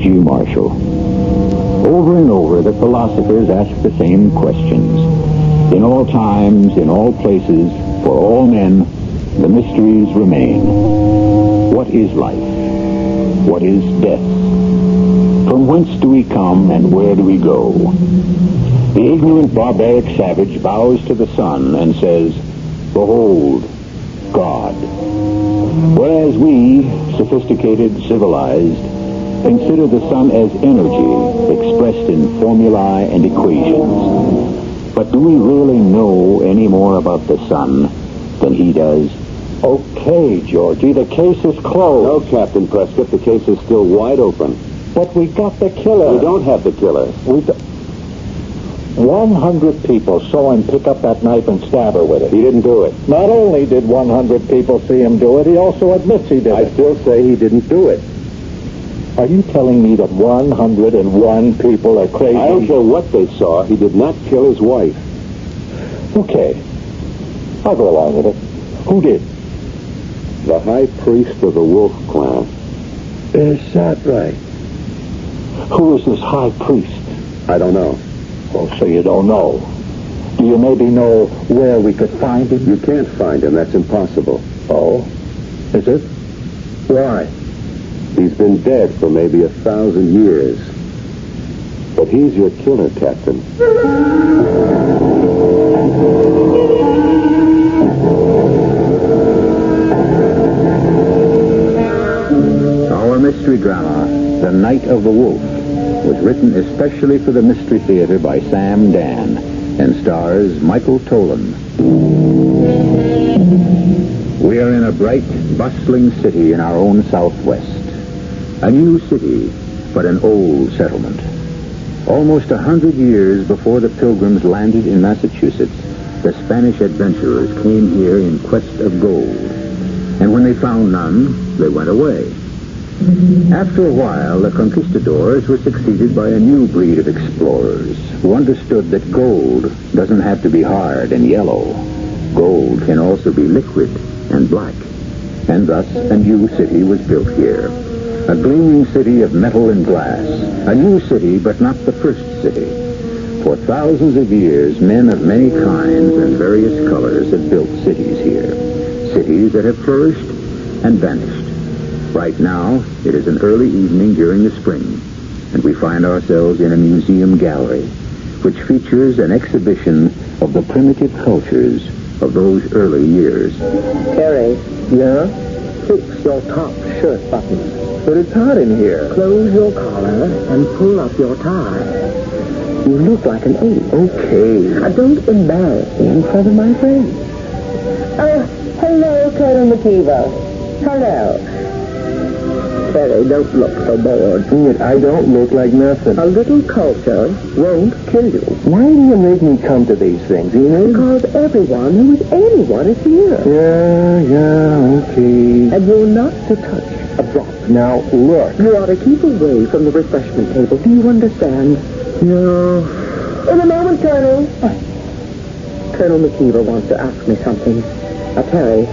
G. Marshall. Over and over, the philosophers ask the same questions. In all times, in all places, for all men, the mysteries remain. What is life? What is death? From whence do we come and where do we go? The ignorant, barbaric savage bows to the sun and says, "Behold, God." Whereas we, sophisticated, civilized, consider the sun as energy expressed in formulae and equations. But do we really know any more about the sun than he does? Okay, Georgie, the case is closed. No, Captain Prescott, the case is still wide open. But we got the killer. We don't have the killer. 100 people saw him pick up that knife and stab her with it. He didn't do it. Not only did 100 people see him do it, he also admits he did it. I still say he didn't do it. Are you telling me that 101 people are crazy? I don't care what they saw. He did not kill his wife. Okay. I'll go along with it. Who did? The high priest of the Wolf Clan. Is that right? Who is this high priest? I don't know. Oh, so you don't know. Do you maybe know where we could find him? You can't find him. That's impossible. Oh? Is it? Why? He's been dead for maybe 1,000 years. But he's your killer, Captain. Our mystery drama, The Night of the Wolf, was written especially for the Mystery Theater by Sam Dan and stars Michael Tolan. We are in a bright, bustling city in our own Southwest. A new city, but an old settlement. Almost 100 years before the Pilgrims landed in Massachusetts, the Spanish adventurers came here in quest of gold. And when they found none, they went away. After a while, the conquistadors were succeeded by a new breed of explorers who understood that gold doesn't have to be hard and yellow. Gold can also be liquid and black. And thus, a new city was built here. A gleaming city of metal and glass. A new city, but not the first city. For thousands of years, men of many kinds and various colors have built cities here. Cities that have flourished and vanished. Right now, it is an early evening during the spring, and we find ourselves in a museum gallery, which features an exhibition of the primitive cultures of those early years. Terry. Yeah? Fix your top shirt button. But it's hot in here. Close your collar and pull up your tie. You look like an ape. Okay. Don't embarrass me in front of my friends. Hello, Colonel McKeever. Hello. Terry, don't look so bored. I don't look like nothing. A little culture won't kill you. Why do you make me come to these things, Enid? Because everyone who is anyone is here. Yeah, okay. And you're not to touch a drop. Now, look. You ought to keep away from the refreshment table. Do you understand? Yeah. In a moment, Colonel. Colonel McKeever wants to ask me something. Terry,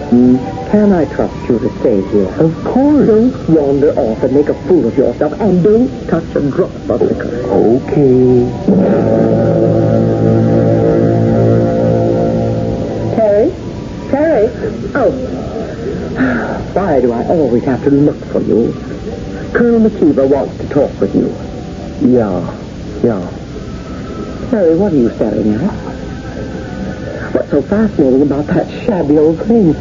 can I trust you to stay here? Of course. Don't wander off and make a fool of yourself, and don't touch a drop of liquor. Okay. Terry? Terry? Oh. Why do I always have to look for you? Colonel McKeever wants to talk with you. Yeah. Terry, what are you staring at? What's so fascinating about that shabby old thing?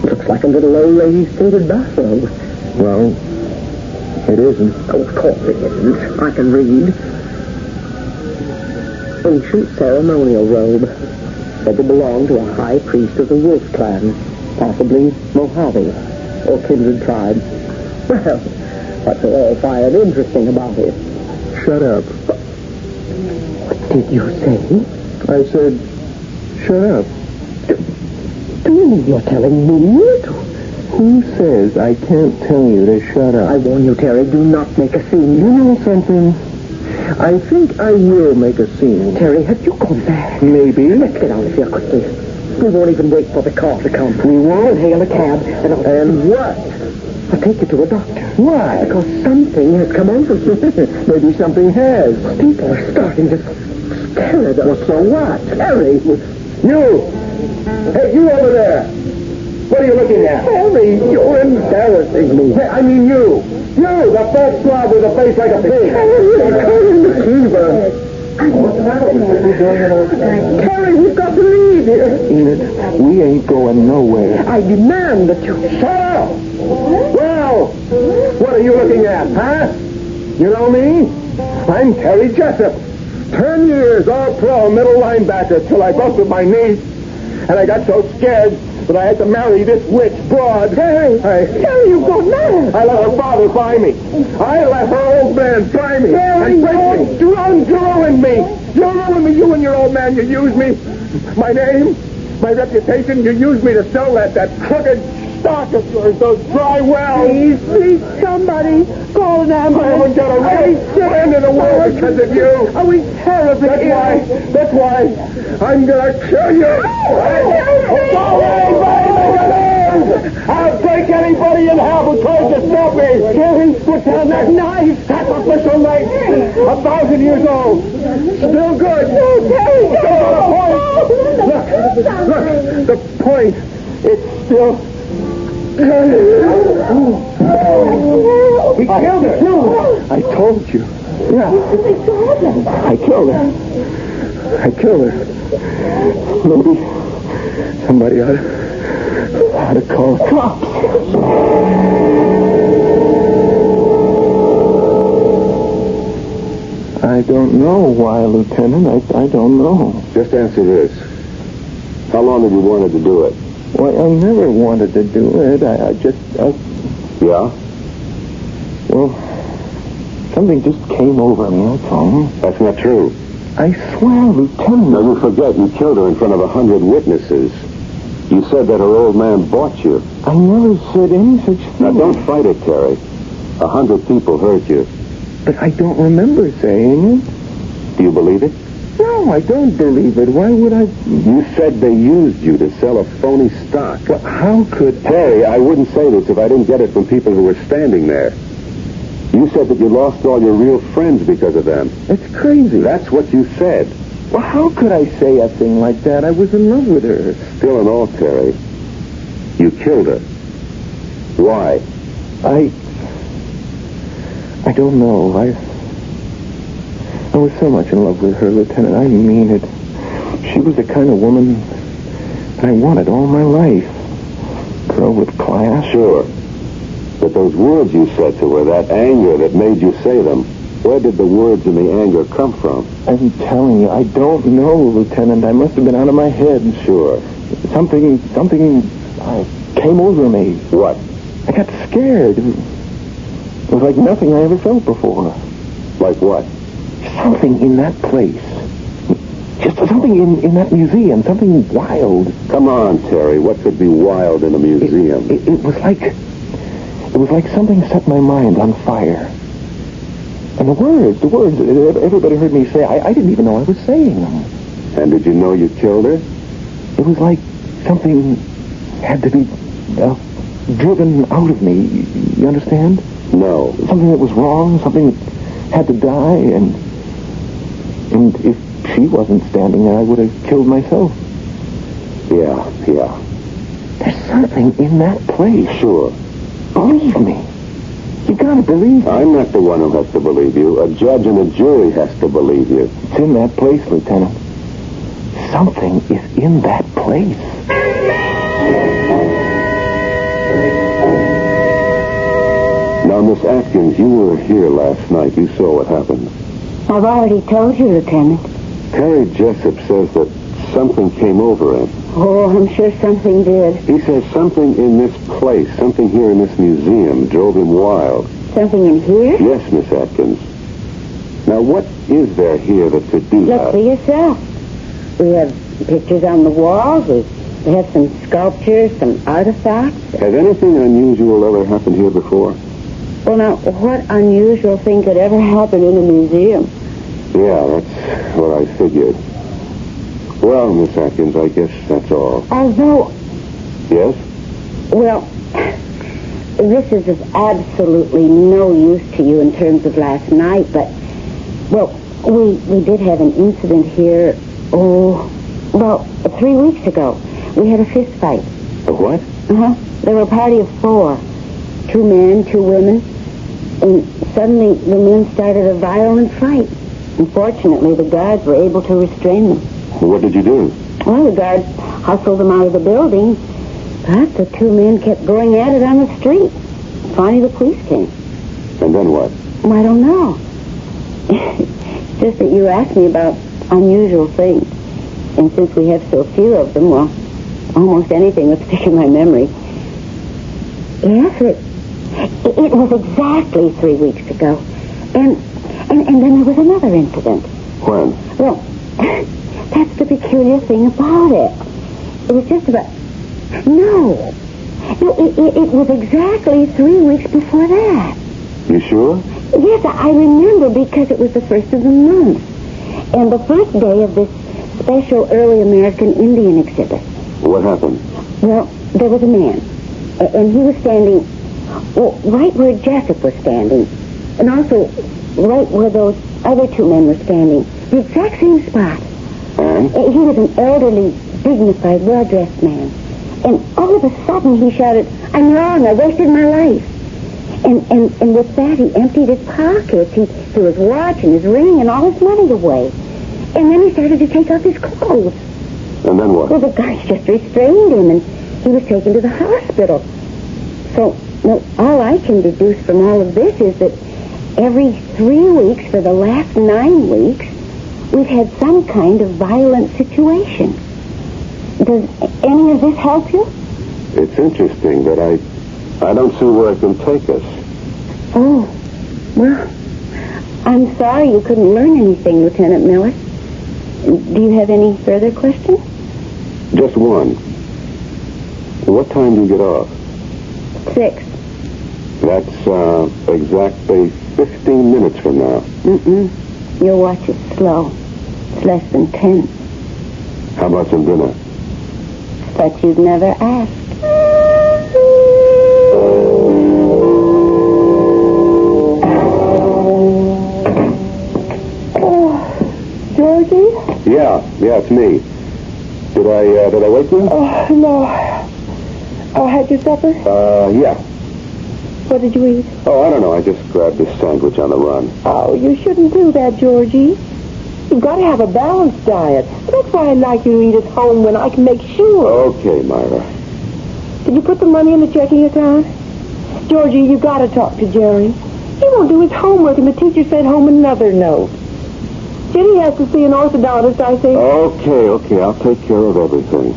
Looks like a little old lady's faded bathrobe. Well, it isn't. Oh, of course it isn't. I can read. Ancient ceremonial robe. Said to belong to a high priest of the Wolf Clan. Possibly Mojave or kindred tribe. Well, what's so all fired interesting about it? Shut up. What did you say? I said, shut up. Do you mean you're telling me? Who says I can't tell you to shut up? I warn you, Terry, do not make a scene. You know something? I think I will make a scene. Terry, have you gone mad? Maybe. Let's get out of here quickly. We won't even wait for the car to come. We won't hail a cab and what? I'll take you to a doctor. Why? Because something has come over you. Maybe something has. People are starting to stare at us. Well, so what? Harry! You! Hey, you over there! What are you looking at? Harry, you're embarrassing me. Hey, I mean you! You, the fat slob with a face like a pig! Harry, we've got to leave here. Enid, we ain't going nowhere. I demand that you... Shut up! Well, what are you looking at, huh? You know me? I'm Terry Jessup. 10 years all-pro middle linebacker till I busted my knee. And I got so scared that I had to marry this witch broad. Harry, you go mad. I let her father buy me. I let her old man buy me. Harry, and break me. You ruined me. You ruined me. You and your old man, you used me. My name, my reputation, you used me to sell that crooked stock of yours, those dry wells. Please, somebody call an ambulance. I haven't got a real friend in the world because of you. Are we terribly ill? That's why I'm going to kill you. I'll take anybody in hell who tries to stop me. Harry, put down that knife. Sacrificial knife. 1,000 years old. Still good. Look, the point. It's still... He killed her. I told you. Yeah. I killed her. Maybe somebody ought to call the cops. I don't know why, Lieutenant. I don't know. Just answer this. How long have you wanted to do it? Well, I never wanted to do it. Yeah? Well, something just came over me, that's all. That's not true. I swear, Lieutenant. Now, you forget you killed her in front of 100 witnesses. You said that her old man bought you. I never said any such thing. Now, don't fight it, Terry. 100 people heard you. But I don't remember saying it. Do you believe it? No, I don't believe it. Why would I? You said they used you to sell a phony stock. Well, how could... Terry, I wouldn't say this if I didn't get it from people who were standing there. You said that you lost all your real friends because of them. That's crazy. That's what you said. Well, how could I say a thing like that? I was in love with her. Still in all, Terry, you killed her. Why? I don't know. I was so much in love with her, Lieutenant. I mean it. She was the kind of woman I wanted all my life. Girl with class. Sure. But those words you said to her, that anger that made you say them, where did the words and the anger come from? I'm telling you, I don't know, Lieutenant. I must have been out of my head. Sure. Something came over me. What? I got scared. It was like nothing I ever felt before. Like what? Something in that place. Just something in that museum. Something wild. Come on, Terry. What could be wild in a museum? It was like something set my mind on fire. And the words, everybody heard me say, I didn't even know I was saying them. And did you know you killed her? It was like something had to be driven out of me. You understand? No. Something that was wrong, something that had to die, and if she wasn't standing there, I would have killed myself. Yeah. There's something in that place. Sure. Believe me. You gotta believe me. I'm not the one who has to believe you. A judge and a jury has to believe you. It's in that place, Lieutenant. Something is in that place. Now, Miss Atkins, you were here last night. You saw what happened. I've already told you, Lieutenant. Terry Jessup says that something came over him. Oh, I'm sure something did. He says something in this place, something here in this museum, drove him wild. Something in here? Yes, Miss Atkins. Now, what is there here that could do Look that? for yourself. We have pictures on the walls. We have some sculptures, some artifacts. Has anything unusual ever happened here before? Well, now, what unusual thing could ever happen in a museum? Yeah, that's what I figured. Well, Miss Atkins, I guess that's all. Although, Yes? well, this is of absolutely no use to you in terms of last night, but, well, we did have an incident here, 3 weeks ago. We had a fist fight. A what? There were a party of 4. 2 men, 2 women, and suddenly the men started a violent fight. Unfortunately, the guards were able to restrain them. What did you do? Well, the guards hustled them out of the building, but the 2 men kept going at it on the street. Finally, the police came. And then what? Well, I don't know. It's just that you asked me about unusual things. And since we have so few of them, well, almost anything would stick in my memory. Yes, it was exactly 3 weeks ago. And then there was another incident. When? Well, that's the peculiar thing about it. It was just about... No, it was exactly 3 weeks before that. You sure? Yes, I remember because it was the first of the month. And the first day of this special early American Indian exhibit. What happened? Well, there was a man. And he was standing, right where Jessup was standing. And also right where those other 2 men were standing. The exact same spot. And? He was an elderly, dignified, well-dressed man. And all of a sudden he shouted, "I'm wrong, I wasted my life." And with that he emptied his pockets. He threw his watch and his ring and all his money away. And then he started to take off his clothes. And then what? Well, the guards just restrained him and he was taken to the hospital. So, well, all I can deduce from all of this is that every 3 weeks for the last 9 weeks, we've had some kind of violent situation. Does any of this help you? It's interesting, but I don't see where it can take us. Oh, well, I'm sorry you couldn't learn anything, Lieutenant Miller. Do you have any further questions? Just one. What time do you get off? 6. That's exactly 15 minutes from now. Your watch is slow. It's less than 10. How about some dinner? But you've never asked. Georgie? Yeah, it's me. Did I wake you? No. Had your supper? Yeah. What did you eat? Oh, I don't know. I just grabbed this sandwich on the run. Oh, you shouldn't do that, Georgie. You've got to have a balanced diet. That's why I like you to eat at home when I can make sure. Okay, Myra. Did you put the money in the checking account? Georgie, you got to talk to Jerry. He won't do his homework, and the teacher sent home another note. Jenny has to see an orthodontist, I think. Okay. I'll take care of everything.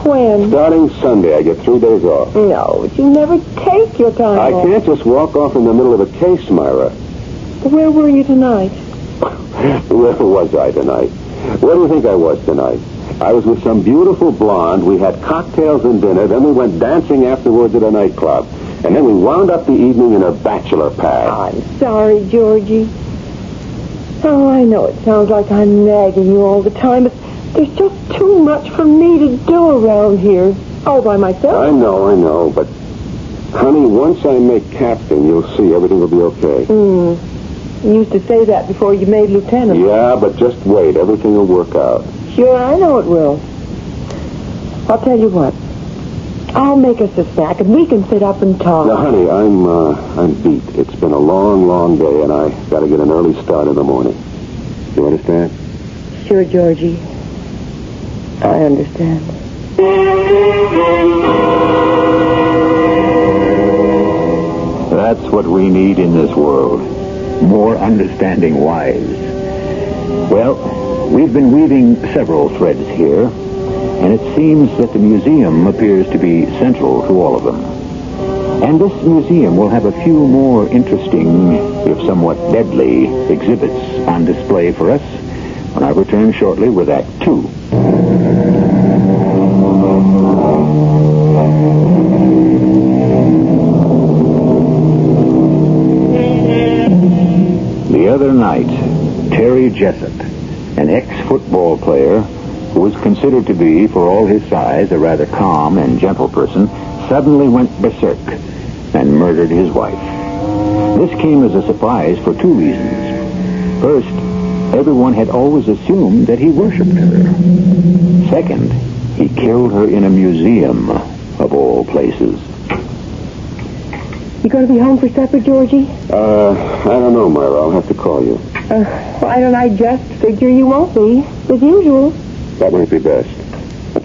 When? Starting Sunday, I get 3 days off. No, but you never take your time I off. can't just walk off in the middle of a case, Myra. Where were you tonight? Where was I tonight? Where do you think I was tonight? I was with some beautiful blonde. We had cocktails and dinner. Then we went dancing afterwards at a nightclub. And then we wound up the evening in a bachelor pad. I'm sorry, Georgie. Oh, I know it sounds like I'm nagging you all the time, but there's just too much for me to do around here. All by myself. I know. But, honey, once I make captain, you'll see everything will be okay. You used to say that before you made lieutenant. Yeah, but just wait. Everything will work out. Sure, I know it will. I'll tell you what. I'll make us a snack, and we can sit up and talk. Now, honey, I'm beat. It's been a long, long day, and I got to get an early start in the morning. You understand? Sure, Georgie. I understand. That's what we need in this world. More understanding wives. Well, we've been weaving several threads here, and it seems that the museum appears to be central to all of them. And this museum will have a few more interesting, if somewhat deadly, exhibits on display for us when I return shortly with Act 2. The other night, Terry Jessup, an ex-football player who was considered to be, for all his size, a rather calm and gentle person, suddenly went berserk. and murdered his wife. This came as a surprise for two reasons. First, everyone had always assumed that he worshipped her. Second, he killed her in a museum, of all places. You going to be home for supper, Georgie? I don't know, Myra. I'll have to call you. Why don't I just figure you won't be, as usual? That might be best.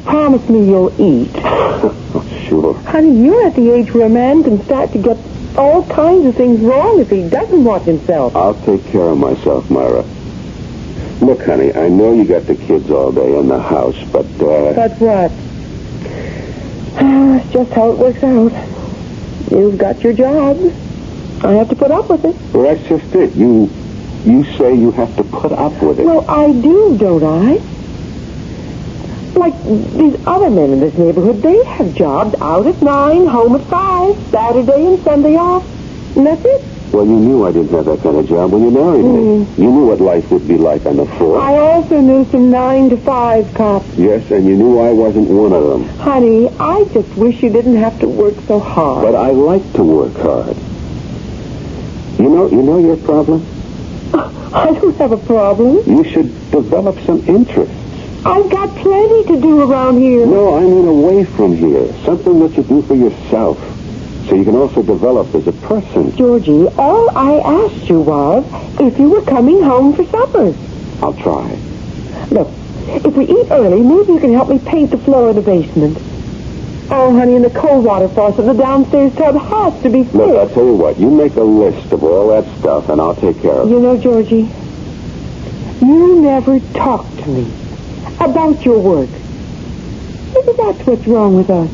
Promise me you'll eat. Oh, sure. Honey, you're at the age where a man can start to get all kinds of things wrong if he doesn't watch himself. I'll take care of myself, Myra. Look, honey, I know you got the kids all day in the house, but, But what? It's just how it works out. You've got your job. I have to put up with it. Well, that's just it. You say you have to put up with it. Well, I do, don't I? Like these other men in this neighborhood, they have jobs out at 9, home at 5, Saturday and Sunday off. And that's it. Well, you knew I didn't have that kind of job when you married me. You knew what life would be like on the force. I also knew some 9 to 5 cops. Yes, and you knew I wasn't one of them. Honey, I just wish you didn't have to work so hard. But I like to work hard. You know your problem? I don't have a problem. You should develop some interests. I've got plenty to do around here. No, I mean away from here. Something that you do for yourself. So you can also develop as a person. Georgie, all I asked you was if you were coming home for supper. I'll try. Look, if we eat early, maybe you can help me paint the floor of the basement. Oh, honey, and the cold water faucet in the downstairs tub has to be fixed. Look, I'll tell you what. You make a list of all that stuff, and I'll take care of it. You know, Georgie, you never talk to me about your work. Maybe that's what's wrong with us.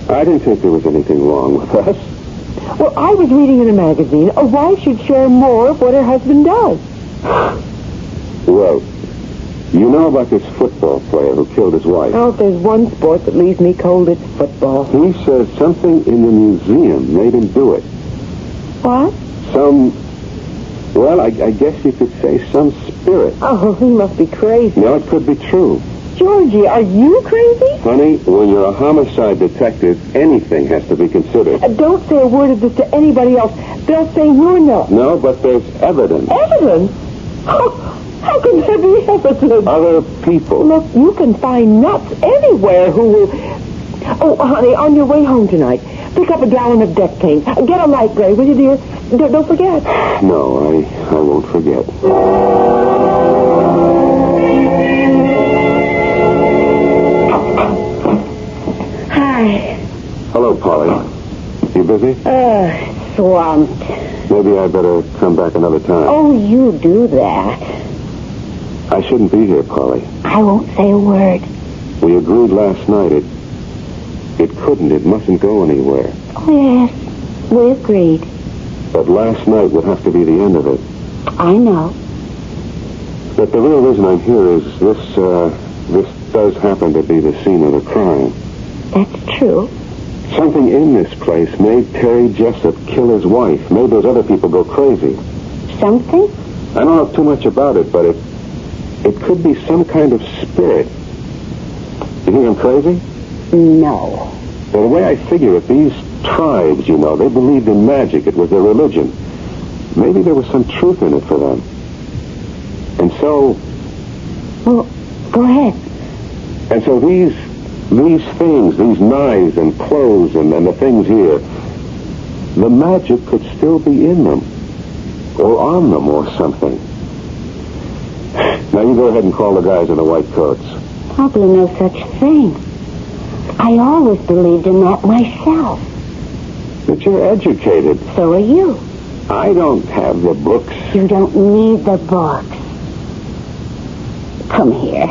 I didn't think there was anything wrong with us. Well, I was reading in a magazine a wife should share more of what her husband does. Well, you know about this football player who killed his wife. Oh, if there's one sport that leaves me cold, it's football. He says something in the museum made him do it. What? Well, I guess you could say some spirit. Oh, he must be crazy. No, it could be true. Georgie, are you crazy? Honey, when you're a homicide detective, anything has to be considered. Don't say a word of this to anybody else. They'll say you're nuts. No, but there's evidence. Evidence? How can there be evidence? Other people. Look, you can find nuts anywhere who will... Oh, honey, on your way home tonight, pick up a gallon of deck paint. Get a light gray, will you, dear? Don't forget. No, I won't forget. Hi. Hello, Polly. You busy? Swamped. Maybe I better come back another time. Oh, you do that. I shouldn't be here, Polly. I won't say a word. We agreed last night it mustn't go anywhere. Oh, yes. We agreed. But last night would have to be the end of it. I know. But the real reason I'm here is this does happen to be the scene of the crime. That's true. Something in this place made Terry Jessup kill his wife, made those other people go crazy. Something? I don't know too much about it, but it could be some kind of spirit. You think I'm crazy? No. Well, the way I figure it, these tribes, they believed in magic. It was their religion. Maybe there was some truth in it for them. And so... Well, go ahead. And so these things, these knives and clothes and the things here, the magic could still be in them. Or on them or something. Now you go ahead and call the guys in the white coats. Probably no such thing. I always believed in that myself. But you're educated. So are you. I don't have the books. You don't need the books. Come here.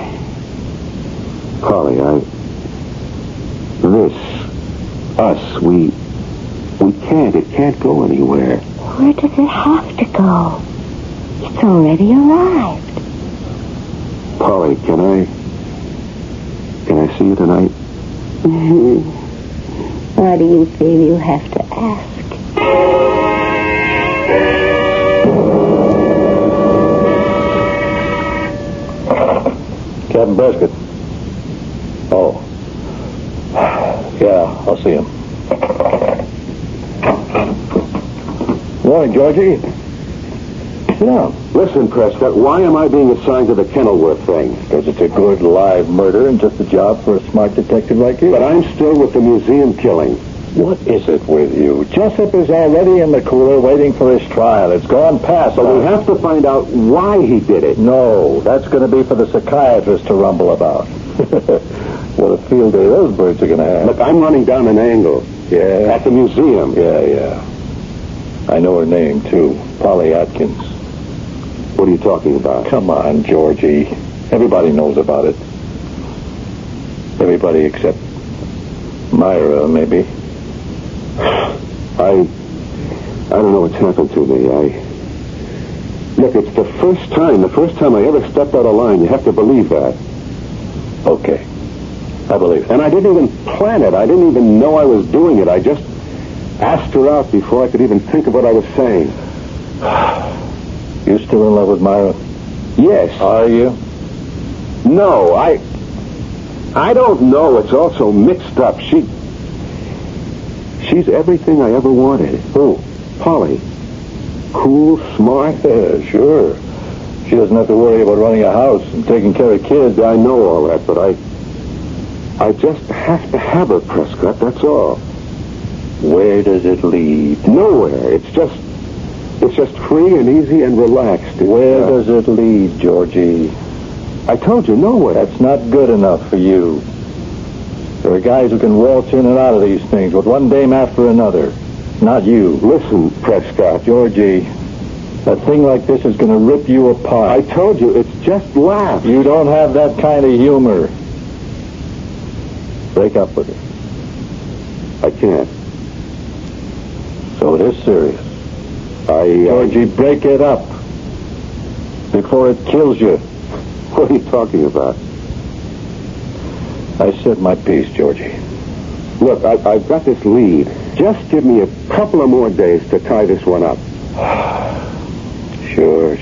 Polly, it can't go anywhere. Where does it have to go? It's already arrived. Polly, can I see you tonight? Why do you feel you have to ask? Captain Prescott. Oh. Yeah, I'll see him. Morning, Georgie. Sit down. Listen, Prescott, why am I being assigned to the Kenilworth thing? Because it's a good live murder and just a job for a smart detective like you. But I'm still with the museum killing. What is it with you? Jessup is already in the cooler waiting for his trial. It's gone past. So we have to find out why he did it. No, that's going to be for the psychiatrist to rumble about. What a field day those birds are going to have. Look, I'm running down an angle. Yeah? At the museum. Yeah. I know her name, too. Polly Atkins. What are you talking about? Come on, Georgie. Everybody knows about it. Everybody except Myra, maybe. I don't know what's happened to me. Look, it's the first time I ever stepped out of line. You have to believe that. Okay. I believe it. And I didn't even plan it. I didn't even know I was doing it. I just asked her out before I could even think of what I was saying. You still in love with Myra? Yes. Are you? No, I don't know. It's all so mixed up. She's everything I ever wanted. Who? Polly. Cool, smart. Sure. She doesn't have to worry about running a house and taking care of kids. I know all that, but I just have to have her, Prescott, that's all. Where does it lead? Nowhere. It's just free and easy and relaxed. Where does it lead, Georgie? I told you, nowhere. That's not good enough for you. There are guys who can waltz in and out of these things with one dame after another. Not you. Listen, Prescott. Georgie, a thing like this is going to rip you apart. I told you, it's just laughs. You don't have that kind of humor. Break up with her. I can't. So it is serious. Georgie, break it up before it kills you. What are you talking about? I said my piece, Georgie. Look, I've got this lead. Just give me a couple of more days to tie this one up. Sure.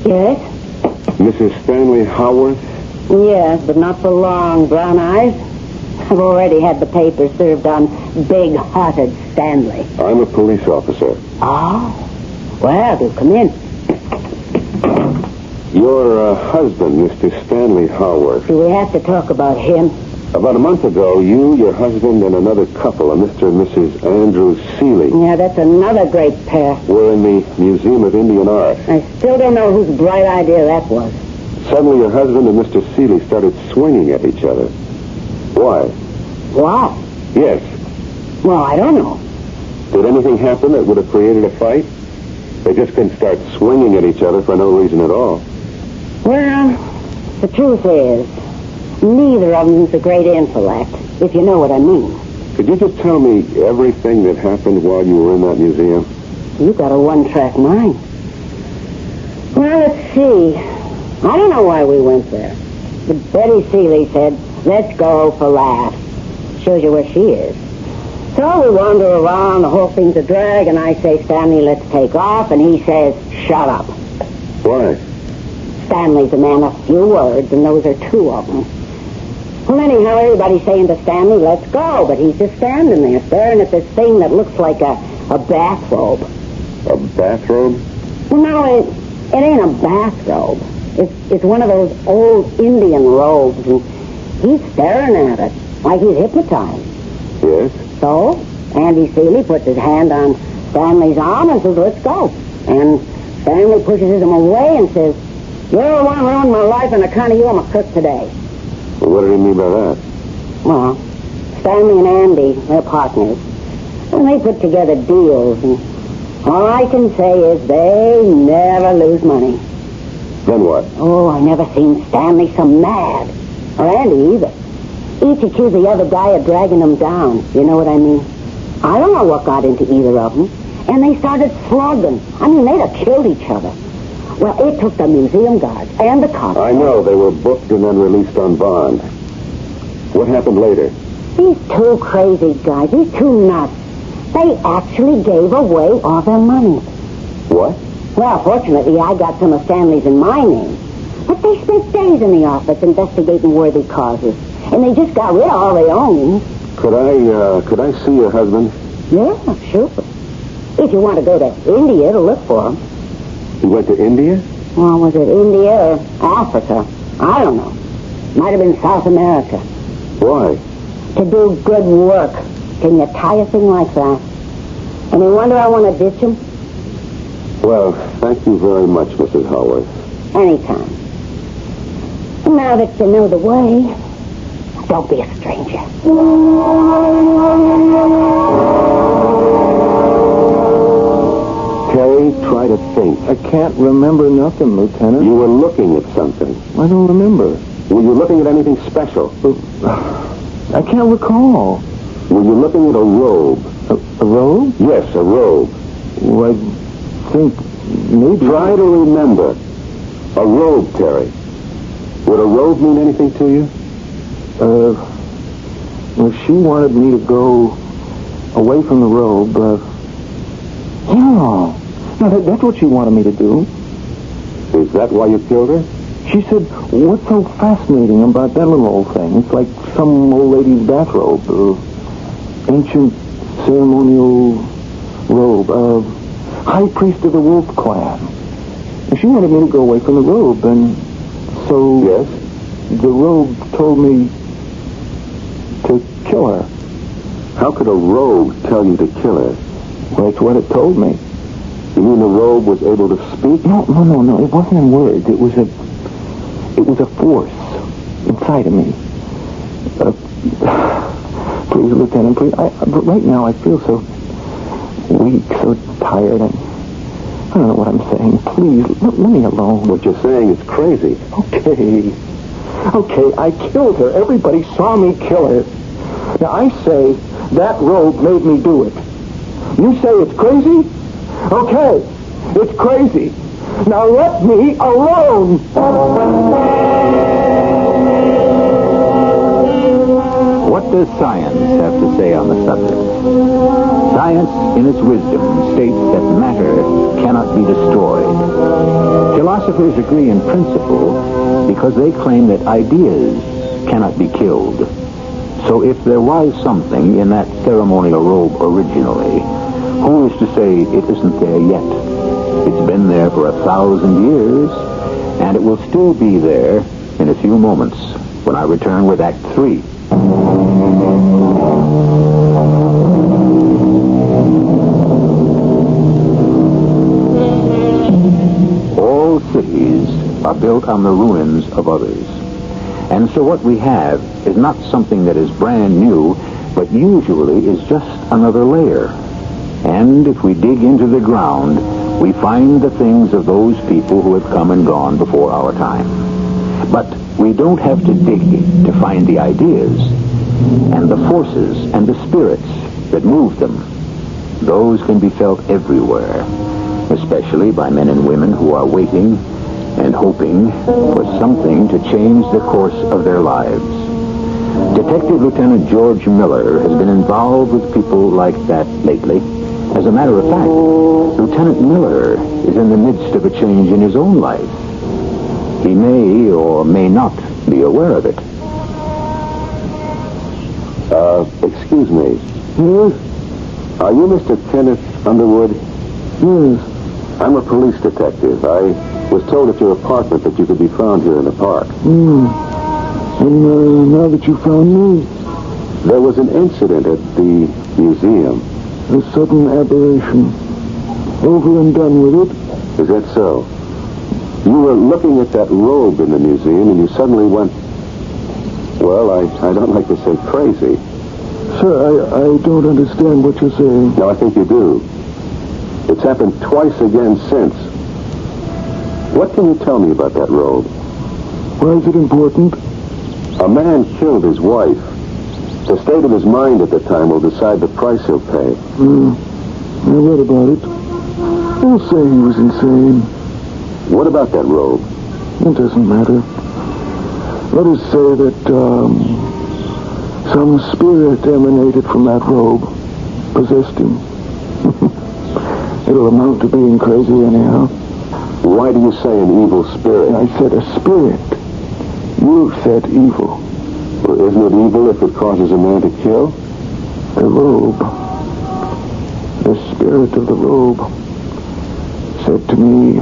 Yes? Mrs. Stanley Howarth? Yes, but not for long, Brown Eyes. I've already had the paper served on big-hearted Stanley. I'm a police officer. Oh? Well, do come in. Your husband, Mr. Stanley Howarth. Do we have to talk about him? About a month ago, you, your husband, and another couple, a Mr. and Mrs. Andrew Seeley, Yeah, that's another great pair. were in the Museum of Indian Art. I still don't know whose bright idea that was. Suddenly, your husband and Mr. Seeley started swinging at each other. Why? Wow. Yes. Well, I don't know. Did anything happen that would have created a fight? They just couldn't start swinging at each other for no reason at all. Well, the truth is, neither of them's a great intellect, if you know what I mean. Could you just tell me everything that happened while you were in that museum? You got a one-track mind. Well, let's see. I don't know why we went there. But Betty Seeley said, let's go for laughs. Shows you where she is. So we wander around, the whole thing's a drag, and I say, Stanley, let's take off, and he says, shut up. Why? Stanley's a man of few words, and those are two of them. Well, anyhow, everybody's saying to Stanley, let's go, but he's just standing there, staring at this thing that looks like a bathrobe. A bathrobe? Well, no, it ain't a bathrobe. It's one of those old Indian robes, and he's staring at it like he's hypnotized. Yes? So, Andy Seeley puts his hand on Stanley's arm and says, let's go. And Stanley pushes him away and says, you're the one who ruined my life, and account of you, I'm a crook today. Well, what did he mean by that? Well, Stanley and Andy, they're partners. And they put together deals, and all I can say is they never lose money. Then what? Oh, I never seen Stanley so mad. Or Andy either. Each accused the other guy of dragging them down. You know what I mean? I don't know what got into either of them. And they started slugging. I mean, they'd have killed each other. Well, it took the museum guards and the cops. I know. They were booked and then released on bond. What happened later? These two crazy guys, these two nuts, they actually gave away all their money. What? Well, fortunately, I got some of Stanley's in my name. But they spent days in the office investigating worthy causes. And they just got rid of all they owned. Could I see your husband? Yeah, sure. If you want to go to India to look for him. He went to India? Well, was it India or Africa? I don't know. Might have been South America. Why? To do good work. Can you tie a thing like that? Any wonder I want to ditch him? Well, thank you very much, Mrs. Howard. Anytime. Now that you know the way, don't be a stranger. Terry, try to think. I can't remember nothing, Lieutenant. You were looking at something. I don't remember. Were you looking at anything special? I can't recall. Were you looking at a robe? A robe? Yes, a robe. Well, I think maybe... Try to remember. A robe, Terry. Would a robe mean anything to you? Well, she wanted me to go away from the robe. Yeah. No, that's what she wanted me to do. Is that why you killed her? She said, what's so fascinating about that little old thing? It's like some old lady's bathrobe. Ancient ceremonial robe. High priest of the Wolf Clan. And she wanted me to go away from the robe, and so... Yes? The robe told me to kill her. How could a robe tell you to kill her? Well, that's what it told me. You mean the robe was able to speak? No. It wasn't in words. It was a force inside of me. Please, Lieutenant, please. Right now I feel so weak, so tired, and I don't know what I'm saying. Please, let me alone. What you're saying is crazy. Okay, I killed her. Everybody saw me kill her. Now, I say that robe made me do it. You say it's crazy? Okay, it's crazy. Now let me alone. What does science have to say on the subject? Science, in its wisdom, states that matter cannot be destroyed. Philosophers agree in principle because they claim that ideas cannot be killed. So if there was something in that ceremonial robe originally, who is to say it isn't there yet? It's been there for 1,000 years, and it will still be there in a few moments when I return with Act 3. All cities are built on the ruins of others. And so what we have is not something that is brand new, but usually is just another layer. And if we dig into the ground, we find the things of those people who have come and gone before our time. But we don't have to dig to find the ideas and the forces and the spirits that move them. Those can be felt everywhere, especially by men and women who are waiting and hoping for something to change the course of their lives. Detective Lieutenant George Miller has been involved with people like that lately. As a matter of fact, Lieutenant Miller is in the midst of a change in his own life. He may or may not be aware of it. Excuse me. Yes? Are you Mr. Kenneth Underwood? Yes. I'm a police detective. I was told at your apartment that you could be found here in the park. And now that you found me, There was an incident at the museum. a sudden aberration. Over and done with it. Is that so? You were looking at that robe in the museum and you suddenly went, well, I don't like to say crazy. Sir, I don't understand what you're saying. No, I think you do. It's happened twice again since. What can you tell me about that robe? Why is it important? A man killed his wife. The state of his mind at the time will decide the price he'll pay. I read about it. They'll say he was insane. What about that robe? It doesn't matter. Let us say that, some spirit emanated from that robe, possessed him. It'll amount to being crazy anyhow. Why do you say an evil spirit? I said a spirit. You said evil. Well, isn't it evil if it causes a man to kill? The robe. The spirit of the robe said to me,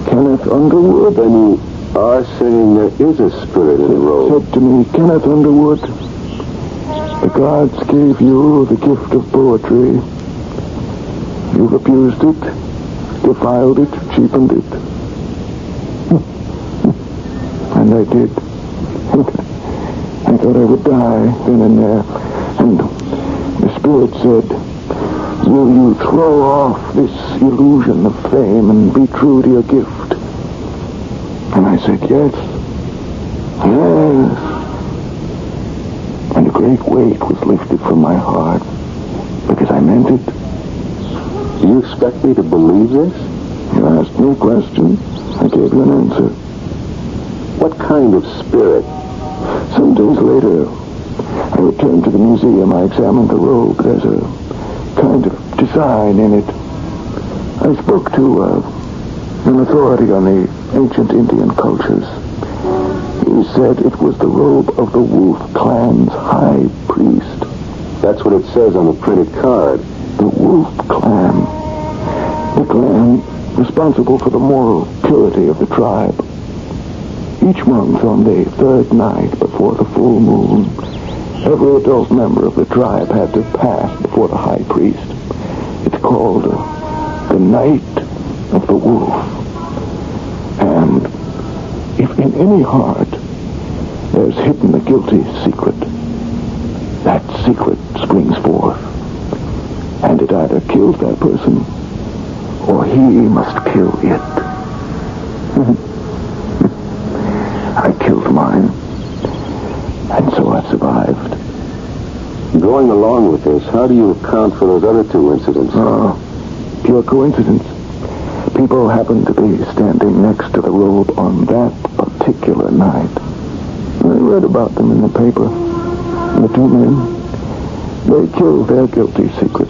Kenneth Underwood. Then you are saying there is a spirit in the robe. Said to me, Kenneth Underwood, the gods gave you the gift of poetry. You've abused it, defiled it, cheapened it. And I did. I thought I would die then and there. And the spirit said, will you throw off this illusion of fame and be true to your gift? And I said, yes. Yes. And a great weight was lifted from my heart because I meant it. Do you expect me to believe this? You asked me a question. I gave you an answer. What kind of spirit? Some days later, I returned to the museum. I examined the robe. There's a kind of design in it. I spoke to an authority on the ancient Indian cultures. He said it was the robe of the Wolf Clan's high priest. That's what it says on the printed card. The Wolf Clan. The clan responsible for the moral purity of the tribe. Each month on the third night before the full moon, every adult member of the tribe had to pass before the high priest. It's called the Night of the Wolf. And if in any heart there's hidden a guilty secret, that secret springs forth. And it either kills that person, or he must kill it. I killed mine, and so I survived. Going along with this, how do you account for those other two incidents? Pure coincidence. People happened to be standing next to the robe on that particular night. I read about them in the paper. The two men, they killed their guilty secret.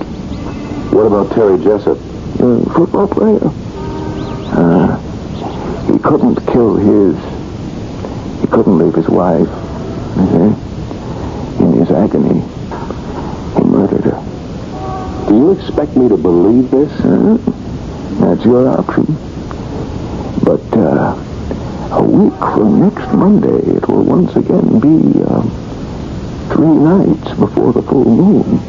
What about Terry Jessup? The football player. He couldn't kill his. He couldn't leave his wife. In his agony, he murdered her. Do you expect me to believe this? That's your option. But a week from next Monday, it will once again be 3 nights before the full moon.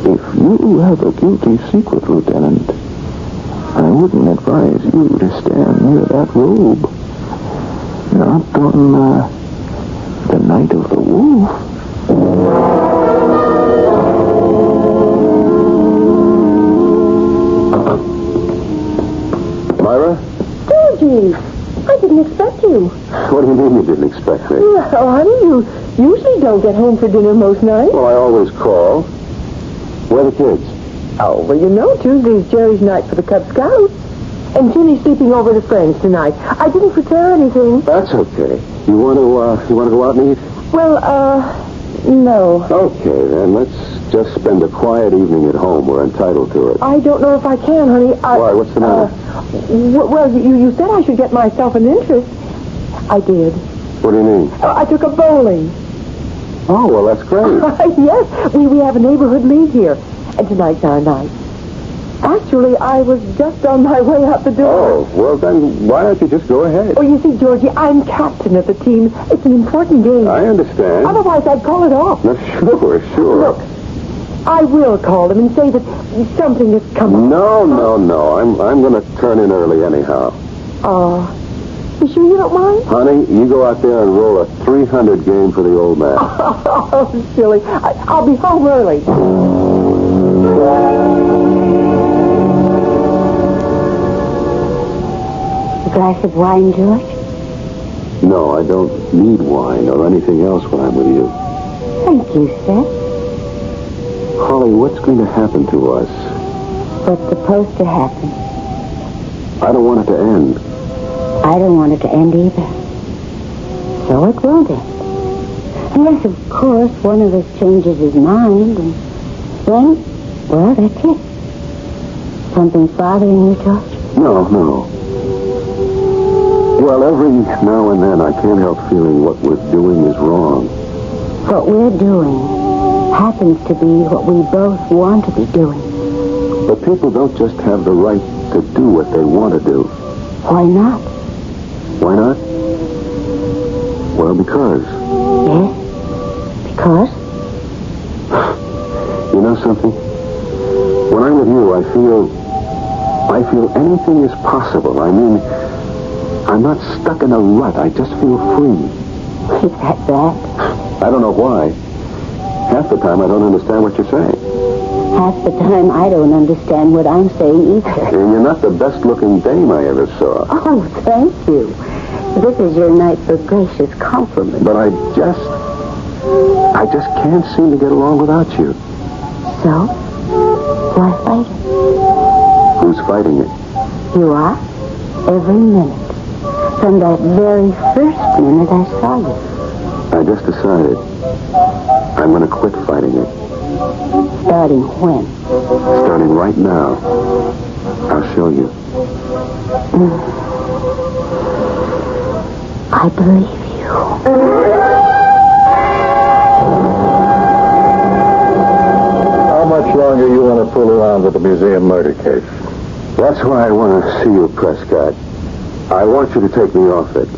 If you have a guilty secret, Lieutenant, I wouldn't advise you to stand near that robe. Not on the night of the wolf. Myra? Georgie, I didn't expect you. What do you mean you didn't expect me? Well, honey, you usually don't get home for dinner most nights. Well, I always call. Where are the kids? Oh, well, you know, Tuesday's Jerry's night for the Cub Scouts. And Ginny's sleeping over to friends tonight. I didn't prepare anything. That's okay. You want to go out and eat? Well, no. Okay, then let's just spend a quiet evening at home. We're entitled to it. I don't know if I can, honey. Why? What's the matter? Well, you said I should get myself an interest. I did. What do you mean? I took a bowling. Oh, well, that's great. Yes, we have a neighborhood league here. And tonight's our night. Actually, I was just on my way out the door. Oh, well, then why don't you just go ahead? Oh, you see, Georgie, I'm captain of the team. It's an important game. I understand. Otherwise, I'd call it off. No, sure. Look, I will call them and say that something has come up. No. I'm going to turn in early anyhow. You sure you don't mind? Honey, you go out there and roll a 300 game for the old man. Oh, silly. I'll be home early. A glass of wine, George? No, I don't need wine or anything else when I'm with you. Thank you, Seth. Holly, what's going to happen to us? What's supposed to happen? I don't want it to end. I don't want it to end either. So it won't end. Unless, of course, one of us changes his mind, and then, well, that's it. Something's bothering you, George? No. Well, every now and then I can't help feeling what we're doing is wrong. What we're doing happens to be what we both want to be doing. But people don't just have the right to do what they want to do. Why not? Why not? Well, because. Yes? Because? You know something? When I'm with you, I feel anything is possible. I mean, I'm not stuck in a rut. I just feel free. Is that bad? I don't know why. Half the time I don't understand what you're saying. Half the time I don't understand what I'm saying either. And you're not the best-looking dame I ever saw. Oh, thank you. This is your night for gracious compliments. But I just can't seem to get along without you. So? Why fight it? Who's fighting it? You are. Every minute. From that very first minute I saw you. I just decided I'm going to quit fighting it. Starting when? Starting right now. I'll show you. I believe you. How much longer you want to fool around with the museum murder case? That's why I want to see you, Prescott. I want you to take me off it.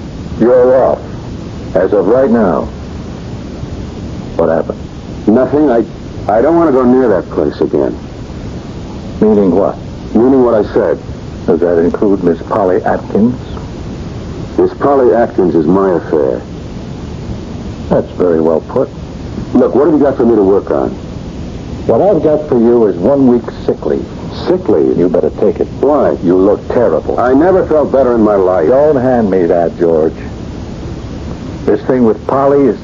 You're off. As of right now. What happened? Nothing. I don't want to go near that place again. Meaning what? Meaning what I said. Does that include Miss Polly Atkins? Miss Polly Atkins is my affair. That's very well put. Look, what have you got for me to work on? What I've got for you is 1 week sick leave. Sick leave? You better take it. Why? You look terrible. I never felt better in my life. Don't hand me that, George. This thing with Polly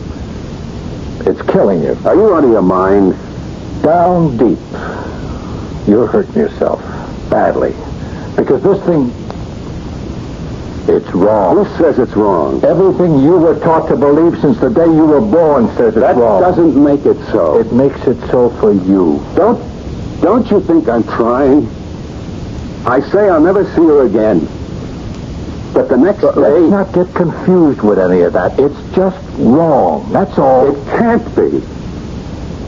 it's killing you. Are you out of your mind? Down deep. You're hurting yourself. Badly. Because this thing, it's wrong. Who says it's wrong? Everything you were taught to believe since the day you were born says it's wrong. That doesn't make it so. It makes it so for you. Don't you think I'm trying? I say I'll never see her again. But the next day... Let's not get confused with any of that. It's just wrong. That's all. It can't be.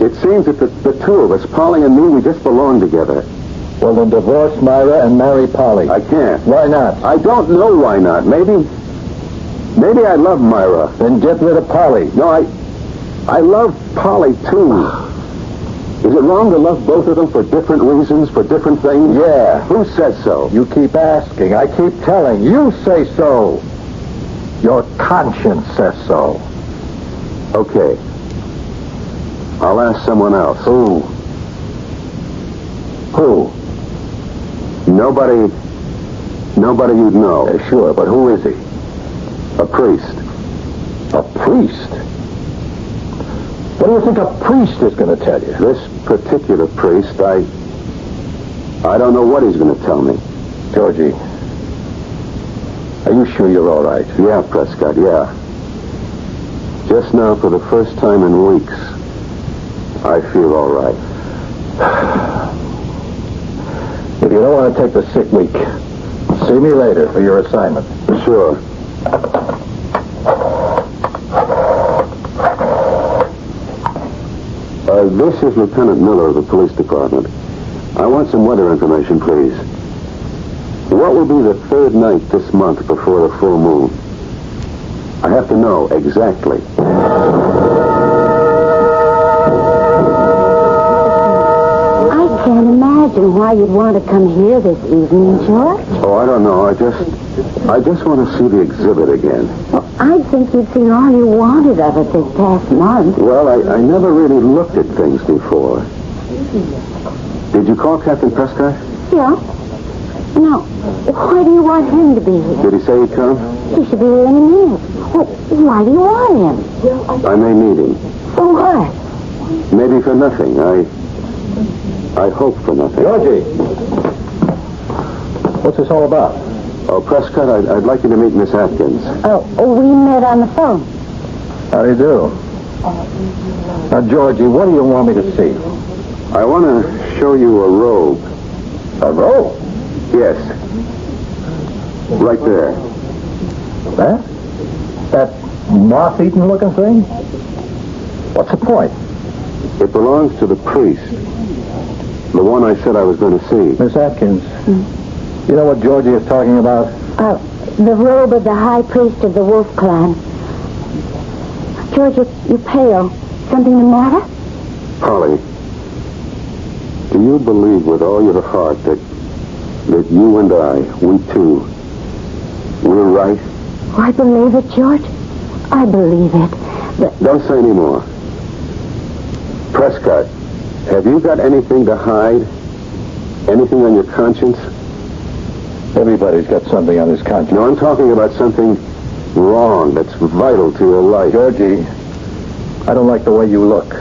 It seems that the two of us, Polly and me, we just belong together. Well, then divorce Myra and marry Polly. I can't. Why not? I don't know why not. Maybe I love Myra. Then get rid of Polly. No, I love Polly, too. Is it wrong to love both of them for different reasons, for different things? Yeah. Who says so? You keep asking. I keep telling. You say so. Your conscience says so. Okay. I'll ask someone else. Who? Nobody you'd know. Sure, but who is he? A priest. A priest? What do you think a priest is going to tell you? This particular priest, I don't know what he's going to tell me. Georgie, are you sure you're all right? Yeah, Prescott, yeah. Just now, for the first time in weeks, I feel all right. If you don't want to take the sick week, see me later for your assignment. Sure. This is Lieutenant Miller of the police department. I want some weather information, please. What will be the third night this month before the full moon? I have to know exactly. I can't imagine why you'd want to come here this evening, George. Oh, I don't know. I just want to see the exhibit again. Well, I think you'd seen all you wanted of it this past month. Well, I never really looked at things before. Did you call Captain Prescott? Yeah. Now, why do you want him to be here? Did he say he'd come? He should be here any minute. Well, why do you want him? I may need him. For what? Maybe for nothing. I hope for nothing. Georgie! What's this all about? Oh, Prescott, I'd like you to meet Miss Atkins. Oh, we met on the phone. How do you do? Now, Georgie, what do you want me to see? I want to show you a robe. A robe? Yes. Right there. That moth-eaten looking thing? What's the point? It belongs to the priest. The one I said I was going to see. Miss Atkins, you know what Georgie is talking about? The robe of the high priest of the Wolf Clan. George, you're pale. Something the matter? Polly, do you believe with all your heart that you and I, we two, we're right? Oh, I believe it, George. I believe it. But Don't say any more. Prescott, have you got anything to hide? Anything on your conscience? Everybody's got something on his conscience. No, I'm talking about something wrong that's vital to your life. Georgie, I don't like the way you look.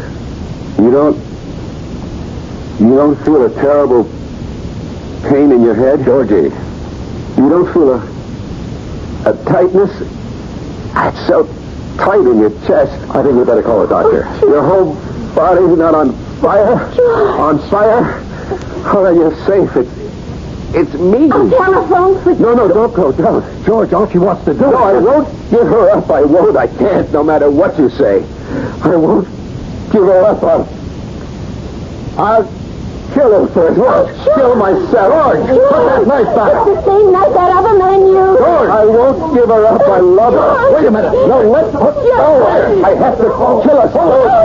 You don't feel a terrible pain in your head? Georgie. You don't feel a tightness? It's so tight in your chest. I think we better call a doctor. Your whole body's not on fire? On fire? Oh, then you're safe. It's me. telephone for... No, don't go. Don't. George, all she wants to do... No, I won't give her up. I won't. I can't, no matter what you say. I won't give her up. I'll kill her first. Kill myself. Put that knife back. It's the same knife that other man used. George, I won't give her up. I love her. Wait a minute. No, let's put I have to kill us.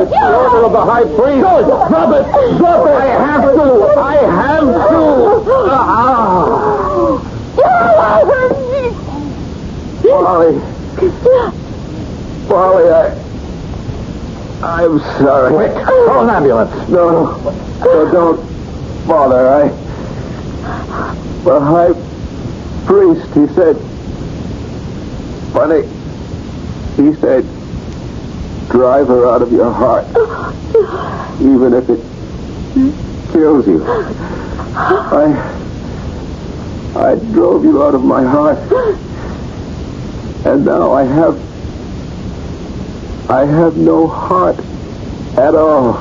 It's the order of the high priest. George, drop it. Drop it. I have to. Polly, I'm sorry. Quick, call an ambulance. No, don't bother. The high priest, he said, funny, he said, drive her out of your heart, even if it kills you. I drove you out of my heart, and now I have no heart at all.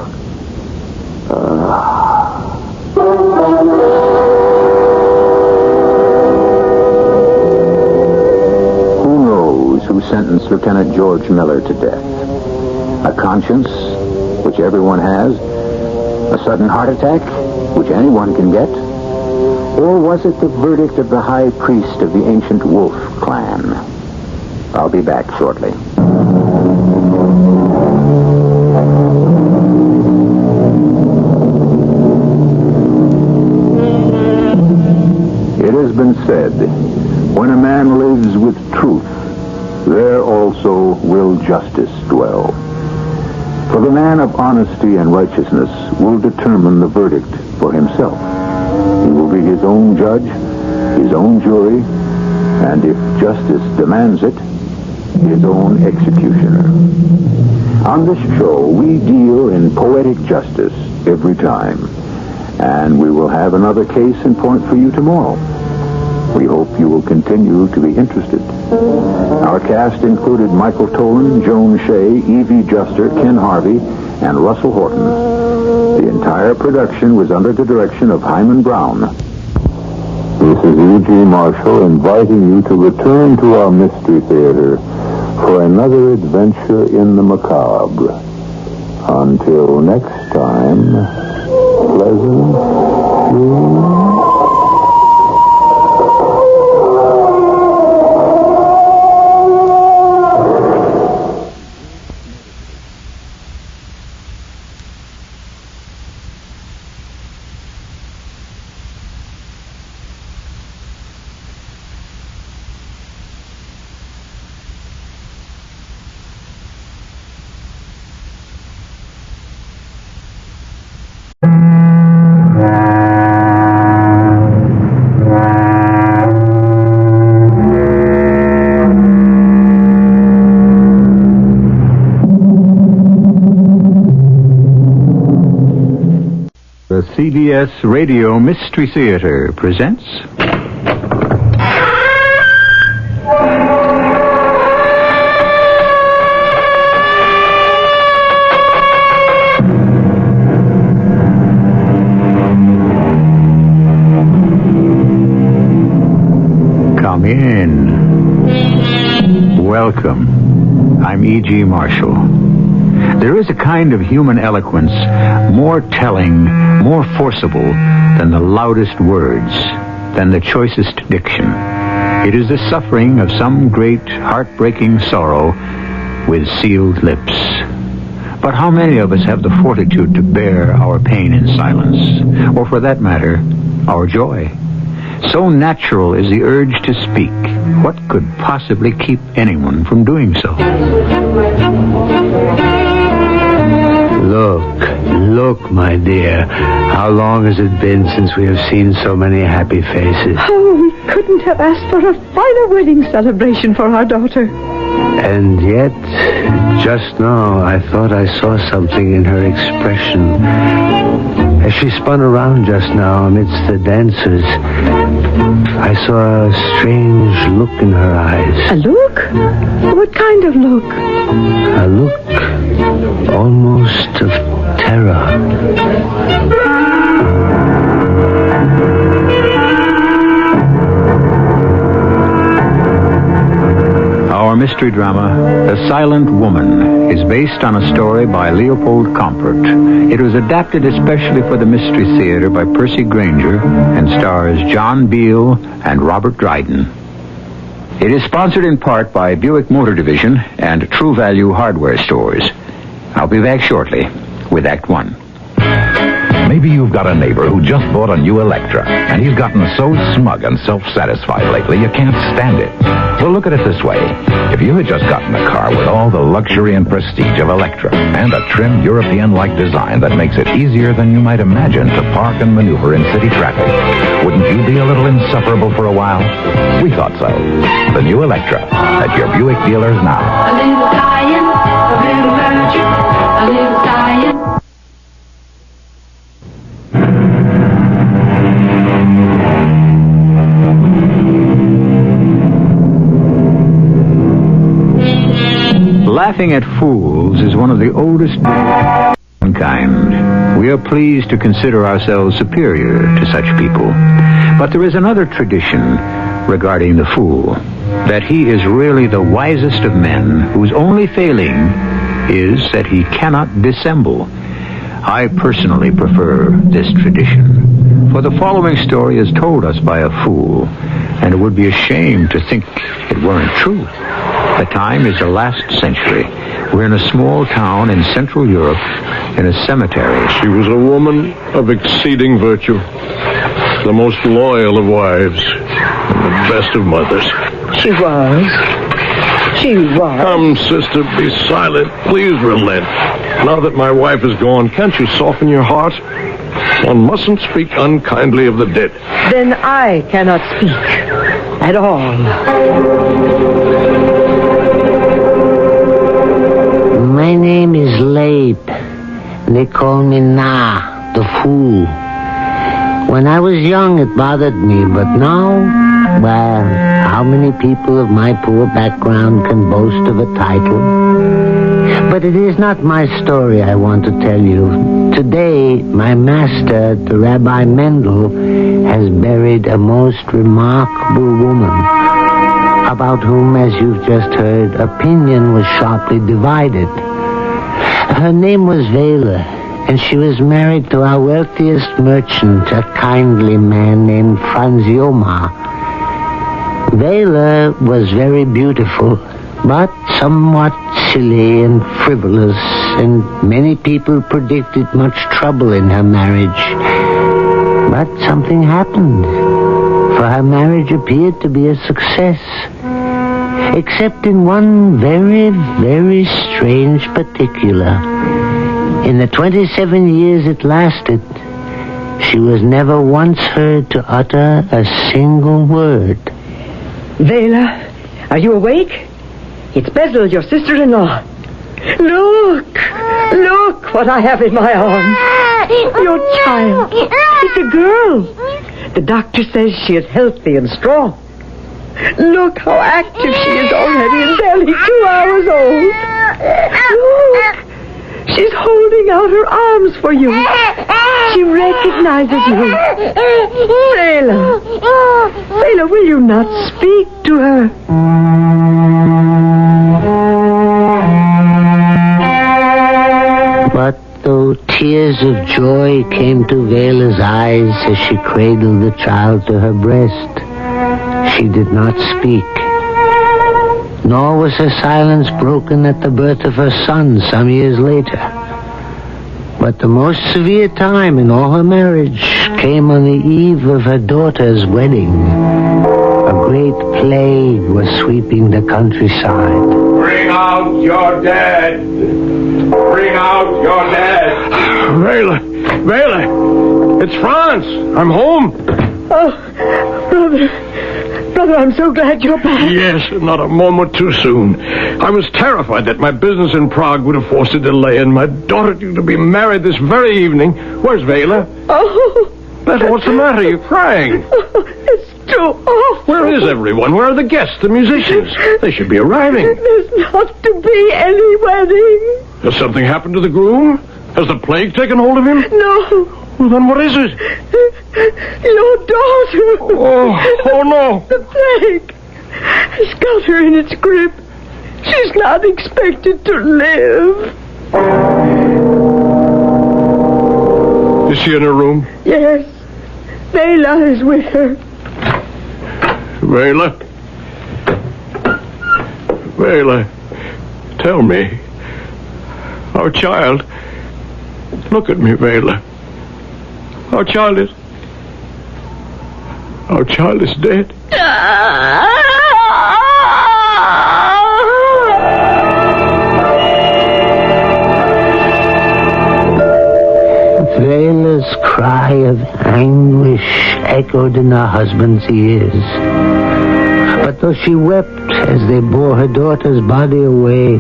Who knows who sentenced Lieutenant George Miller to death? A conscience, which everyone has? A sudden heart attack, which anyone can get? Or was it the verdict of the high priest of the ancient Wolf Clan? I'll be back shortly. It has been said, when a man lives with truth, there also will justice dwell. For the man of honesty and righteousness will determine the verdict for himself. He will be his own judge, his own jury, and if justice demands it, his own executioner. On this show, we deal in poetic justice every time, and we will have another case in point for you tomorrow. We hope you will continue to be interested. Our cast included Michael Tolan, Joan Shea, Evie Juster, Ken Harvey, and Russell Horton. The entire production was under the direction of Hyman Brown. This is E.G. Marshall inviting you to return to our Mystery Theater for another adventure in the macabre. Until next time, pleasant dreams. The CBS Radio Mystery Theater presents... Welcome. I'm E.G. Marshall. There is a kind of human eloquence more telling, more forcible than the loudest words, than the choicest diction. It is the suffering of some great, heartbreaking sorrow with sealed lips. But how many of us have the fortitude to bear our pain in silence, or for that matter, our joy? So natural is the urge to speak. What could possibly keep anyone from doing so? Look, my dear. How long has it been since we have seen so many happy faces? Oh, we couldn't have asked for a finer wedding celebration for our daughter. And yet, just now, I thought I saw something in her expression. As she spun around just now amidst the dancers, I saw a strange look in her eyes. A look? What kind of look? A look almost of terror. Our mystery drama, The Silent Woman, is based on a story by Leopold Compert. It was adapted especially for the Mystery Theater by Percy Granger and stars John Beale and Robert Dryden. It is sponsored in part by Buick Motor Division and True Value Hardware Stores. I'll be back shortly with Act One. Maybe you've got a neighbor who just bought a new Electra, and he's gotten so smug and self-satisfied lately you can't stand it. Well, look at it this way. If you had just gotten a car with all the luxury and prestige of Electra, and a trim European-like design that makes it easier than you might imagine to park and maneuver in city traffic, wouldn't you be a little insufferable for a while? We thought so. The new Electra at your Buick dealers now. A little science, a little virtue, a little science. Laughing at fools is one of the oldest of mankind. We are pleased to consider ourselves superior to such people. But there is another tradition regarding the fool, that he is really the wisest of men, whose only failing is that he cannot dissemble. I personally prefer this tradition, for the following story is told us by a fool, and it would be a shame to think it weren't true. The time is the last century. We're in a small town in Central Europe, in a cemetery. She was a woman of exceeding virtue, the most loyal of wives, and the best of mothers. She was. Come, sister, be silent. Please relent. Now that my wife is gone, can't you soften your heart? One mustn't speak unkindly of the dead. Then I cannot speak at all. My name is Leib. They call me Na, the fool. When I was young, it bothered me, but now, well, how many people of my poor background can boast of a title? But it is not my story I want to tell you. Today, my master, the Rabbi Mendel, has buried a most remarkable woman, about whom, as you've just heard, opinion was sharply divided. Her name was Vela, and she was married to our wealthiest merchant, a kindly man named Franz Joma. Vela was very beautiful, but somewhat silly and frivolous, and many people predicted much trouble in her marriage. But something happened, for her marriage appeared to be a success, except in one very, very strange particular. In the 27 years it lasted, she was never once heard to utter a single word. Vela, are you awake? It's Bezel, your sister-in-law. Look what I have in my arms. Your child. It's a girl. The doctor says she is healthy and strong. Look how active she is already and barely 2 hours old. Look, she's holding out her arms for you. She recognizes you. Vela, will you not speak to her? But though tears of joy came to Vela's eyes as she cradled the child to her breast, she did not speak. Nor was her silence broken at the birth of her son some years later. But the most severe time in all her marriage came on the eve of her daughter's wedding. A great plague was sweeping the countryside. Bring out your dead! Bring out your dead! Vela! It's Franz! I'm home! Oh, Brother, I'm so glad you're back. Yes, not a moment too soon. I was terrified that my business in Prague would have forced a delay, and my daughter due to be married this very evening. Where's Vela? Oh. Beth, what's the matter? You're crying. It's too awful. Where is everyone? Where are the guests, the musicians? They should be arriving. There's not to be any wedding. Has something happened to the groom? Has the plague taken hold of him? No. Well, then what is it? Your daughter. Oh, no. The plague has got her in its grip. She's not expected to live. Is she in her room? Yes. Vela is with her. Vela, tell me. Our child. Look at me, Vela. Our child is dead. Vela's cry of anguish echoed in her husband's ears. But though she wept as they bore her daughter's body away,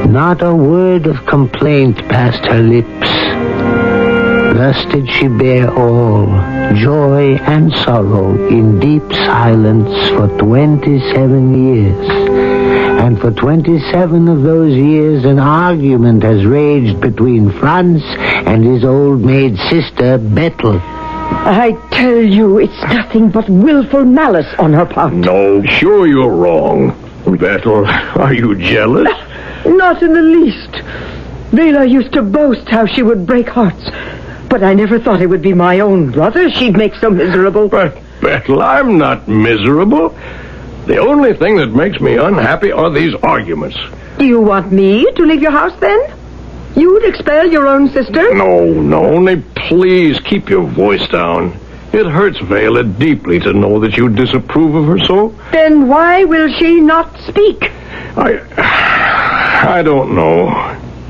not a word of complaint passed her lips. Thus did she bear all, joy and sorrow, in deep silence for 27 years. And for 27 of those years, an argument has raged between Franz and his old maid sister, Bethel. I tell you, it's nothing but willful malice on her part. No, sure you're wrong. Bethel, are you jealous? Not in the least. Vela used to boast how she would break hearts. But I never thought it would be my own brother she'd make so miserable. But, Bethel, I'm not miserable. The only thing that makes me unhappy are these arguments. Do you want me to leave your house, then? You'd expel your own sister? No, only please keep your voice down. It hurts Vela deeply to know that you disapprove of her so. Then why will she not speak? I don't know.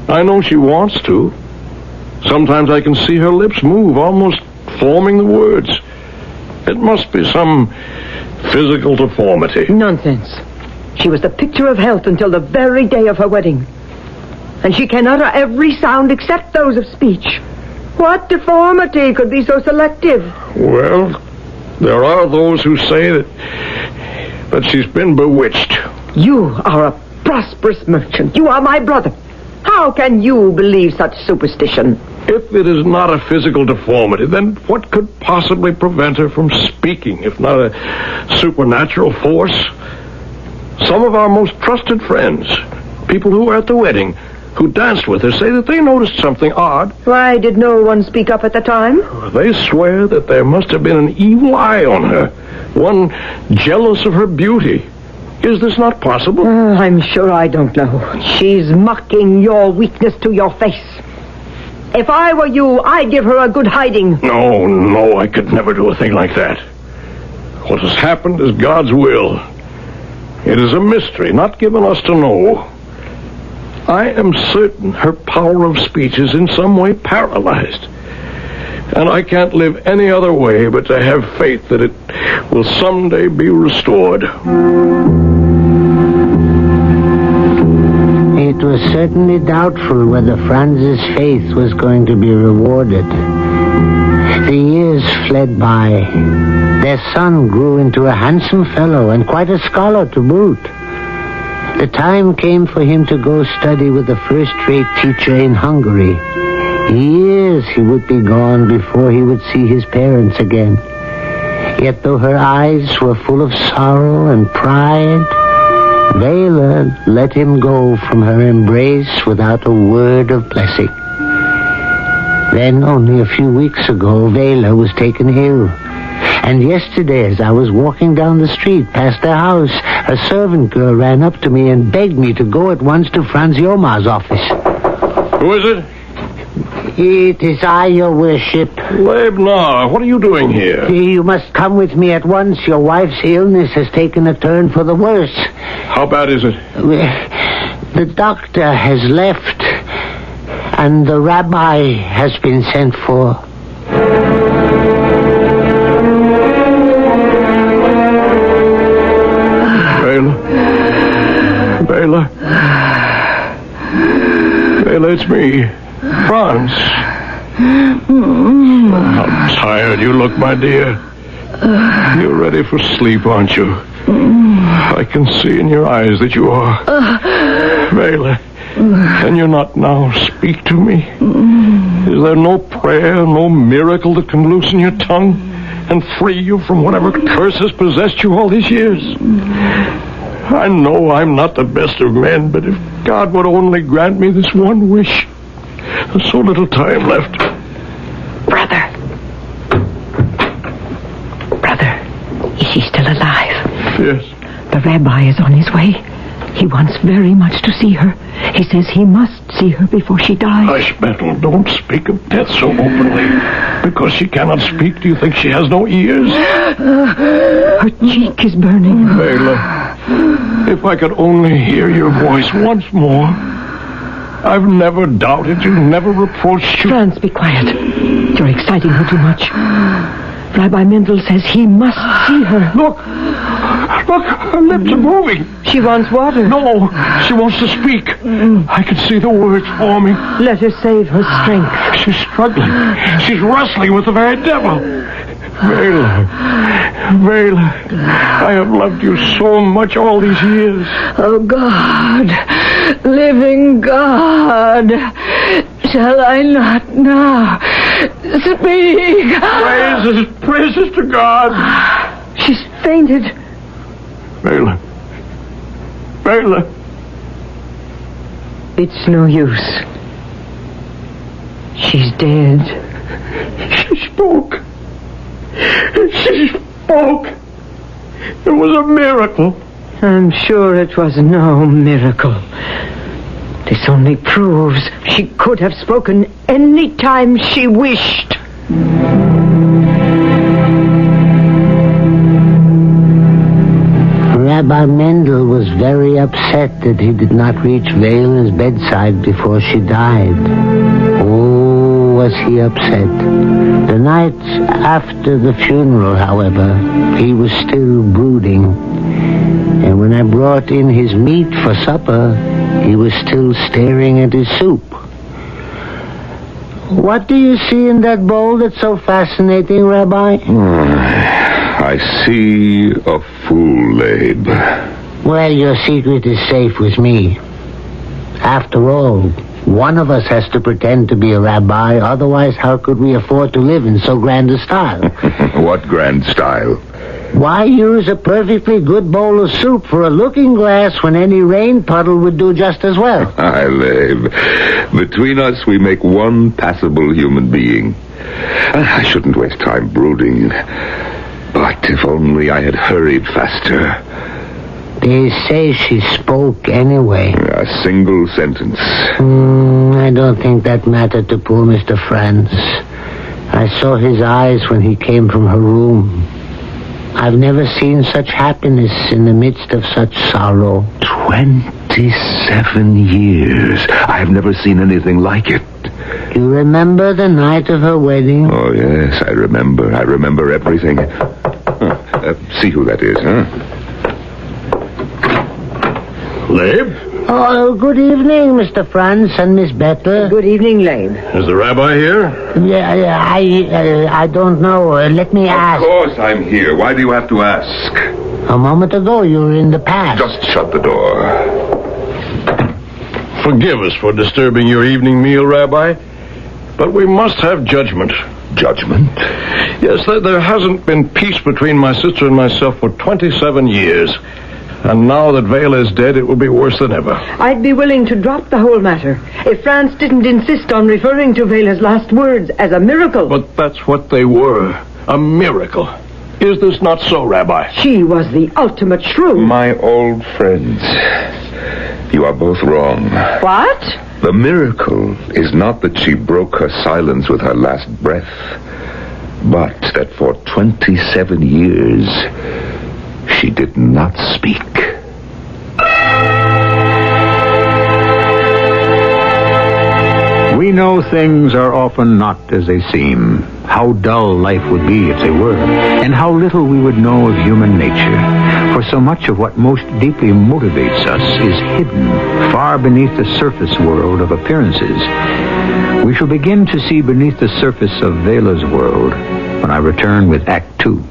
I know she wants to. Sometimes I can see her lips move, almost forming the words. It must be some physical deformity. Nonsense. She was the picture of health until the very day of her wedding. And she can utter every sound except those of speech. What deformity could be so selective? Well, there are those who say that she's been bewitched. You are a prosperous merchant. You are my brother. How can you believe such superstition? If it is not a physical deformity, then what could possibly prevent her from speaking, if not a supernatural force? Some of our most trusted friends, people who were at the wedding, who danced with her, say that they noticed something odd. Why did no one speak up at the time? They swear that there must have been an evil eye on her, one jealous of her beauty. Is this not possible? I'm sure I don't know. She's mocking your weakness to your face. If I were you, I'd give her a good hiding. No, I could never do a thing like that. What has happened is God's will. It is a mystery not given us to know. I am certain her power of speech is in some way paralyzed. And I can't live any other way but to have faith that it will someday be restored. It was certainly doubtful whether Franz's faith was going to be rewarded. The years fled by. Their son grew into a handsome fellow and quite a scholar to boot. The time came for him to go study with a first-rate teacher in Hungary. Years he would be gone before he would see his parents again. Yet though her eyes were full of sorrow and pride, Vela let him go from her embrace without a word of blessing. Then, only a few weeks ago, Vela was taken ill. And yesterday, as I was walking down the street past their house, a servant girl ran up to me and begged me to go at once to Franz Yomar's office. Who is it? It is I, your worship. Leibnar, what are you doing here? You must come with me at once. Your wife's illness has taken a turn for the worse. How bad is it? The doctor has left, and the rabbi has been sent for. Bela, it's me, Franz. How tired you look, my dear. You're ready for sleep, aren't you? I can see in your eyes that you are. Bela, can you not now speak to me? Is there no prayer, no miracle that can loosen your tongue and free you from whatever curse has possessed you all these years? I know I'm not the best of men, but if God would only grant me this one wish. There's so little time left. Brother, is she still alive? Yes. The rabbi is on his way. He wants very much to see her. He says he must see her before she dies. Hush, Bethel, don't speak of death so openly. Because she cannot speak, do you think she has no ears? Her cheek is burning. Bela, if I could only hear your voice once more. I've never doubted you, never reproached you. Franz, be quiet. You're exciting her too much. Rabbi Mendel says he must see her. Look, her lips are moving. She wants water. No, she wants to speak. I can see the words forming. Let her save her strength. She's struggling. She's wrestling with the very devil. Vela, I have loved you so much all these years. Oh, God, living God, shall I not now speak? Praises to God. She's fainted. Vela. It's no use. She's dead. She spoke. It was a miracle. I'm sure it was no miracle. This only proves she could have spoken any time she wished. Rabbi Mendel was very upset that he did not reach Vela's bedside before she died. Oh, was he upset. The night after the funeral, however, he was still brooding. And when I brought in his meat for supper, he was still staring at his soup. What do you see in that bowl that's so fascinating, Rabbi? I see a fool, Labe. Well, your secret is safe with me. After all, one of us has to pretend to be a rabbi, otherwise how could we afford to live in so grand a style? What grand style? Why use a perfectly good bowl of soup for a looking glass when any rain puddle would do just as well? Aye, Labe. Between us, we make one passable human being. I shouldn't waste time brooding. But if only I had hurried faster. They say she spoke anyway. A single sentence. I don't think that mattered to poor Mr. Franz. I saw his eyes when he came from her room. I've never seen such happiness in the midst of such sorrow. 27 years. I've never seen anything like it. You remember the night of her wedding? Oh, yes, I remember. I remember everything. See who that is, huh? Labe? Oh, good evening, Mr. Franz and Miss Bethel. Good evening, Labe. Is the rabbi here? I don't know. Let me ask. Of course I'm here. Why do you have to ask? A moment ago, you were in the past. Just shut the door. Forgive us for disturbing your evening meal, Rabbi, but we must have judgment. Judgment? Yes, there hasn't been peace between my sister and myself for 27 years. And now that Vela is dead, it will be worse than ever. I'd be willing to drop the whole matter if France didn't insist on referring to Vela's last words as a miracle. But that's what they were. A miracle. Is this not so, Rabbi? She was the ultimate shrew. My old friends, you are both wrong. What? The miracle is not that she broke her silence with her last breath, but that for 27 years, she did not speak. We know things are often not as they seem. How dull life would be if they were, and how little we would know of human nature. For so much of what most deeply motivates us is hidden far beneath the surface world of appearances. We shall begin to see beneath the surface of Vela's world when I return with Act 2.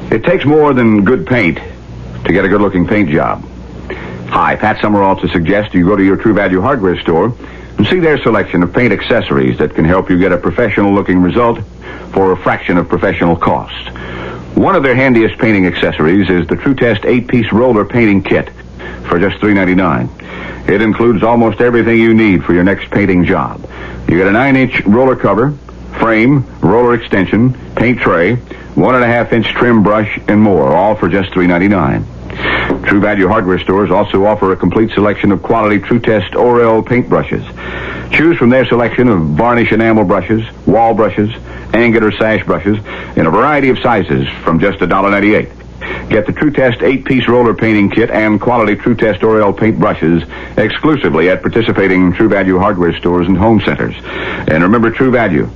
It takes more than good paint to get a good-looking paint job. Hi, Pat Summerall to suggest you go to your True Value hardware store and see their selection of paint accessories that can help you get a professional-looking result for a fraction of professional cost. One of their handiest painting accessories is the True Test 8-piece roller painting kit for just $3.99. It includes almost everything you need for your next painting job. You get a 9-inch roller cover, frame, roller extension, paint tray, 1.5-inch trim brush, and more, all for just $3.99. True Value hardware stores also offer a complete selection of quality True Test Orel paint brushes. Choose from their selection of varnish enamel brushes, wall brushes, angular sash brushes in a variety of sizes from just $1.98. Get the True Test 8-piece roller painting kit and quality True Test Orel paint brushes exclusively at participating True Value hardware stores and home centers. And remember, True Value,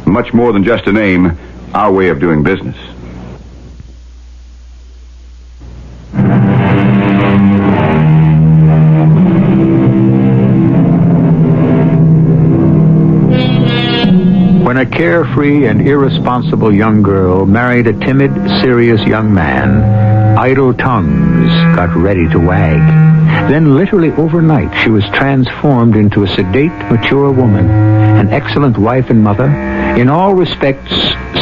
much more than just a name, our way of doing business. When a carefree and irresponsible young girl married a timid, serious young man, idle tongues got ready to wag. Then, literally overnight, she was transformed into a sedate, mature woman, an excellent wife and mother, in all respects,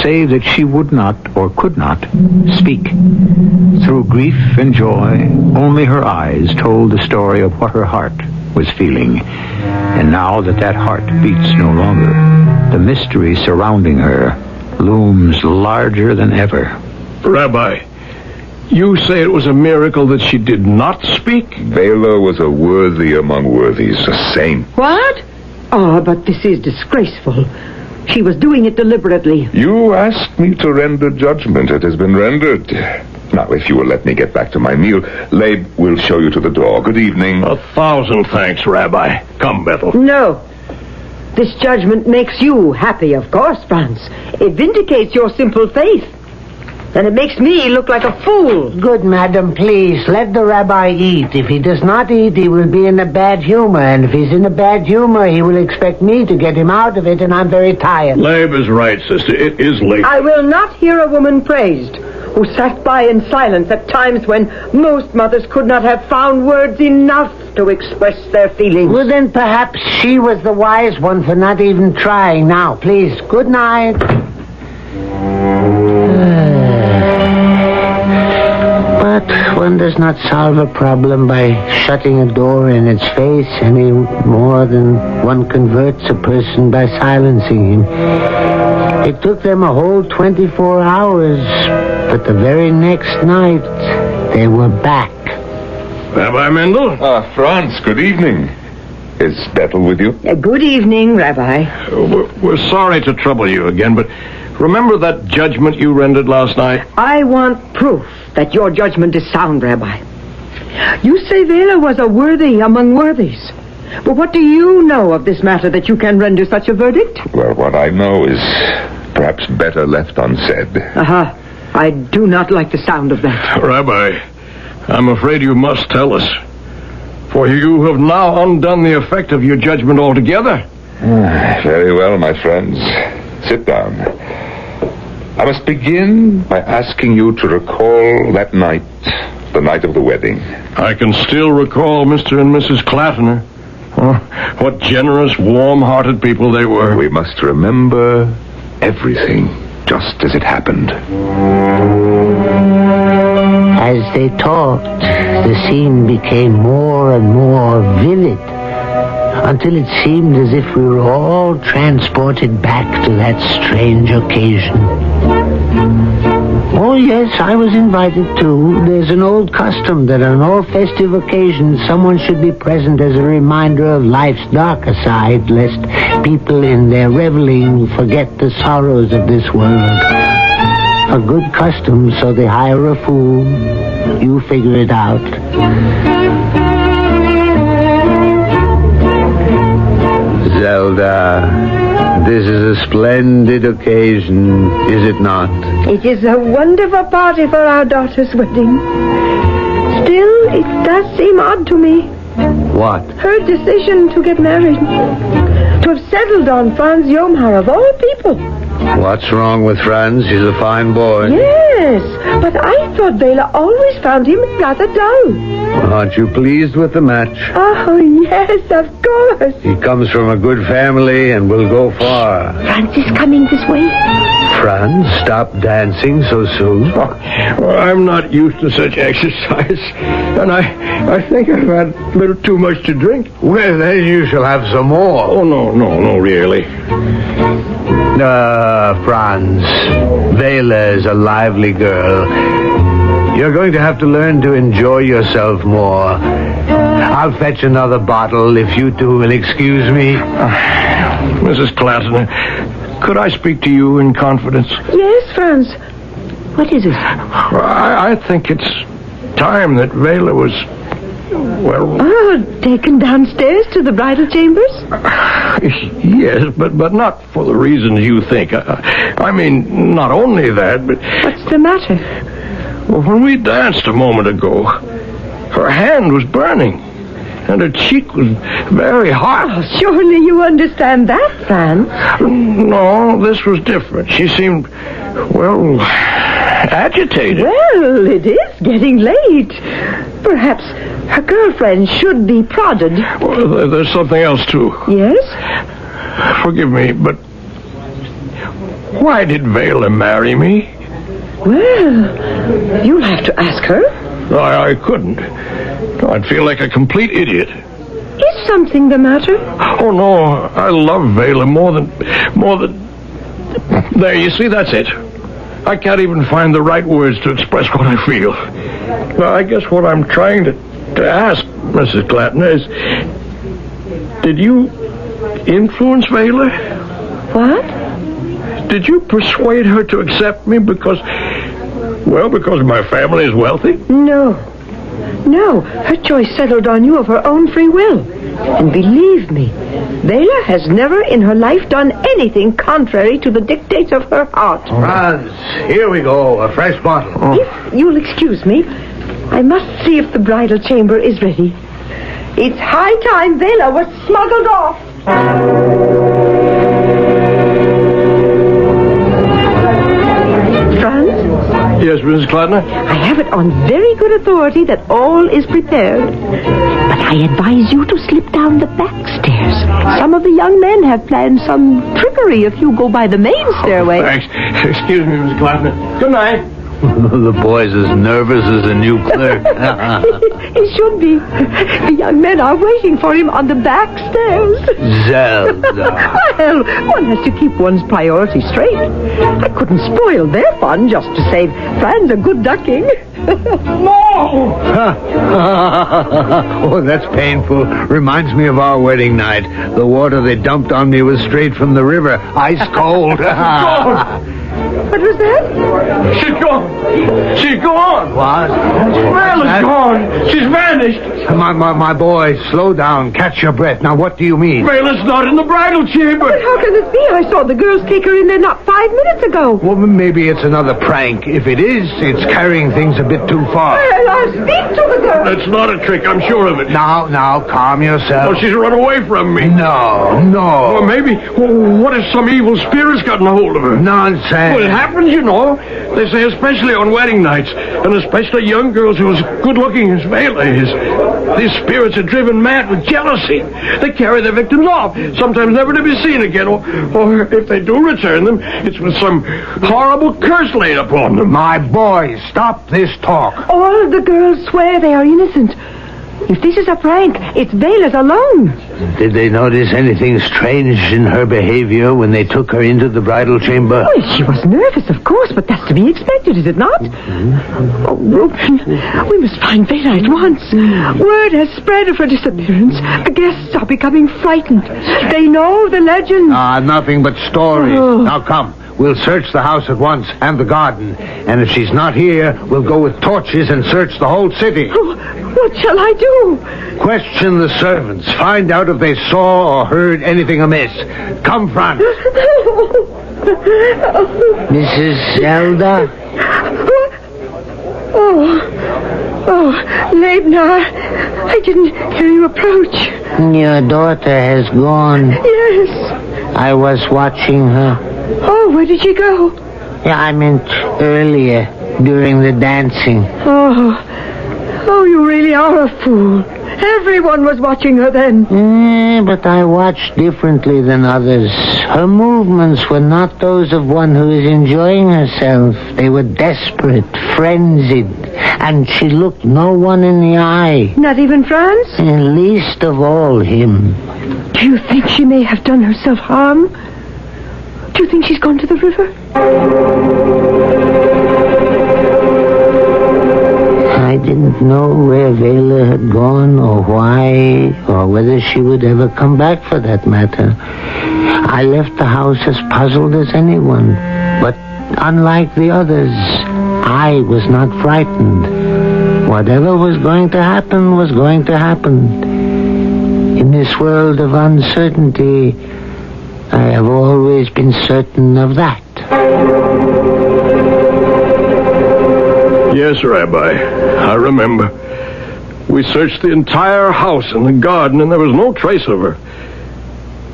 save that she would not, or could not, speak. Through grief and joy, only her eyes told the story of what her heart was feeling. And now that heart beats no longer, the mystery surrounding her looms larger than ever. Rabbi, you say it was a miracle that she did not speak? Vela was a worthy among worthies, a saint. What? Oh, but this is disgraceful. She was doing it deliberately. You asked me to render judgment. It has been rendered. Now, if you will let me get back to my meal, Labe will show you to the door. Good evening. 1,000 thanks, Rabbi. Come, Bethel. No. This judgment makes you happy, of course, Franz. It vindicates your simple faith. And it makes me look like a fool. Good, madam, please, let the rabbi eat. If he does not eat, he will be in a bad humor. And if he's in a bad humor, he will expect me to get him out of it, and I'm very tired. Labe is right, sister. It is late. I will not hear a woman praised who sat by in silence at times when most mothers could not have found words enough to express their feelings. Well, then perhaps she was the wise one for not even trying. Now, please, good night. But one does not solve a problem by shutting a door in its face any more than one converts a person by silencing him. It took them a whole 24 hours, but the very next night, they were back. Rabbi Mendel? Franz, good evening. Is Bethel with you? Good evening, Rabbi. We're sorry to trouble you again, but remember that judgment you rendered last night? I want proof that your judgment is sound, Rabbi. You say Vela was a worthy among worthies. But what do you know of this matter that you can render such a verdict? Well, what I know is perhaps better left unsaid. I do not like the sound of that. Rabbi, I'm afraid you must tell us. For you have now undone the effect of your judgment altogether. Very well, my friends. Sit down. I must begin by asking you to recall that night, the night of the wedding. I can still recall Mr. and Mrs. Klattner. Oh, what generous, warm-hearted people they were. We must remember everything just as it happened. I As they talked, the scene became more and more vivid, until it seemed as if we were all transported back to that strange occasion. Oh, yes, I was invited too. There's an old custom that on all festive occasions someone should be present as a reminder of life's darker side, lest people in their reveling forget the sorrows of this world. A good custom, so they hire a fool. You figure it out. Zelda, this is a splendid occasion, is it not? It is a wonderful party for our daughter's wedding. Still, it does seem odd to me. What? Her decision to get married. To have settled on Franz Jomar of all people. What's wrong with Franz? He's a fine boy. Yes, but I thought Bela always found him rather dull. Aren't you pleased with the match? Oh, yes, of course. He comes from a good family and will go far. Franz is coming this way. Franz, stop dancing so soon. Oh, well, I'm not used to such exercise, and I think I've had a little too much to drink. Well, then you shall have some more. Oh, no, really. Franz, Vela is a lively girl. You're going to have to learn to enjoy yourself more. I'll fetch another bottle if you two will excuse me. Mrs. Klattner, could I speak to you in confidence? Yes, Franz. What is it? I think it's time that Vela was, well... Oh, taken downstairs to the bridal chambers? Yes, but not for the reasons you think. I mean, not only that, but... What's the matter? Well, when we danced a moment ago, her hand was burning, and her cheek was very hot. Oh, surely you understand that, Franz. No, this was different. She seemed, well, agitated. Well, it is getting late. Perhaps her girlfriend should be prodded. Well, there's something else, too. Yes? Forgive me, but why did Vela marry me? Well, you'll have to ask her. I couldn't. I'd feel like a complete idiot. Is something the matter? Oh, no, I love Vela more than... There, you see, that's it. I can't even find the right words to express what I feel. Well, I guess what I'm trying to ask, Mrs. Klattner, is... Did you influence Vela? What? Did you persuade her to accept me because my family is wealthy? No. Her choice settled on you of her own free will. And believe me, Vela has never in her life done anything contrary to the dictates of her heart. Franz, here we go, a fresh bottle. If you'll excuse me, I must see if the bridal chamber is ready. It's high time Vela was smuggled off. Franz? Yes, Mrs. Klattner? I have it on very good authority that all is prepared. But I advise you to slip down the back stairs. Some of the young men have planned some trickery if you go by the main stairway. Thanks. Excuse me, Mrs. Klattner. Good night. The boy's as nervous as a new clerk. He should be. The young men are waiting for him on the back stairs. Zelda. Well, one has to keep one's priorities straight. I couldn't spoil their fun just to save Franz a good ducking. No! Oh, that's painful. Reminds me of our wedding night. The water they dumped on me was straight from the river. Ice cold. What was that? She's gone. She's gone. What? Vela's gone. She's vanished. My boy, slow down. Catch your breath. Now, what do you mean? Vela's not in the bridal chamber. But how can this be? I saw the girls take her in there not 5 minutes ago. Well, maybe it's another prank. If it is, it's carrying things a bit too far. Well, I'll speak to the girl. That's not a trick. I'm sure of it. Now, calm yourself. Oh, she's run away from me. No. Well, maybe. What if some evil spirit's gotten a hold of her? Nonsense. Well, it happens, you know. They say especially on wedding nights, and especially young girls who are as good-looking as Vela is. These spirits are driven mad with jealousy. They carry their victims off, sometimes never to be seen again, or if they do return them, it's with some horrible curse laid upon them. My boy, stop this talk. All of the girls swear they are innocent. If this is a prank, it's Vela's alone. Did they notice anything strange in her behavior when they took her into the bridal chamber? Well, she was nervous, of course, but that's to be expected, is it not? Mm-hmm. Oh, Reuben, we must find Vela at once. Word has spread of her disappearance. The guests are becoming frightened. They know the legend. Nothing but stories. Oh. Now come. We'll search the house at once, and the garden. And if she's not here, we'll go with torches and search the whole city. Oh, what shall I do? Question the servants. Find out if they saw or heard anything amiss. Come, Franz. Mrs. Zelda? Oh, Leibniz, I didn't hear you approach. Your daughter has gone. Yes. I was watching her. Oh, where did she go? Yeah, I meant earlier, during the dancing. Oh, you really are a fool. Everyone was watching her then. But I watched differently than others. Her movements were not those of one who is enjoying herself. They were desperate, frenzied, and she looked no one in the eye. Not even Franz? And least of all him. Do you think she may have done herself harm? Do you think she's gone to the river? I didn't know where Vela had gone or why, or whether she would ever come back for that matter. I left the house as puzzled as anyone, but unlike the others, I was not frightened. Whatever was going to happen was going to happen. In this world of uncertainty, I have always been certain of that. Yes, Rabbi. I remember. We searched the entire house and the garden, and there was no trace of her.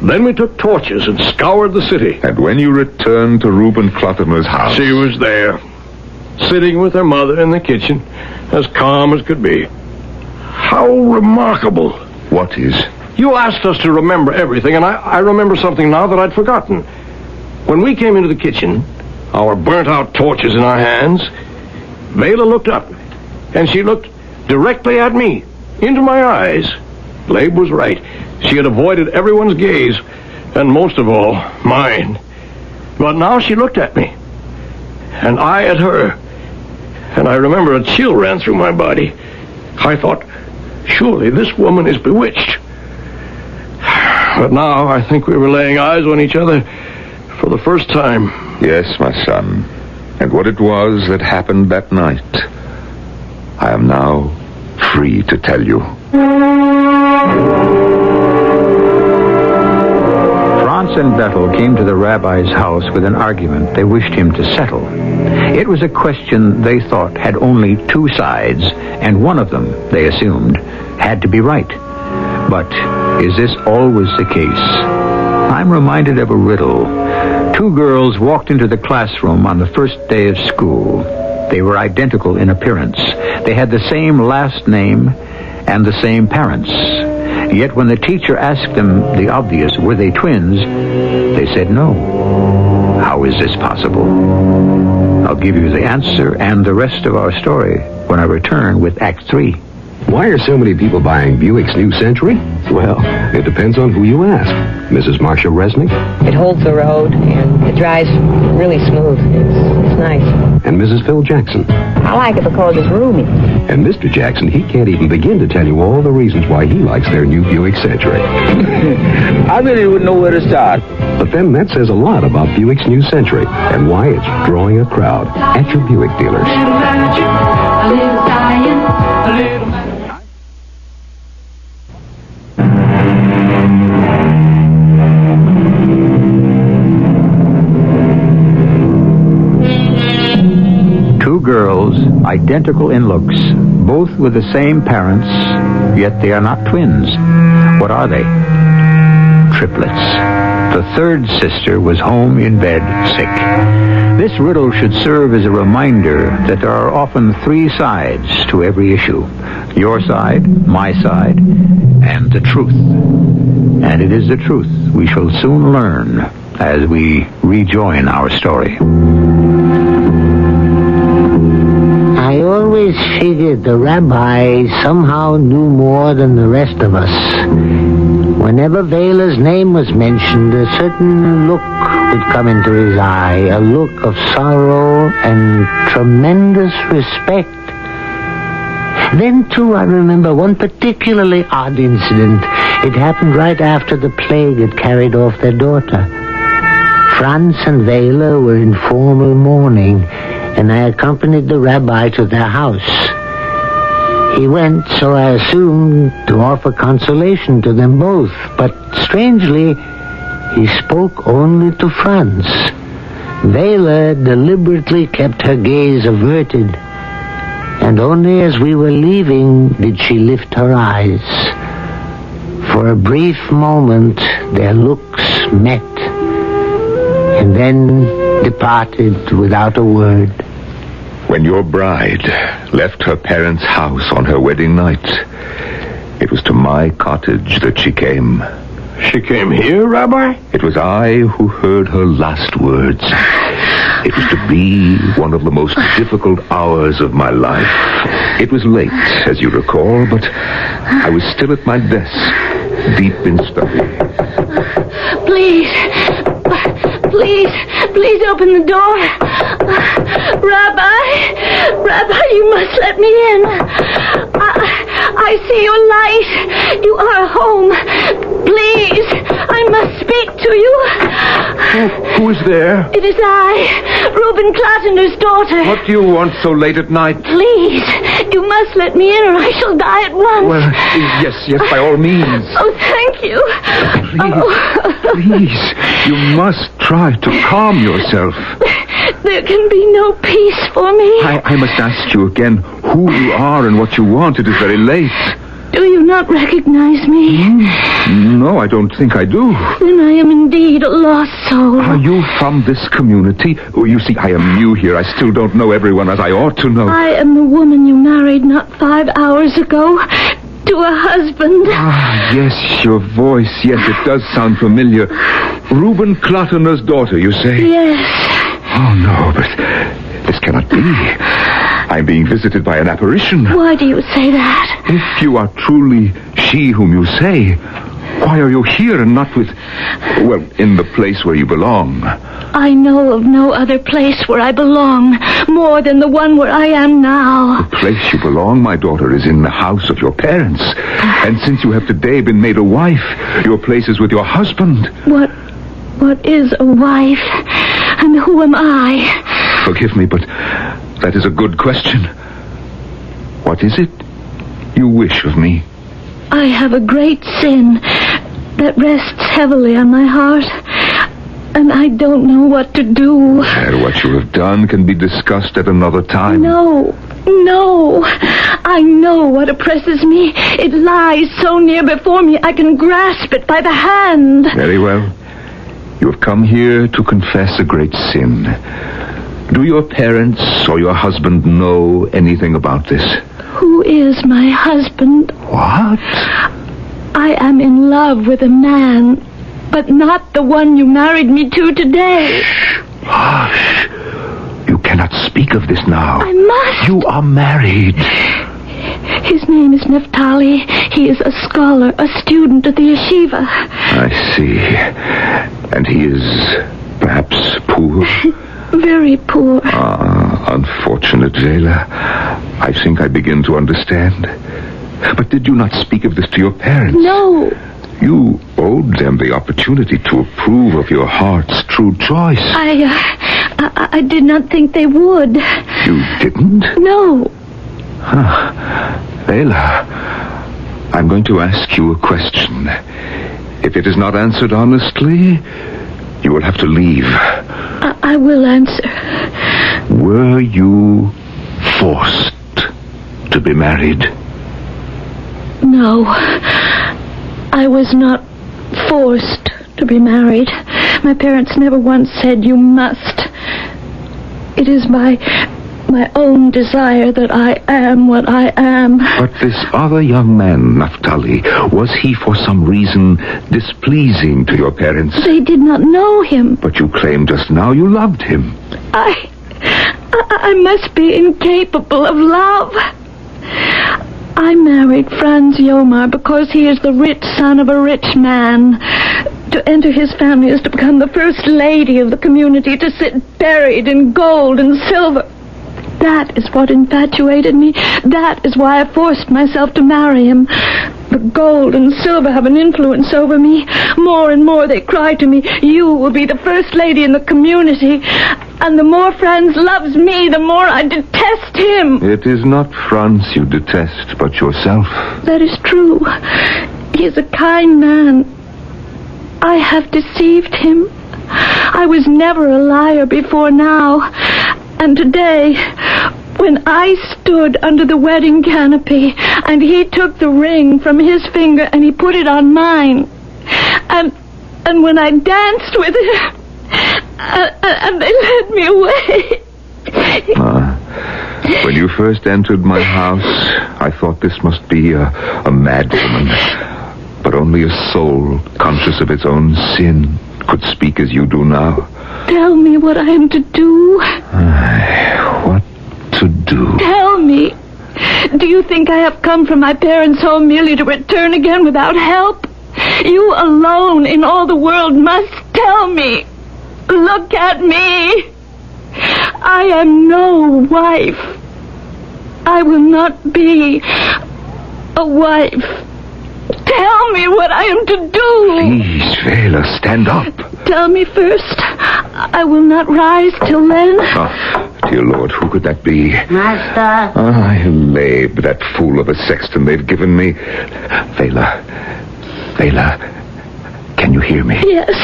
Then we took torches and scoured the city. And when you returned to Reuben Cluttimer's house... She was there, sitting with her mother in the kitchen, as calm as could be. How remarkable. What is? You asked us to remember everything, and I remember something now that I'd forgotten. When we came into the kitchen, our burnt-out torches in our hands, Vela looked up, and she looked directly at me, into my eyes. Labe was right. She had avoided everyone's gaze, and most of all, mine. But now she looked at me, and I at her, and I remember a chill ran through my body. I thought, surely this woman is bewitched. But now I think we were laying eyes on each other for the first time. Yes, my son. And what it was that happened that night, I am now free to tell you. Franz and Bettel came to the rabbi's house with an argument they wished him to settle. It was a question they thought had only two sides, and one of them, they assumed, had to be right. But is this always the case? I'm reminded of a riddle. Two girls walked into the classroom on the first day of school. They were identical in appearance. They had the same last name and the same parents. Yet when the teacher asked them the obvious, were they twins, they said no. How is this possible? I'll give you the answer and the rest of our story when I return with Act 3. Why are so many people buying Buick's New Century? Well, it depends on who you ask. Mrs. Marcia Resnick? It holds the road, and it drives really smooth. It's nice. And Mrs. Phil Jackson? I like it because it's roomy. And Mr. Jackson, he can't even begin to tell you all the reasons why he likes their new Buick Century. I really wouldn't know where to start. But then that says a lot about Buick's New Century and why it's drawing a crowd at your Buick dealers. A little magic, a little science, a little magic. Two girls, identical in looks, both with the same parents, yet they are not twins. What are they? Triplets. The third sister was home in bed, sick. This riddle should serve as a reminder that there are often three sides to every issue. Your side, my side, and the truth. And it is the truth we shall soon learn as we rejoin our story. I always figured the rabbi somehow knew more than the rest of us. Whenever Vela's name was mentioned, a certain look would come into his eye, a look of sorrow and tremendous respect. Then, too, I remember one particularly odd incident. It happened right after the plague had carried off their daughter. Franz and Vela were in formal mourning, and I accompanied the rabbi to their house. He went, so I assumed, to offer consolation to them both, but strangely, he spoke only to Franz. Vela deliberately kept her gaze averted, and only as we were leaving did she lift her eyes. For a brief moment, their looks met, and then departed without a word. When your bride left her parents' house on her wedding night, it was to my cottage that she came. She came here, Rabbi? It was I who heard her last words. It was to be one of the most difficult hours of my life. It was late, as you recall, but I was still at my desk, deep in study. Please open the door. Rabbi, you must let me in. I see your light. You are home. Please, I must speak to you. Who is there? It is I, Reuben Clattener's daughter. What do you want so late at night? Please, you must let me in or I shall die at once. Well, yes, by all means. Oh, thank you. Please, you must try to calm yourself. There can be no peace for me. I must ask you again who you are and what you want. It is very late. Do you not recognize me? No, I don't think I do. Then I am indeed a lost soul. Are you from this community? Oh, you see, I am new here. I still don't know everyone as I ought to know. I am the woman you married not 5 hours ago to a husband. Ah, yes, your voice. Yes, it does sound familiar. Reuben Clattener's daughter, you say? Yes. Oh, no, but this cannot be. I'm being visited by an apparition. Why do you say that? If you are truly she whom you say, why are you here and not with, well, in the place where you belong? I know of no other place where I belong, more than the one where I am now. The place you belong, my daughter, is in the house of your parents. And since you have today been made a wife, your place is with your husband. What is a wife? And who am I? Forgive me, but that is a good question. What is it you wish of me? I have a great sin that rests heavily on my heart, and I don't know what to do. Well, what you have done can be discussed at another time. No. I know what oppresses me. It lies so near before me, I can grasp it by the hand. Very well. You have come here to confess a great sin. Do your parents or your husband know anything about this? Who is my husband? What? I am in love with a man, but not the one you married me to today. Hush. You cannot speak of this now. I must. You are married. His name is Naphtali. He is a scholar, a student at the yeshiva. I see. And he is perhaps poor? Very poor. Unfortunate, Vela. I think I begin to understand. But did you not speak of this to your parents? No. You owed them the opportunity to approve of your heart's true choice. I did not think they would. You didn't? No. Vela, I'm going to ask you a question. If it is not answered honestly, you will have to leave. I will answer. Were you forced to be married? No. I was not forced to be married. My parents never once said you must. It is by my own desire that I am what I am. But this other young man, Naphtali, was he for some reason displeasing to your parents? They did not know him. But you claimed just now you loved him. I must be incapable of love. I married Franz Yomar because he is the rich son of a rich man. To enter his family is to become the first lady of the community, to sit buried in gold and silver. That is what infatuated me. That is why I forced myself to marry him. The gold and silver have an influence over me. More and more they cry to me, you will be the first lady in the community. And the more Franz loves me, the more I detest him. It is not Franz you detest, but yourself. That is true. He is a kind man. I have deceived him. I was never a liar before now. And today, when I stood under the wedding canopy, and he took the ring from his finger and he put it on mine, and when I danced with him, and they led me away. When you first entered my house, I thought this must be a mad woman. But only a soul conscious of its own sin could speak as you do now. Tell me what I am to do. What to do? Tell me. Do you think I have come from my parents' home merely to return again without help? You alone in all the world must tell me. Look at me. I am no wife. I will not be a wife. Tell me what I am to do. Please, Vela, stand up. Tell me first. I will not rise till then. Oh, dear Lord, who could that be? Master. Labe, that fool of a sexton they've given me. Vela, can you hear me? Yes.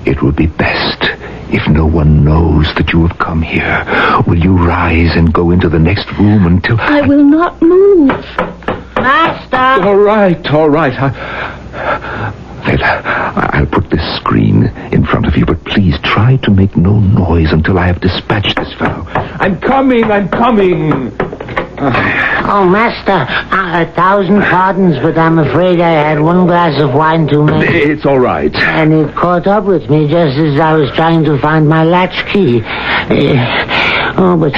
It would be best if no one knows that you have come here. Will you rise and go into the next room until... I will not move. Master! All right. Vela, I'll put this screen in front of you, but please try to make no noise until I have dispatched this fellow. I'm coming! Oh, Master, 1,000 pardons, but I'm afraid I had one glass of wine too many. It's all right. And it caught up with me just as I was trying to find my latch key.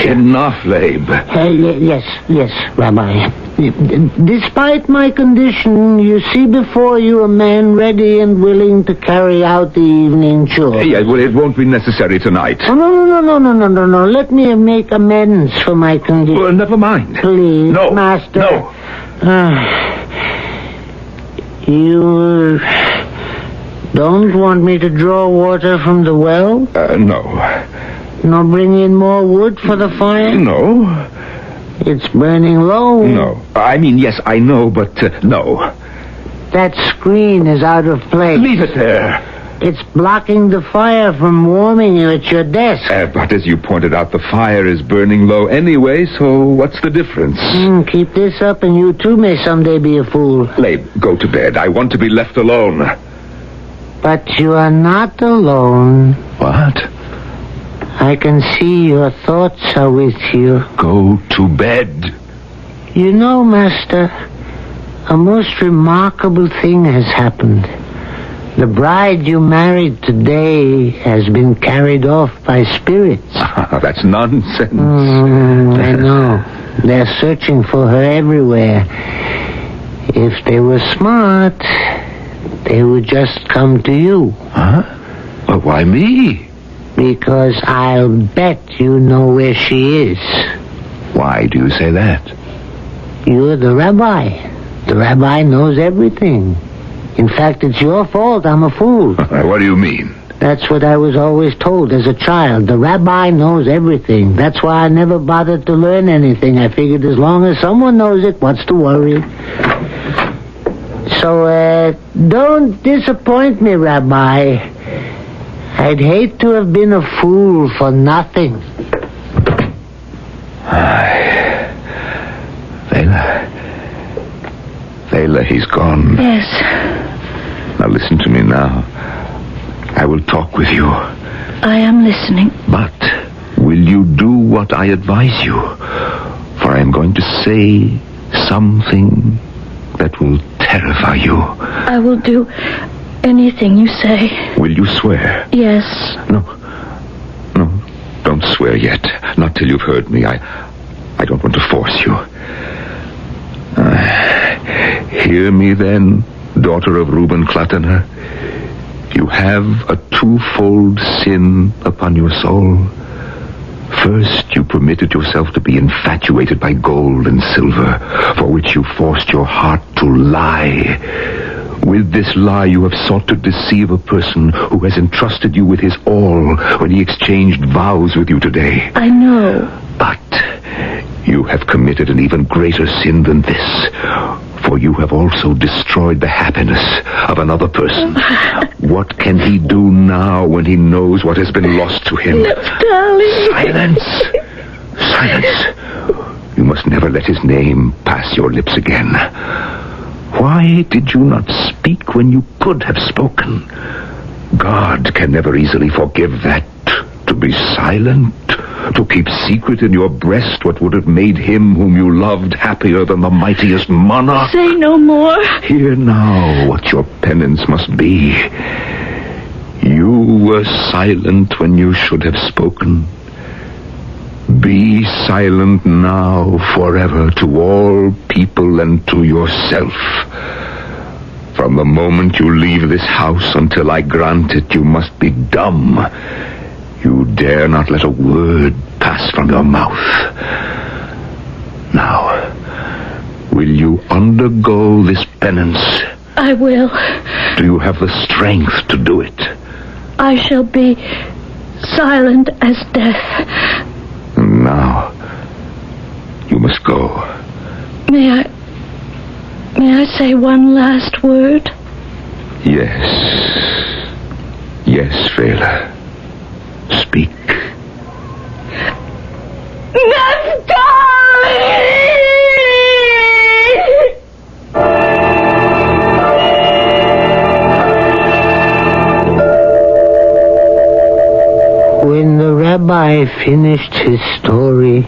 Enough, Labe. Yes, Rabbi. Despite my condition, you see before you a man ready and willing to carry out the evening chore. Yeah, well, it won't be necessary tonight. Oh, no. Let me make amends for my condition. Well, never mind. Please, No, Master. no. You don't want me to draw water from the well? No. Nor bring in more wood for the fire? No. It's burning low. No. I mean, yes, I know, but no. That screen is out of place. Leave it there. It's blocking the fire from warming you at your desk. But as you pointed out, the fire is burning low anyway, so what's the difference? Keep this up and you too may someday be a fool. Labe, go to bed. I want to be left alone. But you are not alone. What? I can see your thoughts are with you. Go to bed. You know, Master, a most remarkable thing has happened. The bride you married today has been carried off by spirits. That's nonsense. I know. They're searching for her everywhere. If they were smart, they would just come to you. Huh? Well, why me? Because I'll bet you know where she is. Why do you say that? You're the rabbi. The rabbi knows everything. In fact, it's your fault I'm a fool. What do you mean? That's what I was always told as a child. The rabbi knows everything. That's why I never bothered to learn anything. I figured as long as someone knows it, what's to worry? So, don't disappoint me, Rabbi. I'd hate to have been a fool for nothing. Vela, he's gone. Yes. Now listen to me now. I will talk with you. I am listening. But Will you do what I advise you? For I am going to say something that will terrify you. I will do anything you say. Will you swear? Yes. No, don't swear yet. Not till you've heard me. I don't want to force you. Hear me then, daughter of Reuben Klatener. You have a twofold sin upon your soul. First, you permitted yourself to be infatuated by gold and silver, for which you forced your heart to lie. With this lie, you have sought to deceive a person who has entrusted you with his all when he exchanged vows with you today. I know. But you have committed an even greater sin than this, for you have also destroyed the happiness of another person. What can he do now when he knows what has been lost to him? No, darling. Silence. You must never let his name pass your lips again. Why did you not speak when you could have spoken? God can never easily forgive that. To be silent, to keep secret in your breast what would have made him whom you loved happier than the mightiest monarch. Say no more. Hear now what your penance must be. You were silent when you should have spoken. Be silent now forever to all people and to yourself. From the moment you leave this house until I grant it, you must be dumb. You dare not let a word pass from your mouth. Now, will you undergo this penance? I will. Do you have the strength to do it? I shall be silent as death. Now, you must go. May I say one last word? Yes, Vela. Speak. When the rabbi finished his story,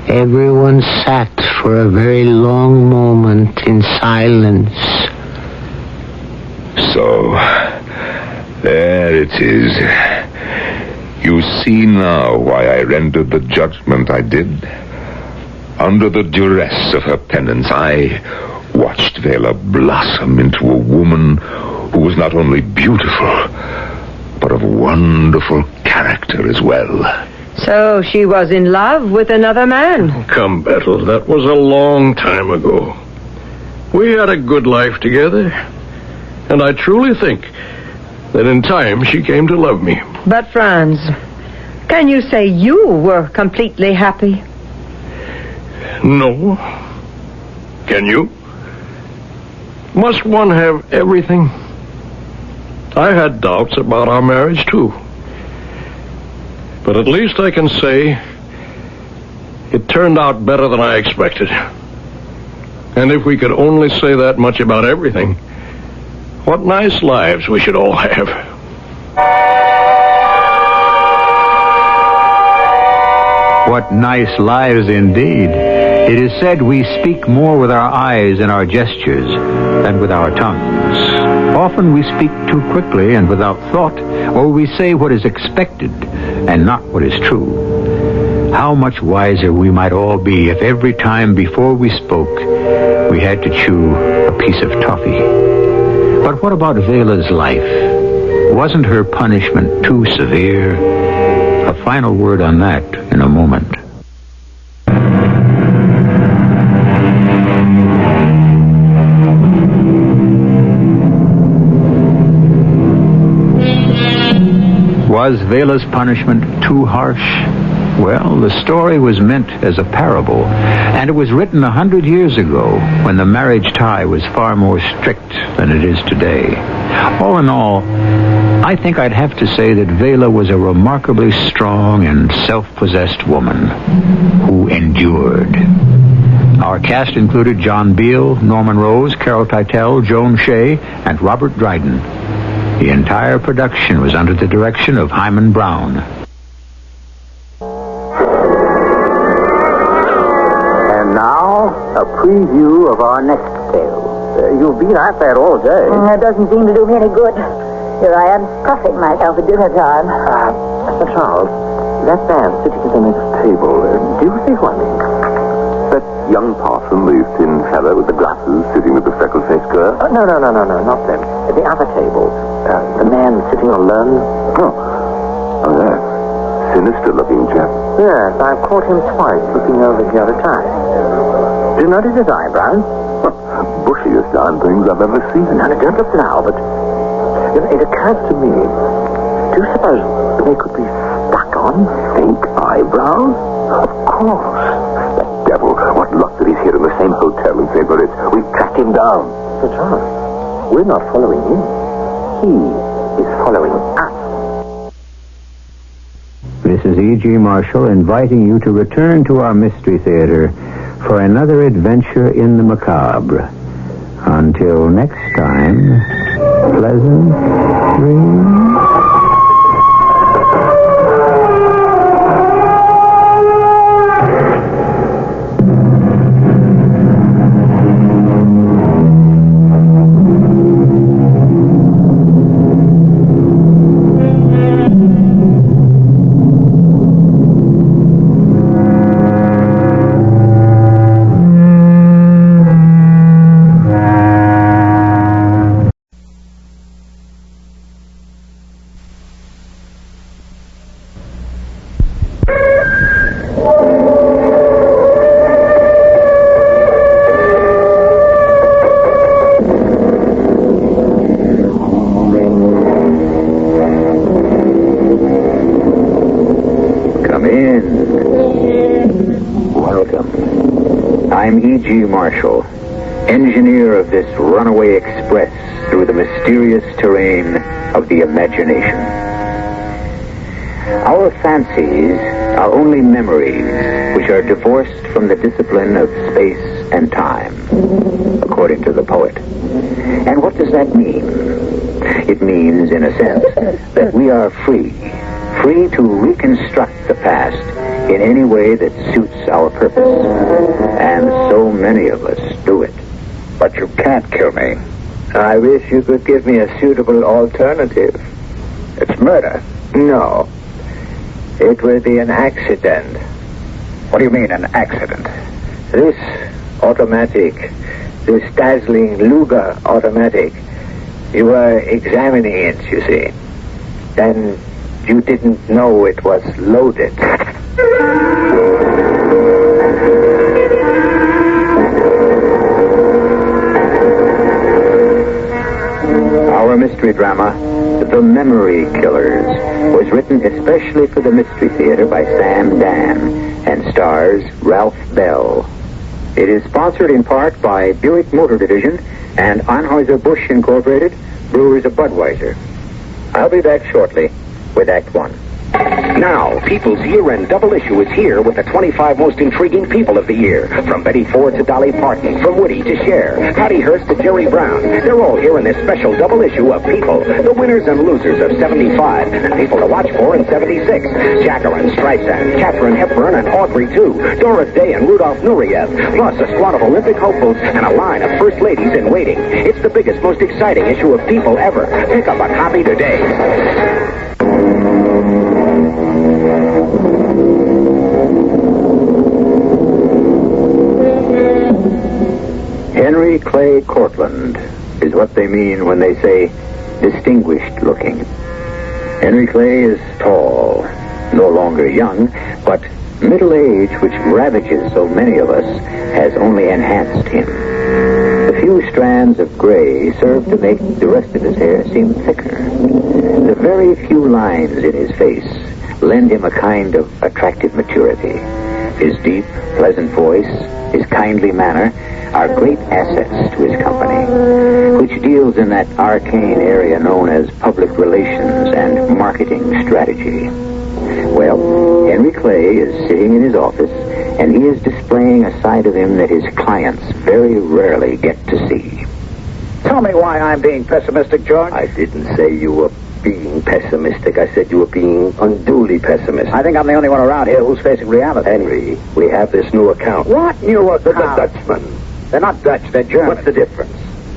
everyone sat for a very long moment in silence. So, there it is. You see now why I rendered the judgment I did. Under the duress of her penance, I watched Vela blossom into a woman who was not only beautiful, but of wonderful character as well. So she was in love with another man. Come, Bethel, that was a long time ago. We had a good life together, and I truly think that in time she came to love me. But Franz, can you say you were completely happy? No. Can you? Must one have everything? I had doubts about our marriage, too. But at least I can say it turned out better than I expected. And if we could only say that much about everything, what nice lives we should all have. What nice lives indeed. It is said we speak more with our eyes and our gestures than with our tongues. Often we speak too quickly and without thought, or we say what is expected and not what is true. How much wiser we might all be if every time before we spoke we had to chew a piece of toffee. But what about Vela's life? Wasn't her punishment too severe? A final word on that in a moment. Was Vela's punishment too harsh? Well, the story was meant as a parable, and it was written 100 years ago when the marriage tie was far more strict than it is today. All in all, I think I'd have to say that Vela was a remarkably strong and self-possessed woman who endured. Our cast included John Beale, Norman Rose, Carol Teitel, Joan Shea, and Robert Dryden. The entire production was under the direction of Hyman Brown. a preview of our next tale. You've been at that all day. It doesn't seem to do me any good. Here I am, stuffing myself at dinner time. Mr. Charles, that man sitting at the next table, do you see what I mean? That young parson, the thin fellow with the glasses, sitting with the freckle-faced girl? No, not them. At the other table. The man sitting alone. Oh, yes. Sinister-looking chap. Yes, I've caught him twice looking over the other side. Do you notice his eyebrows? Bushiest darn things I've ever seen. Now, don't look now, but it occurs to me. Do you suppose they could be stuck on? Fake eyebrows? Of course. That devil. What luck that he's here in the same hotel in St. Moritz. We've tracked him down. Sir Charles, we're not following him. He is following us. This is E.G. Marshall inviting you to return to our Mystery Theater for another adventure in the macabre. Until next time, pleasant dreams. I'm E.G. Marshall, engineer of this runaway express through the mysterious terrain of the imagination. Our fancies are only memories which are divorced from the discipline of space and time, according to the poet. And what does that mean? It means, in a sense, that we are free to reconstruct the past in any way that suits our purpose. And so many of us do it. But you can't kill me. I wish you could give me a suitable alternative. It's murder. No. It will be an accident. What do you mean, an accident? This automatic, this dazzling Luger automatic, you were examining it, you see. Then you didn't know it was loaded. Our mystery drama, The Memory Killers, was written especially for the Mystery Theater by Sam Dan and stars Ralph Bell. It is sponsored in part by Buick Motor Division and Anheuser-Busch Incorporated, Brewers of Budweiser. I'll be back shortly with Act One. Now, People's Year-End Double Issue is here with the 25 most intriguing people of the year. From Betty Ford to Dolly Parton, from Woody to Cher, Patty Hearst to Jerry Brown. They're all here in this special double issue of People, the winners and losers of 75, and people to watch for in 76. Jacqueline, Streisand, Katharine Hepburn, and Audrey, too. Doris Day and Rudolph Nureyev, plus a squad of Olympic hopefuls and a line of first ladies in waiting. It's the biggest, most exciting issue of People ever. Pick up a copy today. Henry Clay Cortland is what they mean when they say distinguished looking. Henry Clay is tall, no longer young, but middle age, which ravages so many of us, has only enhanced him. The few strands of gray serve to make the rest of his hair seem thicker. The very few lines in his face lend him a kind of attractive maturity. His deep, pleasant voice, his kindly manner, are great assets to his company, which deals in that arcane area known as public relations and marketing strategy. Well, Henry Clay is sitting in his office, and he is displaying a side of him that his clients very rarely get to see. Tell me why I'm being pessimistic, George. I didn't say you were being being pessimistic. I said you were being unduly pessimistic. I think I'm the only one around here who's facing reality. Henry, we have this new account. What new account? The Dutchman. They're not Dutch, they're German. What's the difference?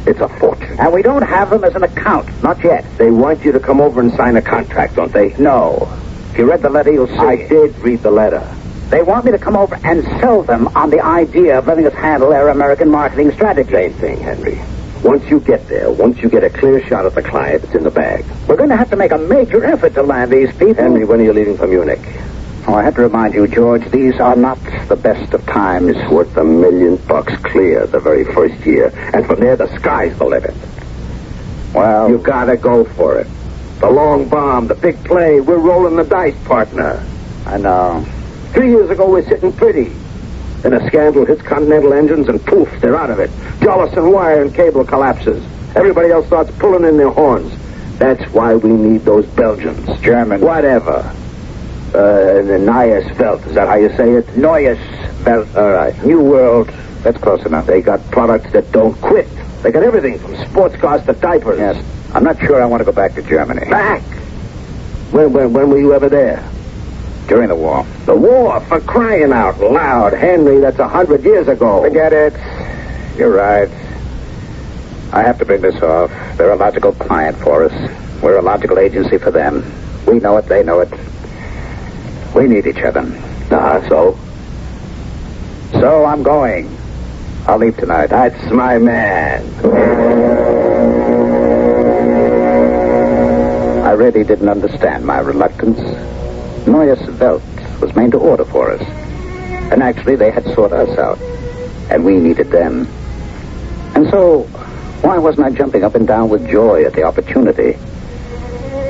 It's a fortune. And we don't have them as an account. Not yet. They want you to come over and sign a contract, don't they? No. If you read the letter, you'll see. I did read the letter. They want me to come over and sell them on the idea of letting us handle their American marketing strategy. Same thing, Henry. Once you get there, once you get a clear shot at the client, it's in the bag. We're going to have to make a major effort to land these people. Henry, when are you leaving for Munich? Oh, I have to remind you, George, these are not the best of times. It's worth $1 million clear the very first year. And from there, the sky's the limit. Well, you gotta go for it. The long bomb, the big play. We're rolling the dice, partner. I know. 3 years ago, we're sitting pretty. Then a scandal hits Continental Engines, and poof, they're out of it. Jolison Wire and Cable collapses. Everybody else starts pulling in their horns. That's why we need those Belgians. German. Whatever. The Neues Welt, is that how you say it? Neues Welt. All right. New World. That's close enough. They got products that don't quit. They got everything from sports cars to diapers. Yes. I'm not sure I want to go back to Germany. Back? When were you ever there? During the war. The war, for crying out loud. Henry, that's 100 years ago. Forget it. You're right. I have to bring this off. They're a logical client for us. We're a logical agency for them. We know it, they know it. We need each other. So? So I'm going. I'll leave tonight. That's my man. I really didn't understand my reluctance. Neues Welt was made to order for us. And actually, they had sought us out. And we needed them. And so, why wasn't I jumping up and down with joy at the opportunity?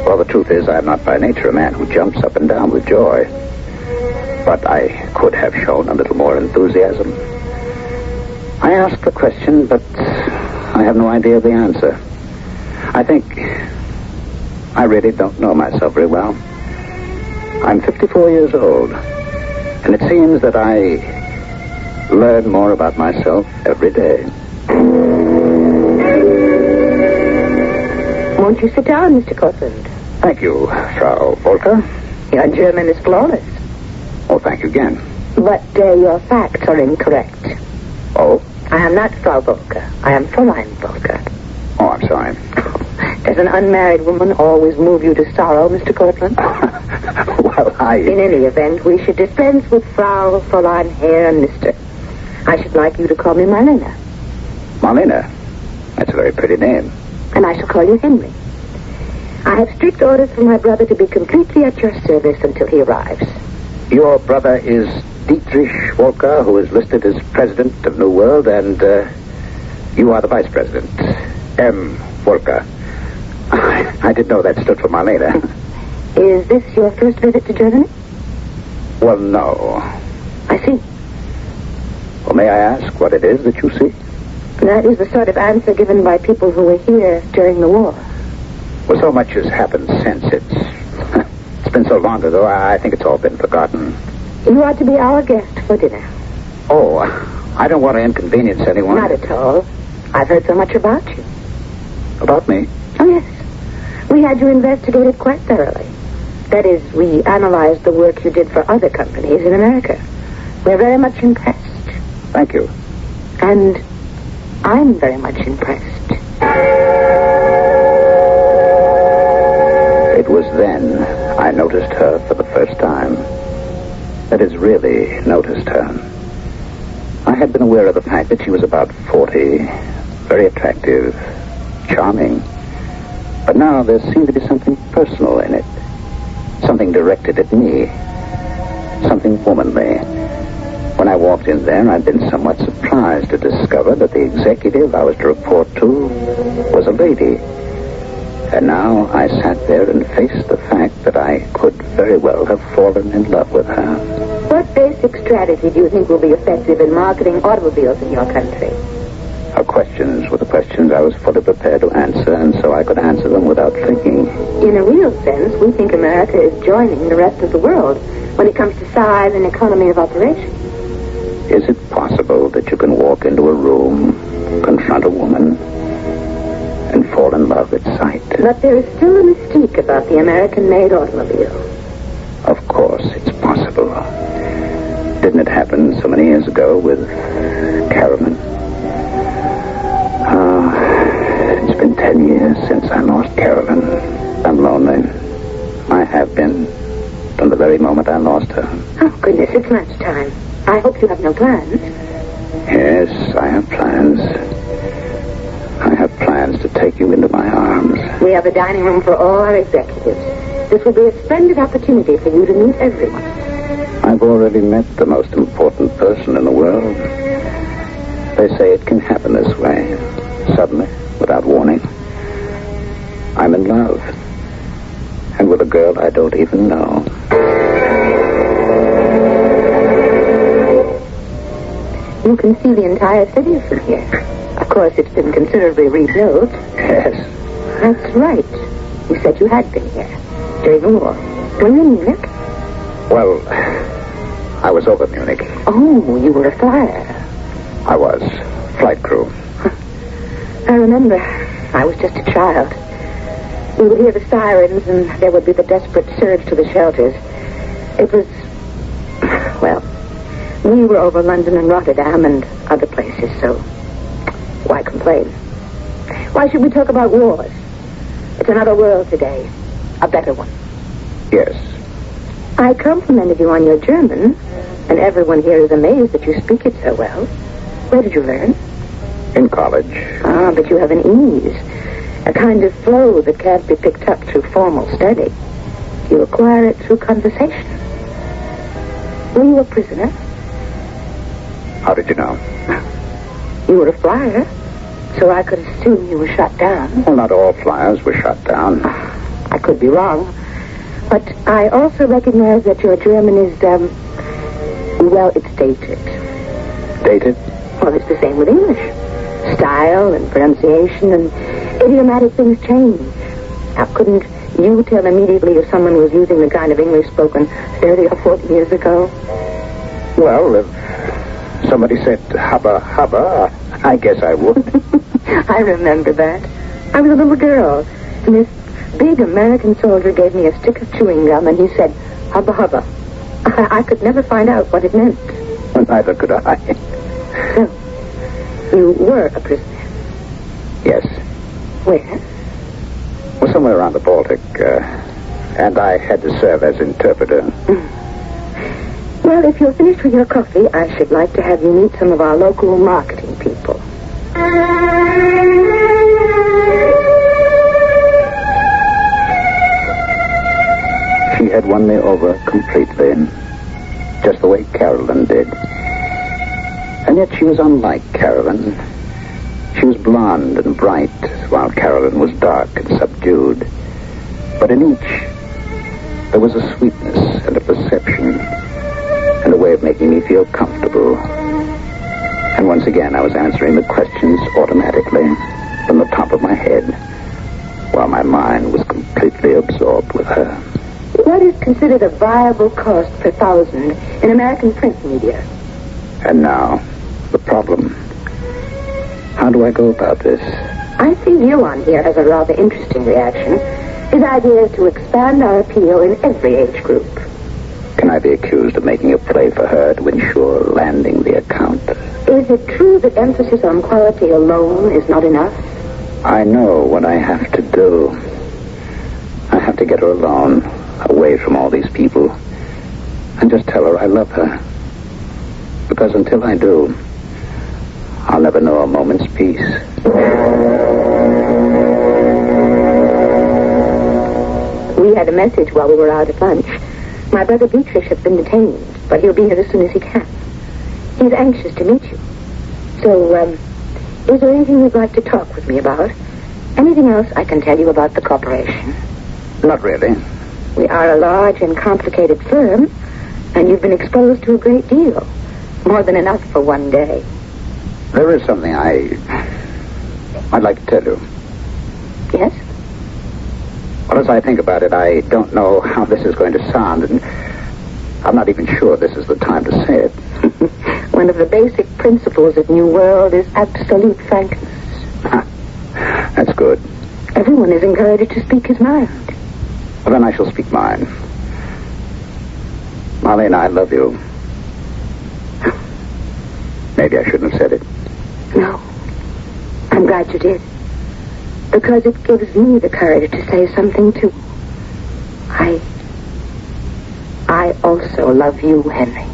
Well, the truth is, I'm not by nature a man who jumps up and down with joy. But I could have shown a little more enthusiasm. I asked the question, but I have no idea of the answer. I think I really don't know myself very well. I'm 54 years old, and it seems that I learn more about myself every day. Won't you sit down, Mr. Cortland? Thank you, Frau Volker. Your German is flawless. Oh, thank you again. But your facts are incorrect. Oh? I am not Frau Volker. I am Fräulein Volker. Oh, I'm sorry. Does an unmarried woman always move you to sorrow, Mr. Cortland? Well, In any event, we should dispense with Frau, Fräulein, Herr, and Mr. I should like you to call me Marlena. Marlena? That's a very pretty name. And I shall call you Henry. I have strict orders from my brother to be completely at your service until he arrives. Your brother is Dietrich Volker, who is listed as president of New World, and you are the vice president, M. Volker. I didn't know that stood for Marlena. Is this your first visit to Germany? Well, no. I see. Well, may I ask what it is that you see? That is the sort of answer given by people who were here during the war. Well, so much has happened since. It's been so long ago, I think it's all been forgotten. You are to be our guest for dinner. Oh, I don't want to inconvenience anyone. Not at all. I've heard so much about you. About me? Oh, yes. We had you investigated quite thoroughly. That is, we analyzed the work you did for other companies in America. We're very much impressed. Thank you. And I'm very much impressed. It was then I noticed her for the first time. That is, really noticed her. I had been aware of the fact that she was about 40, very attractive, charming. But now there seemed to be something personal in it. Something directed at me. Something womanly. When I walked in there, I'd been somewhat surprised to discover that the executive I was to report to was a lady. And now I sat there and faced the fact that I could very well have fallen in love with her. What basic strategy do you think will be effective in marketing automobiles in your country? Her questions were the questions I was fully prepared to answer, and so I could answer them without thinking. In a real sense, we think America is joining the rest of the world when it comes to size and economy of operation. Is it possible that you can walk into a room, confront a woman, and fall fall in love at sight. But there is still a mystique about the American-made automobile. Of course, it's possible. Didn't it happen so many years ago with Carolyn? It's been 10 years since I lost Carolyn. I'm lonely. I have been from the very moment I lost her. Oh, goodness, it's lunchtime. I hope you have no plans. Yes, I have plans. I have plans to take you into my arms. We have a dining room for all our executives. This will be a splendid opportunity for you to meet everyone. I've already met the most important person in the world. They say it can happen this way, suddenly, without warning. I'm in love. And with a girl I don't even know. You can see the entire city from here. Of course, it's been considerably rebuilt. Yes. That's right. You said you had been here during the war. Were you in Munich? Well, I was over Munich. Oh, you were a flyer. I was. Flight crew. I remember. I was just a child. We would hear the sirens, and there would be the desperate surge to the shelters. It was... well, we were over London and Rotterdam and other places, so why complain? Why should we talk about wars? It's another world today. A better one. Yes. I complimented you on your German, and everyone here is amazed that you speak it so well. Where did you learn? In college. Ah, but you have an ease. A kind of flow that can't be picked up through formal study. You acquire it through conversation. Were you a prisoner? How did you know? You were a flyer, so I could assume you were shot down. Well, not all flyers were shot down. I could be wrong. But I also recognize that your German is, well, it's dated. Dated? Well, it's the same with English. Style and pronunciation and idiomatic things change. How couldn't you tell immediately if someone was using the kind of English spoken 30 or 40 years ago? Well, if somebody said hubba hubba, I guess I would. I remember that. I was a little girl, and this big American soldier gave me a stick of chewing gum, and he said, hubba hubba. I could never find out what it meant. Well, neither could I. So, you were a prisoner? Yes. Where? Well, somewhere around the Baltic, and I had to serve as interpreter. Well, if you're finished with your coffee, I should like to have you meet some of our local marketing people. She had won me over completely, just the way Carolyn did. And yet she was unlike Carolyn. She was blonde and bright, while Carolyn was dark and subdued. But in each, there was a sweetness and a perception, and a way of making me feel comfortable. And once again, I was answering the questions automatically from the top of my head, while my mind was completely absorbed with her. What is considered a viable cost per thousand in American print media? And now, the problem. How do I go about this? I see you on here as a rather interesting reaction. His idea is to expand our appeal in every age group. Can I be accused of making a play for her to ensure landing the account? Is it true that emphasis on quality alone is not enough? I know what I have to do. I have to get her alone, away from all these people, and just tell her I love her. Because until I do, I'll never know a moment's peace. We had a message while we were out at lunch. My brother Dietrich has been detained, but he'll be here as soon as he can. He's anxious to meet you. So, is there anything you'd like to talk with me about? Anything else I can tell you about the corporation? Not really. We are a large and complicated firm, and you've been exposed to a great deal. More than enough for one day. There is something I'd like to tell you. Yes? Well, as I think about it, I don't know how this is going to sound, and I'm not even sure this is the time to say it. One of the basic principles of New World is absolute frankness. That's good. Everyone is encouraged to speak his mind. Well, then I shall speak mine. Marlene, I love you. Maybe I shouldn't have said it. No. I'm glad you did. Because it gives me the courage to say something too. I also love you, Henry.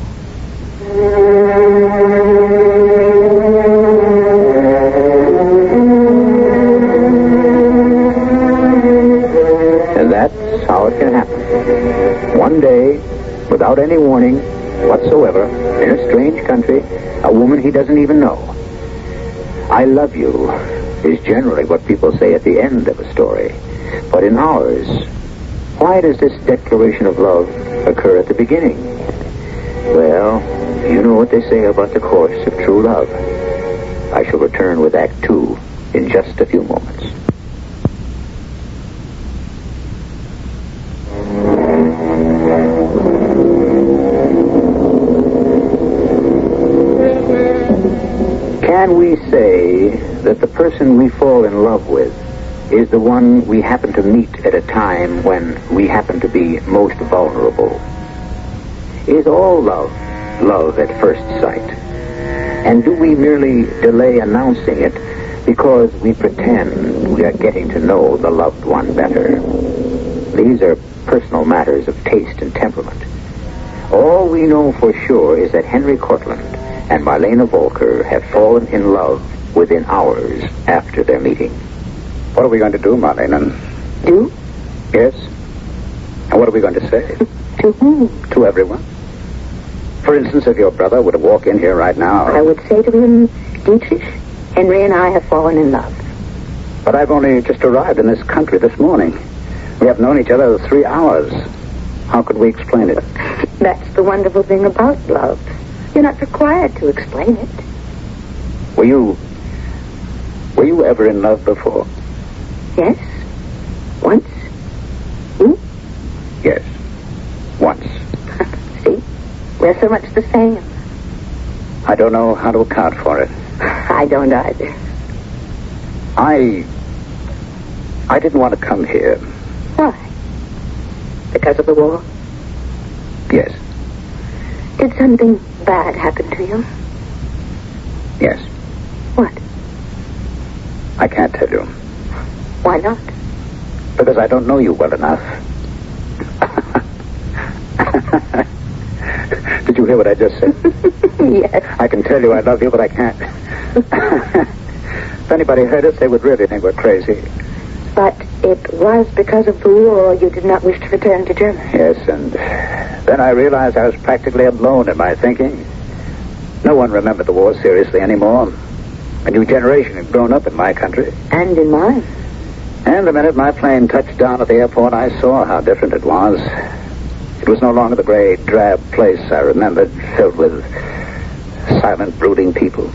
And that's how it can happen. One day, without any warning whatsoever, in a strange country, a woman he doesn't even know. I love you is generally what people say at the end of a story. But in ours, why does this declaration of love occur at the beginning? Well, you know what they say about the course of true love. I shall return with Act 2 in just a few moments. Can we say that the person we fall in love with is the one we happen to meet at a time when we happen to be most vulnerable? Is all love love at first sight? And do we merely delay announcing it because we pretend we are getting to know the loved one better? These are personal matters of taste and temperament. All we know for sure is that Henry Cortland and Marlene Volker have fallen in love within hours after their meeting. What are we going to do, Marlene? Do? Yes. And what are we going to say? To whom? To everyone. For instance, if your brother were to walk in here right now... I would say to him, Dietrich, Henry and I have fallen in love. But I've only just arrived in this country this morning. We have known each other 3 hours. How could we explain it? That's the wonderful thing about love. You're not required to explain it. Were you ever in love before? Yes. Once. You? Yes. Once. See? We're so much the same. I don't know how to account for it. I don't either. I didn't want to come here. Why? Because of the war? Yes. Did something bad happen to you? Yes. What? I can't tell you. Why not? Because I don't know you well enough. Did you hear what I just said? Yes. I can tell you I love you, but I can't. If anybody heard us, they would really think we're crazy. But it was because of the war you did not wish to return to Germany. Yes, and then I realized I was practically alone in my thinking. No one remembered the war seriously anymore. A new generation had grown up in my country. And in mine. And the minute my plane touched down at the airport, I saw how different it was. It was no longer the gray, drab place I remembered, filled with silent, brooding people.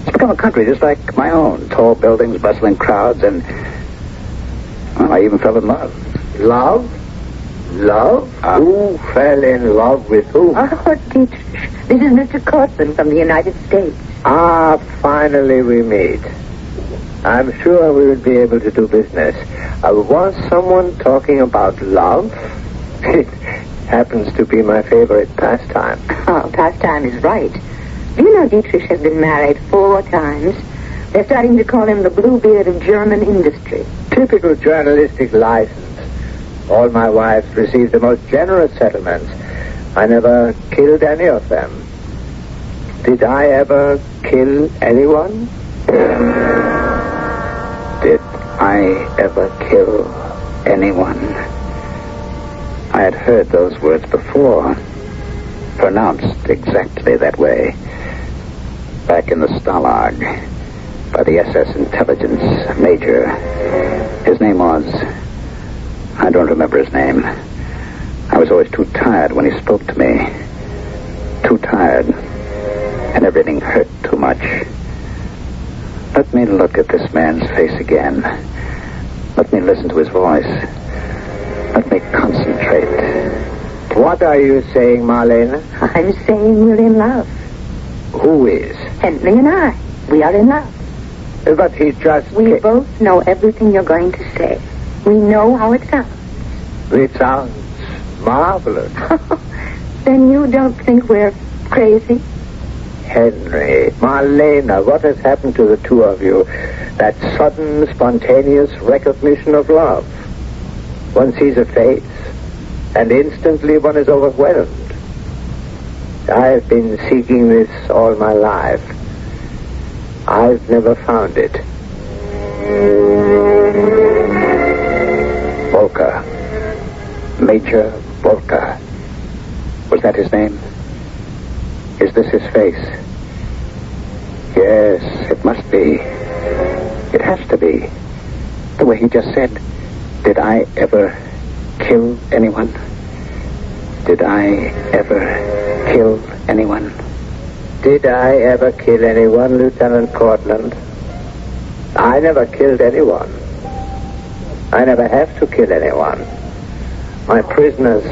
It's become a country just like my own. Tall buildings, bustling crowds, and... well, I even fell in love. Love? Love? Who fell in love with who? Oh, Dietrich. This is Mr. Cortland from the United States. Ah, finally we meet. I'm sure we will be able to do business. Was someone talking about love? It happens to be my favorite pastime. Oh, pastime is right. Do you know Dietrich has been married 4 times? They're starting to call him the Bluebeard of German industry. Typical journalistic license. All my wives received the most generous settlements. I never killed any of them. Did I ever kill anyone? Did I ever kill anyone? I had heard those words before, pronounced exactly that way, back in the Stalag, by the SS intelligence major. His name was... I don't remember his name. I was always too tired when he spoke to me. Too tired. And everything hurt too much. Let me look at this man's face again. Let me listen to his voice. Let me concentrate. What are you saying, Marlene? I'm saying we're in love. Who is? Henry and I. We are in love. But he just... We both know everything you're going to say. We know how it sounds. It sounds marvelous. Then you don't think we're crazy? Henry, Marlena, what has happened to the two of you? That sudden, spontaneous recognition of love. One sees a face, and instantly one is overwhelmed. I've been seeking this all my life. I've never found it. Volker. Major Volker. Was that his name? Is this his face? Yes, it must be. It has to be. The way he just said, did I ever kill anyone? Did I ever kill anyone? Did I ever kill anyone, Lieutenant Cortland? I never killed anyone. I never have to kill anyone. My prisoners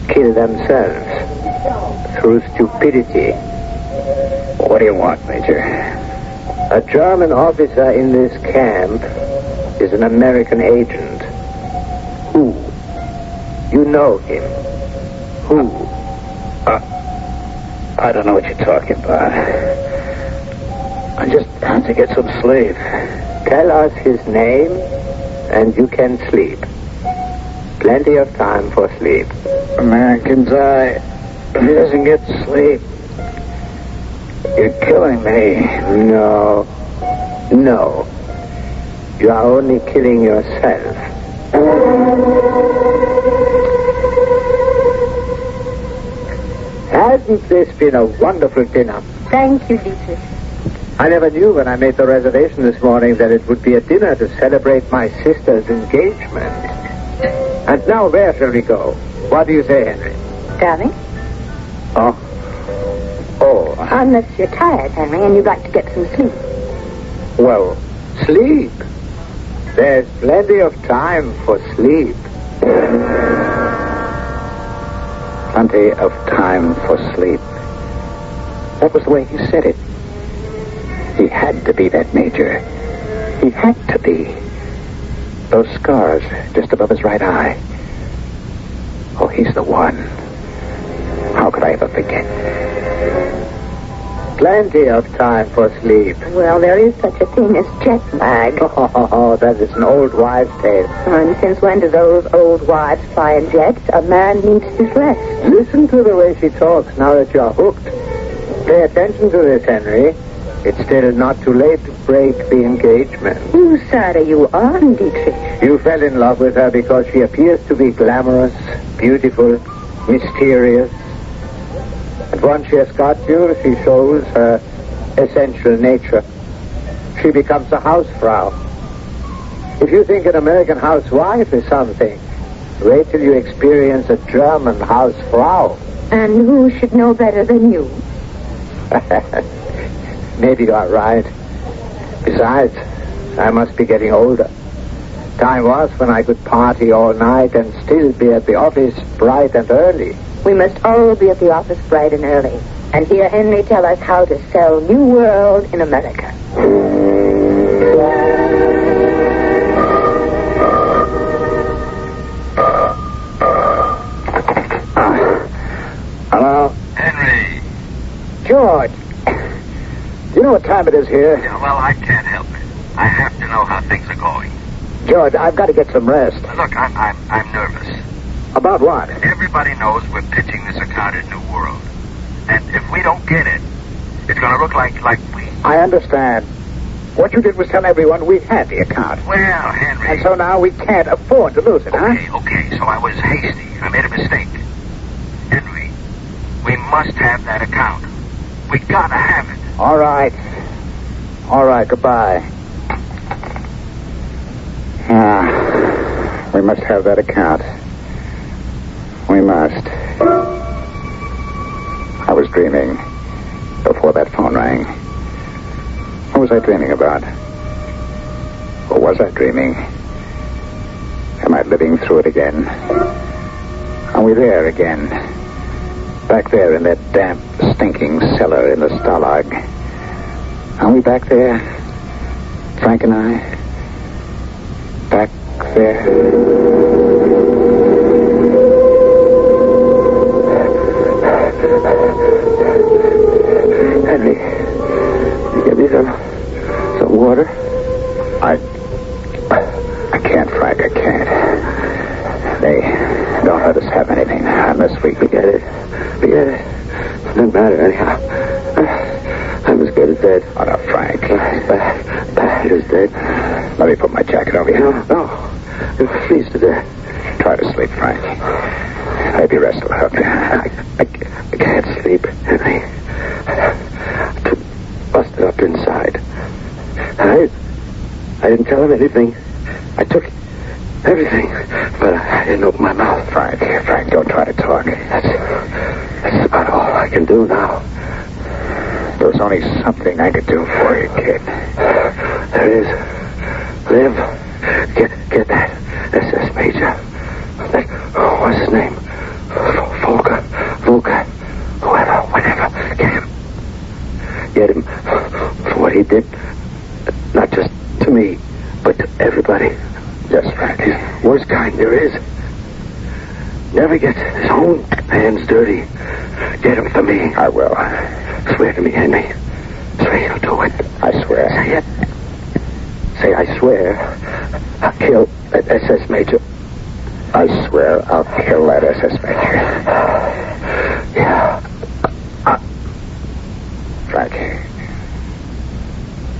kill themselves through stupidity. What do you want, Major? A German officer in this camp is an American agent. Who? You know him. Who? I don't know what you're talking about. I just have to get some sleep. Tell us his name, and you can sleep. Plenty of time for sleep. A man can die if he doesn't get sleep. You're killing me. No. No. You are only killing yourself. Hasn't this been a wonderful dinner? Thank you, Dietrich. I never knew when I made the reservation this morning that it would be a dinner to celebrate my sister's engagement. And now where shall we go? What do you say, Henry? Darling? Oh. Unless you're tired, Henry, and you'd like to get some sleep. Well, sleep. There's plenty of time for sleep. Plenty of time for sleep. That was the way he said it. He had to be that Major. He had to be. Those scars just above his right eye. Oh, he's the one. How could I ever forget? Plenty of time for sleep. Well, there is such a thing as jet lag. Oh, that is an old wives' tale. And since when do those old wives fly in jets? A man needs his rest. Listen to the way she talks now that you're hooked. Pay attention to this, Henry. It's still not too late to break the engagement. Whose side are you on, Dietrich? You fell in love with her because she appears to be glamorous, beautiful, mysterious. And once she has got you, she shows her essential nature. She becomes a housefrau. If you think an American housewife is something, wait till you experience a German housefrau. And who should know better than you? Maybe you are right. Besides, I must be getting older. Time was when I could party all night and still be at the office bright and early. We must all be at the office bright and early. And hear Henry tell us how to sell New World in America. Hello? Henry. George. Do you know what time it is here? Yeah, well, I can't help it. I have to know how things are going. George, I've got to get some rest. Look, I'm nervous. About what? Everybody knows we're pitching this account at New World. And if we don't get it, it's going to look like we... I understand. What you did was tell everyone we had the account. Well, Henry... And so now we can't afford to lose it, Okay, so I was hasty. I made a mistake. Henry, we must have that account. We gotta have it. All right. All right, goodbye. We must have that account. We must. I was dreaming before that phone rang. What was I dreaming about? Or was I dreaming? Am I living through it again? Are we there again? Back there in that damp, stinking cellar in the Stalag. Are we back there? Frank and I, back there. Henry, you give me some water? I can't, Frank, I can't. They don't let us have anything unless we... Forget it. Doesn't matter anyhow. I'm as good as dead. Oh, no, Frank. Bad as dead. Let me put my jacket over you. No. You'll freeze to death. Try to sleep, Frank. Maybe rest will help you. I can't sleep, Henry. I'm busted up inside. I didn't tell him anything. I took everything, but I didn't open my mouth. Frank, don't try to talk. That's about all I can do now. There's only something I could do for you, kid. There is. Liv, get that SS Major. What's his name? Volker, whatever. Get him for what he did. Not just to me, but to everybody. Yes, Frank. He's the worst kind there is. Never gets his own hands dirty. Get him for me. I will. Swear to me, Henry. Swear you'll do it. I swear. Say it. Say, I swear I'll kill that SS Major. I swear I'll kill that SS Major. Yeah.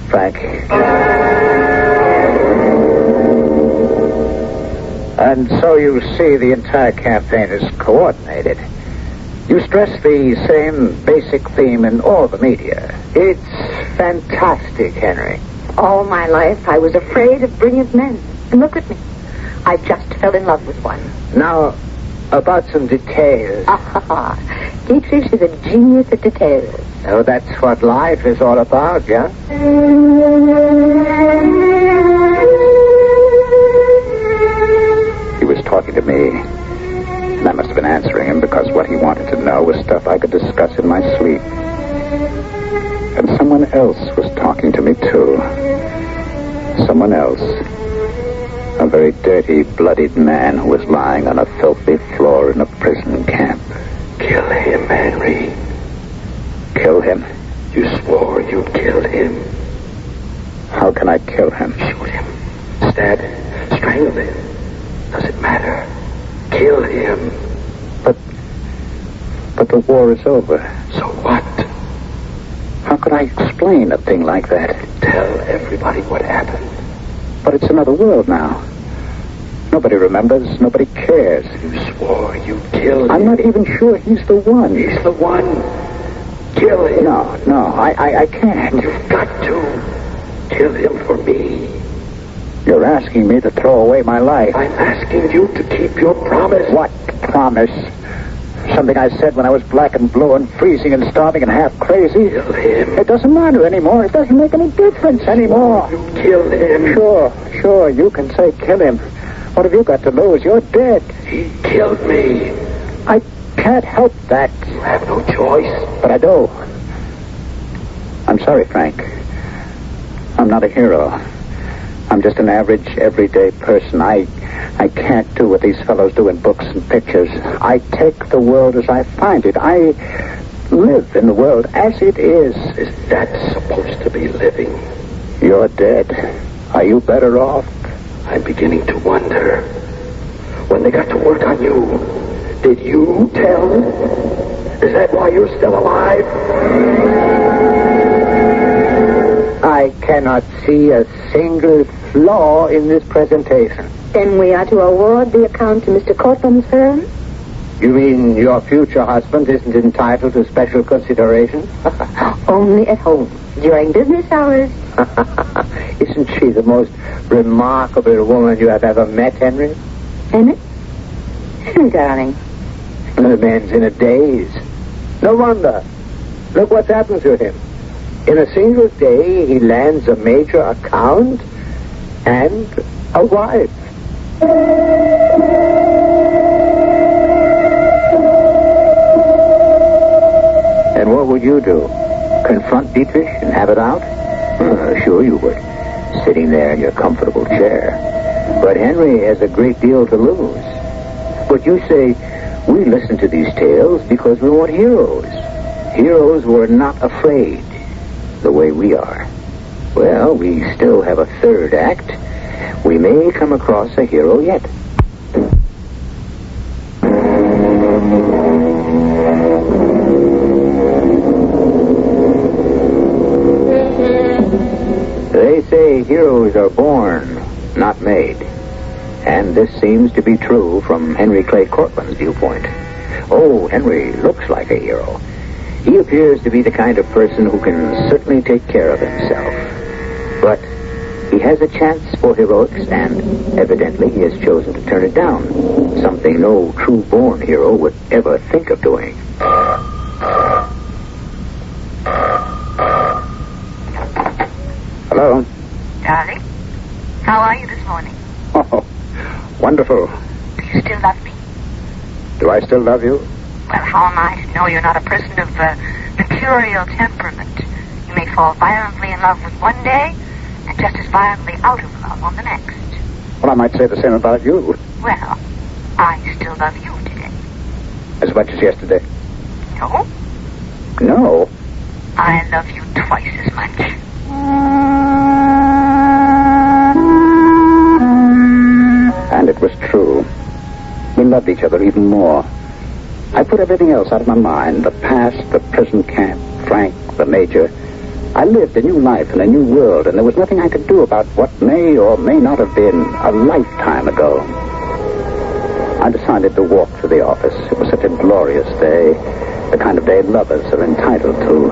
Frank. And so you see the entire campaign is coordinated. You stress the same basic theme in all the media. It's fantastic, Henry. All my life, I was afraid of brilliant men. And look at me. I just fell in love with one. Now, about some details. Dietrich is a genius at details. Oh, that's what life is all about, yeah? He was talking to me. And I must have been answering him because what he wanted to know was stuff I could discuss in my sleep. And someone else was talking to me, too. Someone else. A very dirty, bloodied man who was lying on a filthy floor in a prison camp. Kill him, Henry. Kill him? You swore you'd kill him. How can I kill him? Shoot him. Stab him. Strangle him. Does it matter? Kill him. But the war is over. So what? How could I explain a thing like that? Tell everybody what happened. But it's another world now. Nobody remembers. Nobody cares. You swore you'd kill him. I'm not even sure he's the one. He's the one. Kill him. No, I can't. You've got to. Kill him for me. You're asking me to throw away my life. I'm asking you to keep your promise. What promise? Something I said when I was black and blue and freezing and starving and half crazy. Kill him. It doesn't matter anymore. It doesn't make any difference anymore. You kill him. Sure, you can say kill him. What have you got to lose? You're dead. He killed me. I can't help that. You have no choice. But I do. I'm sorry, Frank. I'm not a hero. I'm just an average, everyday person. I can't do what these fellows do in books and pictures. I take the world as I find it. I live in the world as it is. Is that supposed to be living? You're dead. Are you better off? I'm beginning to wonder. When they got to work on you, did you tell? Is that why you're still alive? I cannot see a single flaw in this presentation. Then we are to award the account to Mr. Cortland's firm? You mean your future husband isn't entitled to special consideration? Only at home, during business hours. Isn't she the most remarkable woman you have ever met, Henry? Emmett? Darling. The man's in a daze. No wonder. Look what's happened to him. In a single day, he lands a major account and a wife. And what would you do? Confront Dietrich and have it out? Sure you would. sitting there in your comfortable chair. But Henry has a great deal to lose. But you say, we listen to these tales because we want heroes. Heroes who are not afraid, the way we are. Well, we still have a third act. We may come across a hero yet. They say heroes are born, not made. And this seems to be true from Henry Clay Cortland's viewpoint. Oh, Henry looks like a hero. He appears to be the kind of person who can certainly take care of himself. But he has a chance for heroics, and evidently he has chosen to turn it down. Something no true-born hero would ever think of doing. Hello? Darling, how are you this morning? Oh, wonderful. Do you still love me? Do I still love you? Well, how am I to know you're not a person of mercurial temperament? You may fall violently in love with one day, and just as violently out of love on the next. Well, I might say the same about you. Well, I still love you today. As much as yesterday? No? No? I love you twice as much. And it was true. We loved each other even more. I put everything else out of my mind. The past, the prison camp, Frank, the major. I lived a new life in a new world, and there was nothing I could do about what may or may not have been a lifetime ago. I decided to walk to the office. It was such a glorious day, the kind of day lovers are entitled to.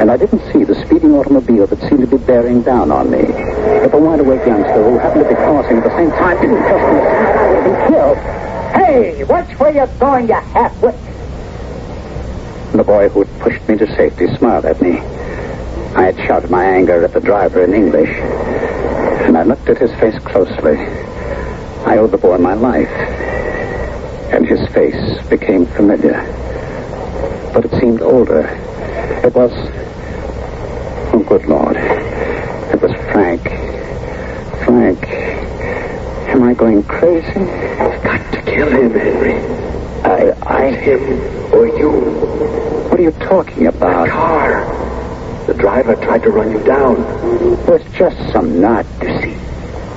And I didn't see the speeding automobile that seemed to be bearing down on me. If a wide-awake youngster who happened to be crossing at the same time didn't trust me, I would have been killed. Hey, watch where you're going, you half-wit. The boy who had pushed me to safety smiled at me. I had shouted my anger at the driver in English, and I looked at his face closely. I owed the boy my life, and his face became familiar. But it seemed older. It was... Oh, good Lord. It was Frank. Frank. Am I going crazy? You've got to kill him, Henry. I... Him or you. What are you talking about? The car. The driver tried to run you down. It was just some nut. You see,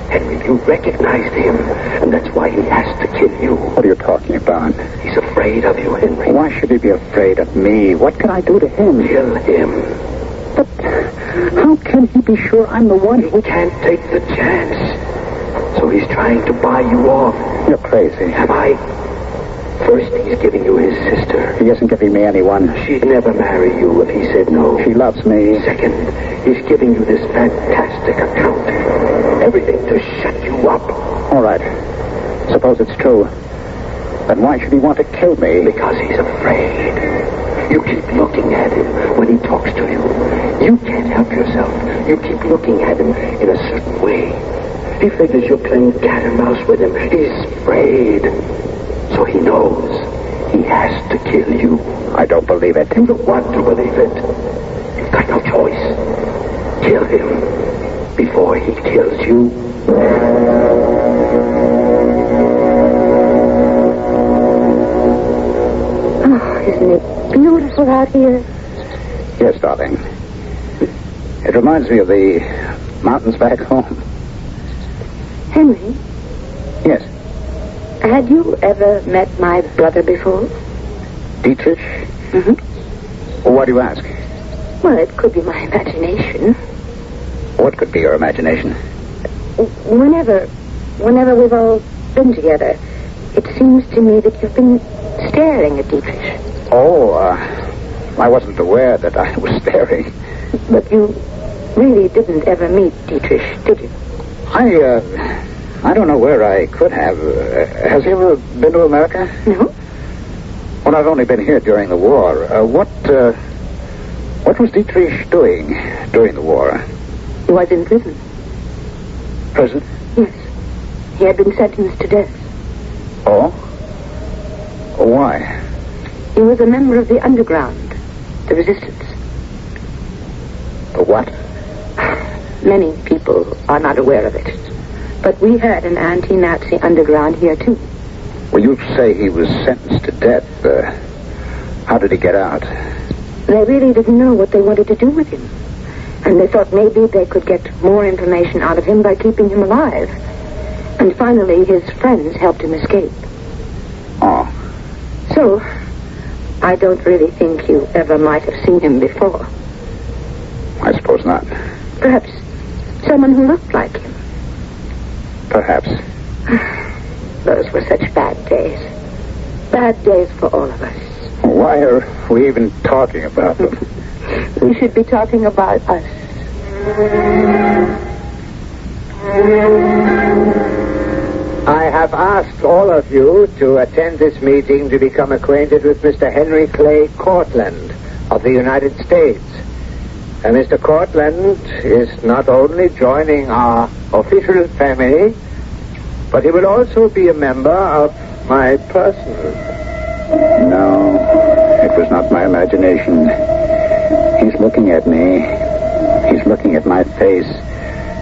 Henry, you recognized him, and that's why he has to kill you. What are you talking about? He's afraid of you, Henry. Why should he be afraid of me? What can I do to him? Kill him. But how can he be sure I'm the one who... He can't take the chance. So he's trying to buy you off. You're crazy. Am I? First, he's giving you his sister. He isn't giving me anyone. She'd never marry you if he said no. She loves me. Second, he's giving you this fantastic account. Everything to shut you up. All right. Suppose it's true. Then why should he want to kill me? Because he's afraid. You keep looking at him when he talks to you. You can't help yourself. You keep looking at him in a certain way. He figures you're playing cat and mouse with him. He's afraid. So he knows he has to kill you. I don't believe it. You don't want to believe it. You've got no choice. Kill him before he kills you. Oh, isn't it beautiful out here? Yes, darling. It reminds me of the mountains back home. Henry? Yes. Had you ever met my brother before? Dietrich? Mm-hmm. Why do you ask? Well, it could be my imagination. What could be your imagination? Whenever we've all been together, it seems to me that you've been staring at Dietrich. Oh, I wasn't aware that I was staring. But you really didn't ever meet Dietrich, did you? I don't know where I could have. Has he ever been to America? No. Well, I've only been here during the war. What was Dietrich doing during the war? He was in prison. Prison? Yes. He had been sentenced to death. Oh? Why? He was a member of the underground, the resistance. The what? Many people are not aware of it. But we had an anti-Nazi underground here, too. Well, you say he was sentenced to death. How did he get out? They really didn't know what they wanted to do with him. And they thought maybe they could get more information out of him by keeping him alive. And finally, his friends helped him escape. Oh. So, I don't really think you ever might have seen him before. I suppose not. Perhaps someone who looked like him. Perhaps. Those were such bad days. Bad days for all of us. Why are we even talking about them? We should be talking about us. I have asked all of you to attend this meeting to become acquainted with Mr. Henry Clay Cortlandt of the United States. And Mr. Cortlandt is not only joining our official family, but he will also be a member of my personal. No, it was not my imagination. He's looking at me. He's looking at my face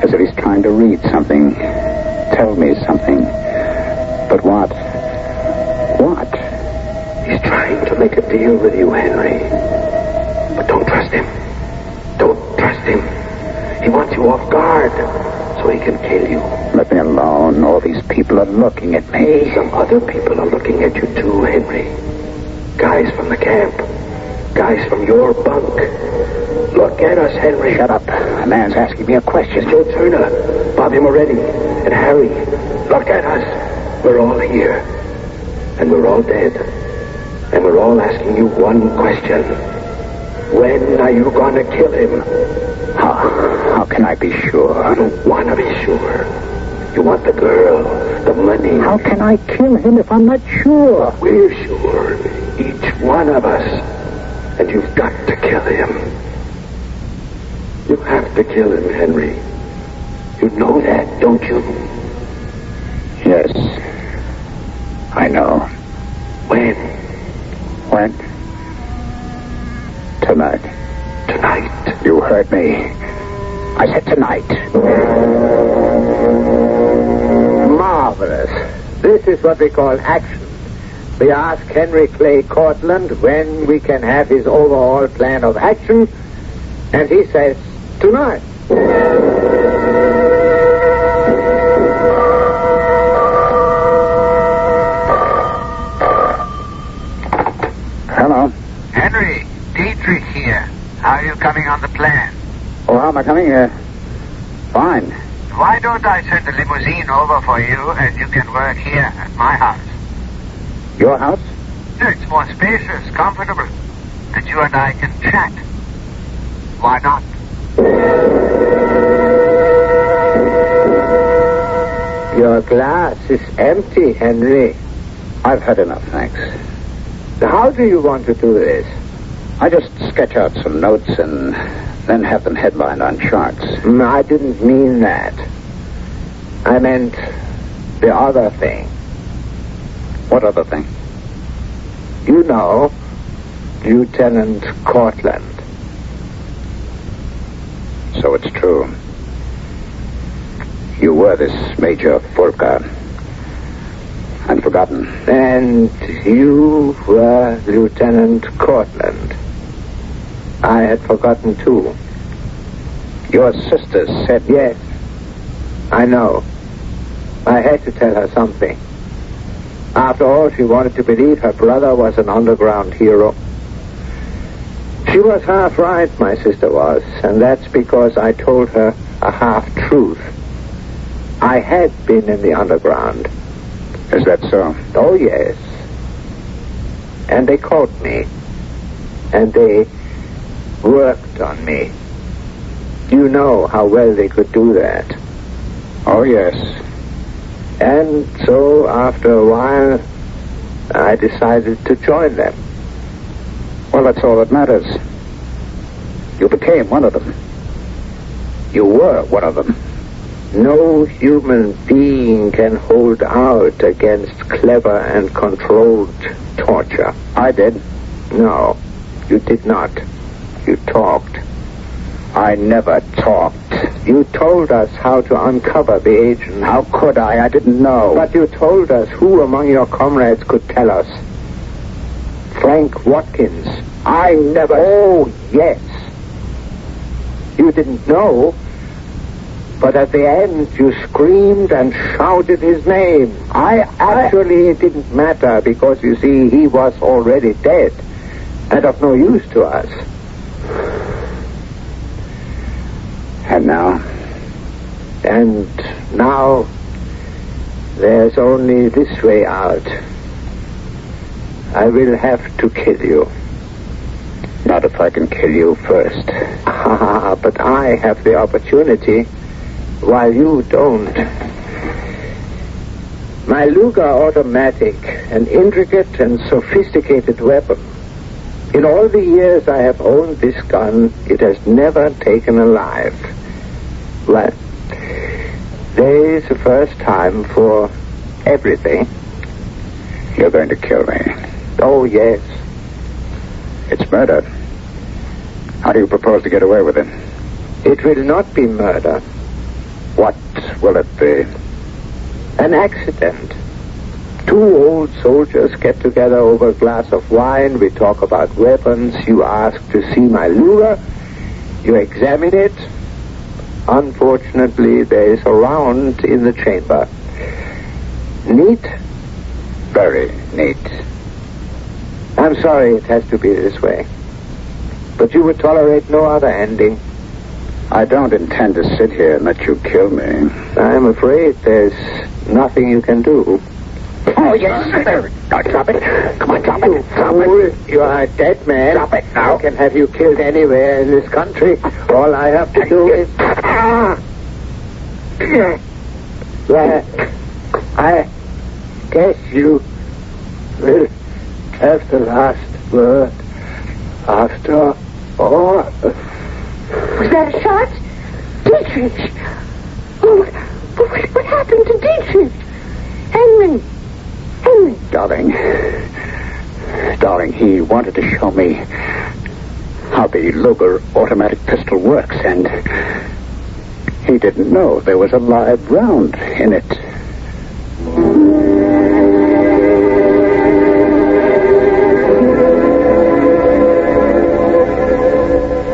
as if he's trying to read something, tell me something. But what? What? He's trying to make a deal with you, Henry. But don't trust him. Don't trust him. He wants you off guard so he can kill you. Let me alone. All these people are looking at me. Some other people are looking at you too, Henry. Guys from the camp. Guys from your bunk. Look at us, Henry. Shut up. A man's asking me a question. It's Joe Turner, Bobby Moretti, and Harry. Look at us. We're all here. And we're all dead. And we're all asking you one question. When are you going to kill him? How can I be sure? You don't want to be sure. You want the girl, the money. How can I kill him if I'm not sure? We're sure. Each one of us. And you've got to kill him. You have to kill him, Henry. You know that, don't you? Yes. I know. When? When? Tonight. Tonight. You heard me. I said tonight. Marvelous. This is what we call action. We ask Henry Clay Cortlandt when we can have his overall plan of action, and he says tonight. Hello. Henry, Dietrich here. How are you coming on the plan? Oh, how am I coming here? Fine. Why don't I send a limousine over for you and you can work here at my house? Your house? It's more spacious, comfortable, and you and I can chat. Why not? Your glass is empty, Henry. I've had enough, thanks. How do you want to do this? I just sketch out some notes and then have them headlined on charts. I didn't mean that. I meant the other thing. What other thing? You know, Lieutenant Cortlandt. So it's true. You were this Major Fulka. I'd forgotten. And you were Lieutenant Cortlandt. I had forgotten, too. Your sister said... Yes, I know. I had to tell her something. After all, she wanted to believe her brother was an underground hero. She was half right, my sister was, and that's because I told her a half-truth. I had been in the underground. Is that so? Oh, yes. And they caught me. And they worked on me. You know how well they could do that. Oh, yes. And so, after a while, I decided to join them. Well, that's all that matters. You became one of them. You were one of them. No human being can hold out against clever and controlled torture. I did. No, you did not. You talked. I never talked. You told us how to uncover the agent. How could I? I didn't know. But you told us who among your comrades could tell us. Frank Watkins. I never... Oh, yes. You didn't know, but at the end you screamed and shouted his name. It didn't matter because, you see, he was already dead and of no use to us. And now? And now there's only this way out. I will have to kill you. Not if I can kill you first. But I have the opportunity, while you don't. My Luger automatic, an intricate and sophisticated weapon. In all the years I have owned this gun, it has never taken a life. Well, there is the first time for everything. You're going to kill me. Oh, yes. It's murder. How do you propose to get away with it? It will not be murder. What will it be? An accident. Two old soldiers get together over a glass of wine. We talk about weapons. You ask to see my Luger. You examine it. Unfortunately, there is a round in the chamber. Neat? Very neat. I'm sorry it has to be this way. But you would tolerate no other ending. I don't intend to sit here and let you kill me. I'm afraid there's nothing you can do. Oh, yes. Now, drop it. Come on, drop it. Drop it. You are a dead man. Drop it now. I can have you killed anywhere in this country. All I have to do is... Well, I guess you will have the last word after all. Was that a shot? Dietrich! Oh, what happened to Dietrich? Henry! Darling, he wanted to show me how the Luger automatic pistol works, and he didn't know there was a live round in it.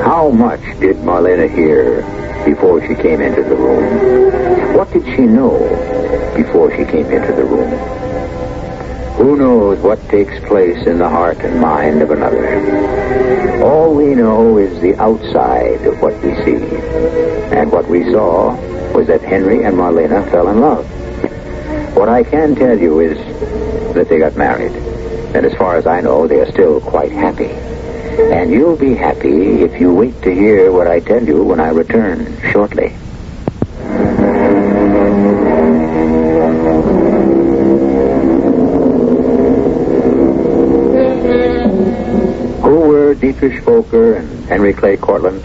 How much did Marlena hear before she came into the room? What did she know before she came into the room? Who knows what takes place in the heart and mind of another? All we know is the outside of what we see. And what we saw was that Henry and Marlena fell in love. What I can tell you is that they got married. And as far as I know, they are still quite happy. And you'll be happy if you wait to hear what I tell you when I return shortly. Who were Dietrich Volker and Henry Clay Cortland?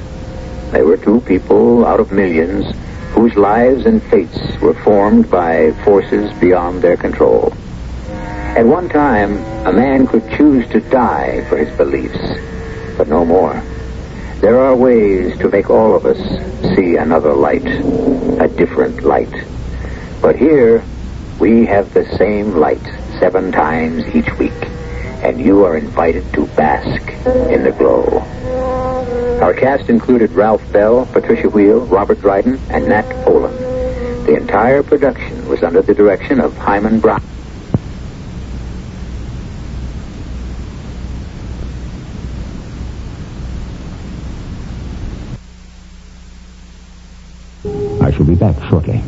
They were two people out of millions whose lives and fates were formed by forces beyond their control. At one time, a man could choose to die for his beliefs, but no more. There are ways to make all of us see another light, a different light. But here, we have the same light 7 times each week, and you are invited to bask in the glow. Our cast included Ralph Bell, Patricia Wheel, Robert Dryden, and Nat Poland. The entire production was under the direction of Hyman Brown. I shall be back shortly.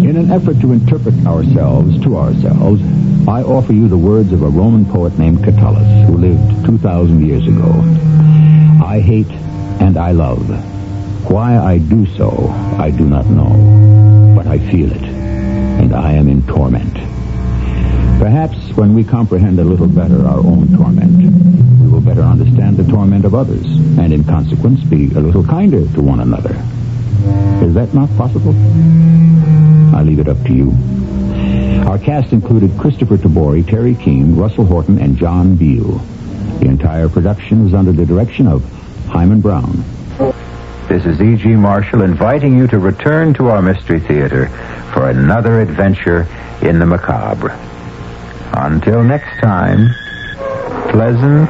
In an effort to interpret ourselves to ourselves, I offer you the words of a Roman poet named Catullus, who lived 2,000 years ago. I hate and I love. Why I do so, I do not know, but I feel it, and I am in torment. Perhaps when we comprehend a little better our own torment, we will better understand the torment of others, and in consequence be a little kinder to one another. Is that not possible? I leave it up to you. Our cast included Christopher Tabori, Terry Keane, Russell Horton, and John Beal. The entire production was under the direction of Hyman Brown. This is E.G. Marshall inviting you to return to our Mystery Theater for another adventure in the macabre. Until next time, pleasant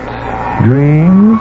dreams.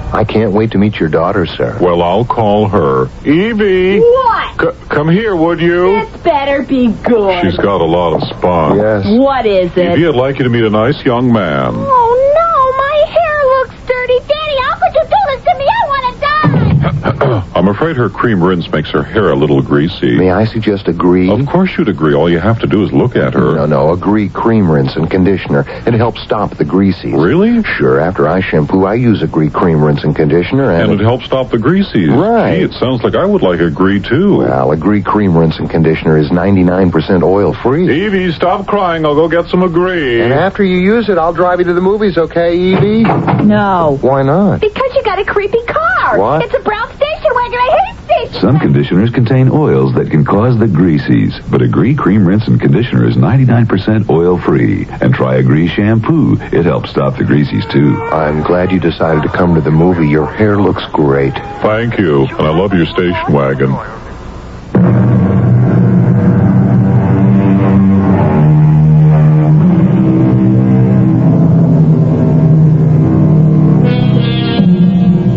I can't wait to meet your daughter, sir. Well, I'll call her. Evie! What? Come here, would you? This better be good. She's got a lot of spunk. Yes. What is it? Evie, I'd like you to meet a nice young man. Oh, no, my hair looks dirty. Daddy, how could you do this to me? I want to die. I'm afraid her cream rinse makes her hair a little greasy. May I suggest agree? Of course you'd agree. All you have to do is look at her. No, agree cream rinse and conditioner. It helps stop the greasies. Really? Sure, after I shampoo, I use agree cream rinse and conditioner. And it helps stop the greasies. Right. Gee, it sounds like I would like agree, too. Well, agree cream rinse and conditioner is 99% oil-free. Evie, stop crying. I'll go get some agree. And after you use it, I'll drive you to the movies, okay, Evie? No. Why not? Because you got a creepy car. What? It's a brown station wagon. I hate station Some conditioners contain oils that can cause the greasies, but Agree Cream Rinse and Conditioner is 99% oil-free. And try Agree Shampoo. It helps stop the greasies, too. I'm glad you decided to come to the movie. Your hair looks great. Thank you. And I love your station wagon.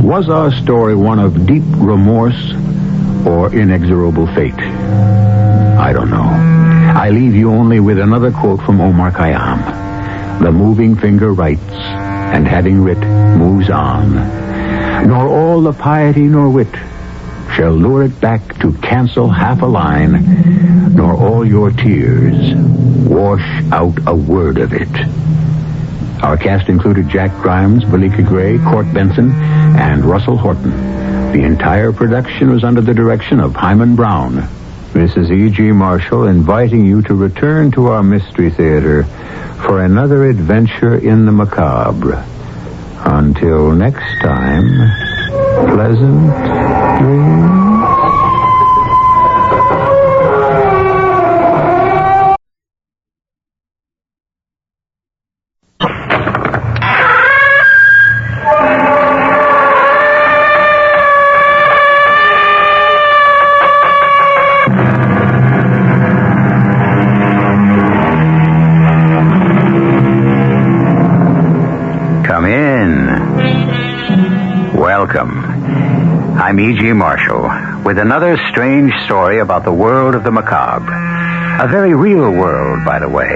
Was our story one of deep remorse or inexorable fate? I don't know. I leave you only with another quote from Omar Khayyam. The moving finger writes, and having writ, moves on. Nor all the piety nor wit shall lure it back to cancel half a line, nor all your tears wash out a word of it. Our cast included Jack Grimes, Belika Gray, Court Benson, and Russell Horton. The entire production was under the direction of Hyman Brown. This is E.G. Marshall inviting you to return to our Mystery Theater for another adventure in the macabre. Until next time, pleasant dreams. Welcome. I'm E.G. Marshall with another strange story about the world of the macabre. A very real world, by the way,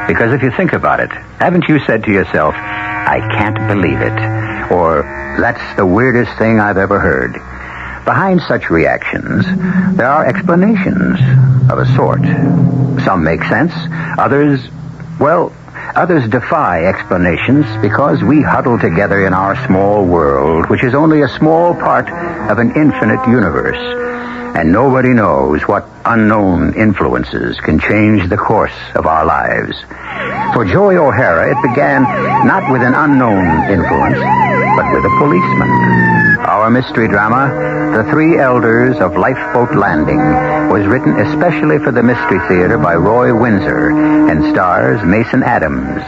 because if you think about it, haven't you said to yourself, I can't believe it, or that's the weirdest thing I've ever heard? Behind such reactions, there are explanations of a sort. Some make sense, others defy explanations because we huddle together in our small world, which is only a small part of an infinite universe. And nobody knows what unknown influences can change the course of our lives. For Joey O'Hara, it began not with an unknown influence, but with a policeman. Our mystery drama, The Three Elders of Lifeboat Landing, was written especially for the Mystery Theater by Roy Windsor and stars Mason Adams.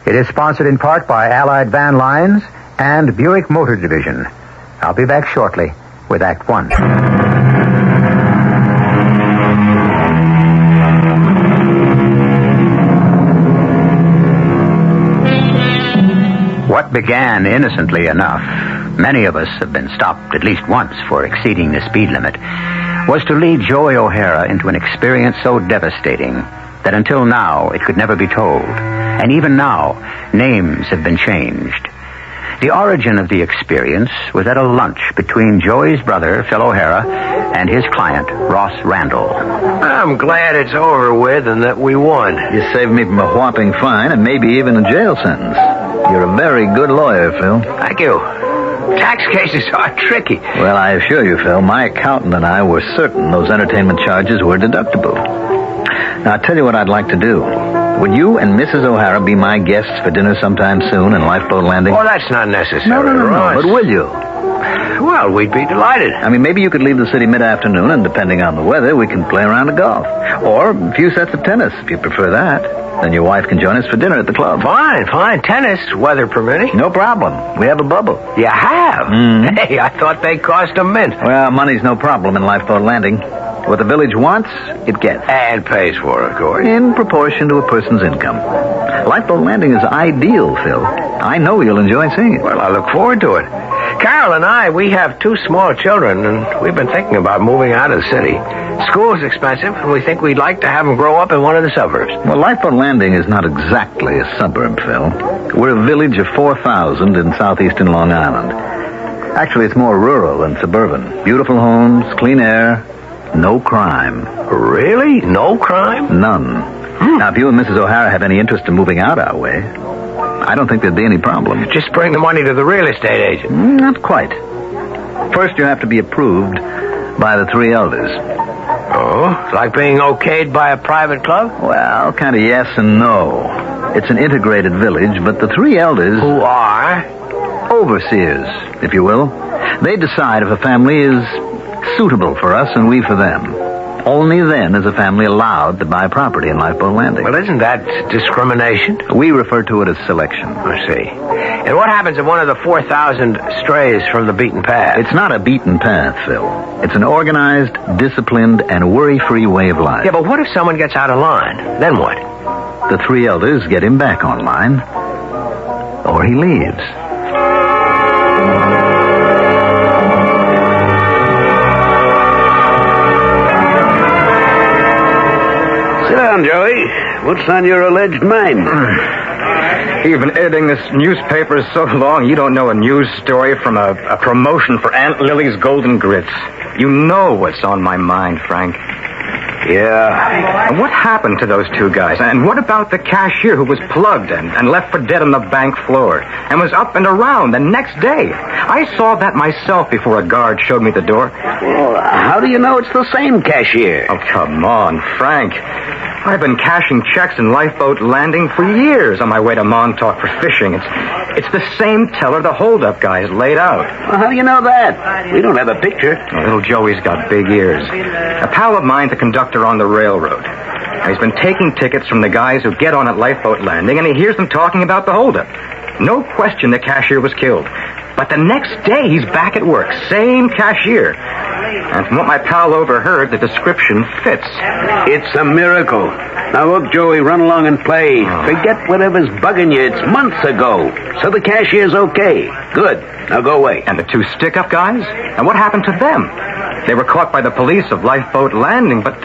It is sponsored in part by Allied Van Lines and Buick Motor Division. I'll be back shortly with Act One. What began innocently enough, many of us have been stopped at least once for exceeding the speed limit, was to lead Joey O'Hara into an experience so devastating that until now it could never be told. And even now, names have been changed. The origin of the experience was at a lunch between Joey's brother, Phil O'Hara, and his client, Ross Randall. I'm glad it's over with and that we won. You saved me from a whopping fine and maybe even a jail sentence. You're a very good lawyer, Phil. Thank you. Tax cases are tricky. Well, I assure you, Phil, my accountant and I were certain those entertainment charges were deductible. Now, I'll tell you what I'd like to do. Would you and Mrs. O'Hara be my guests for dinner sometime soon in Lifeboat Landing? Oh, that's not necessary. No. But will you? Well, we'd be delighted. I mean, maybe you could leave the city mid-afternoon, and depending on the weather, we can play around of golf. Or a few sets of tennis, if you prefer that. Then your wife can join us for dinner at the club. Fine. Tennis, weather permitting. No problem. We have a bubble. You have? Mm-hmm. Hey, I thought they cost a mint. Well, money's no problem in Lifeboat Landing. What the village wants, it gets. And pays for, of course. In proportion to a person's income. Lifeboat Landing is ideal, Phil. I know you'll enjoy seeing it. Well, I look forward to it. Carol and I, we have 2 small children, and we've been thinking about moving out of the city. School's expensive, and we think we'd like to have them grow up in one of the suburbs. Well, Lifeboat Landing is not exactly a suburb, Phil. We're a village of 4,000 in southeastern Long Island. Actually, it's more rural than suburban. Beautiful homes, clean air, no crime. Really? No crime? None. Now, if you and Mrs. O'Hara have any interest in moving out our way, I don't think there'd be any problem. Just bring the money to the real estate agent. Not quite. First, you have to be approved by the 3 elders. Oh? It's like being okayed by a private club? Well, kind of yes and no. It's an integrated village, but the 3 elders... Who are? Overseers, if you will. They decide if a family is suitable for us and we for them. Only then is a family allowed to buy property in Lifeboat Landing. Well, isn't that discrimination? We refer to it as selection. I see. And what happens if one of the 4,000 strays from the beaten path? It's not a beaten path, Phil. It's an organized, disciplined, and worry-free way of life. Yeah, but what if someone gets out of line? Then what? The 3 elders get him back on line, or he leaves. Sit down, Joey. What's on your alleged mind? You've been editing this newspaper so long, you don't know a news story from a promotion for Aunt Lily's Golden Grits. You know what's on my mind, Frank. Yeah. And what happened to those 2 guys? And what about the cashier who was plugged and left for dead on the bank floor and was up and around the next day? I saw that myself before a guard showed me the door. Well, how do you know it's the same cashier? Oh, come on, Frank. I've been cashing checks in Lifeboat Landing for years on my way to Montauk for fishing. It's the same teller the hold-up guys laid out. Well, how do you know that? We don't have a picture. Oh, little Joey's got big ears. A pal of mine's a conductor on the railroad. He's been taking tickets from the guys who get on at Lifeboat Landing, and he hears them talking about the hold-up. No question the cashier was killed. But the next day, he's back at work. Same cashier. And from what my pal overheard, the description fits. It's a miracle. Now, look, Joey, run along and play. Forget whatever's bugging you. It's months ago. So the cashier's okay. Good. Now go away. And the 2 stick-up guys? And what happened to them? They were caught by the police of Lifeboat Landing, but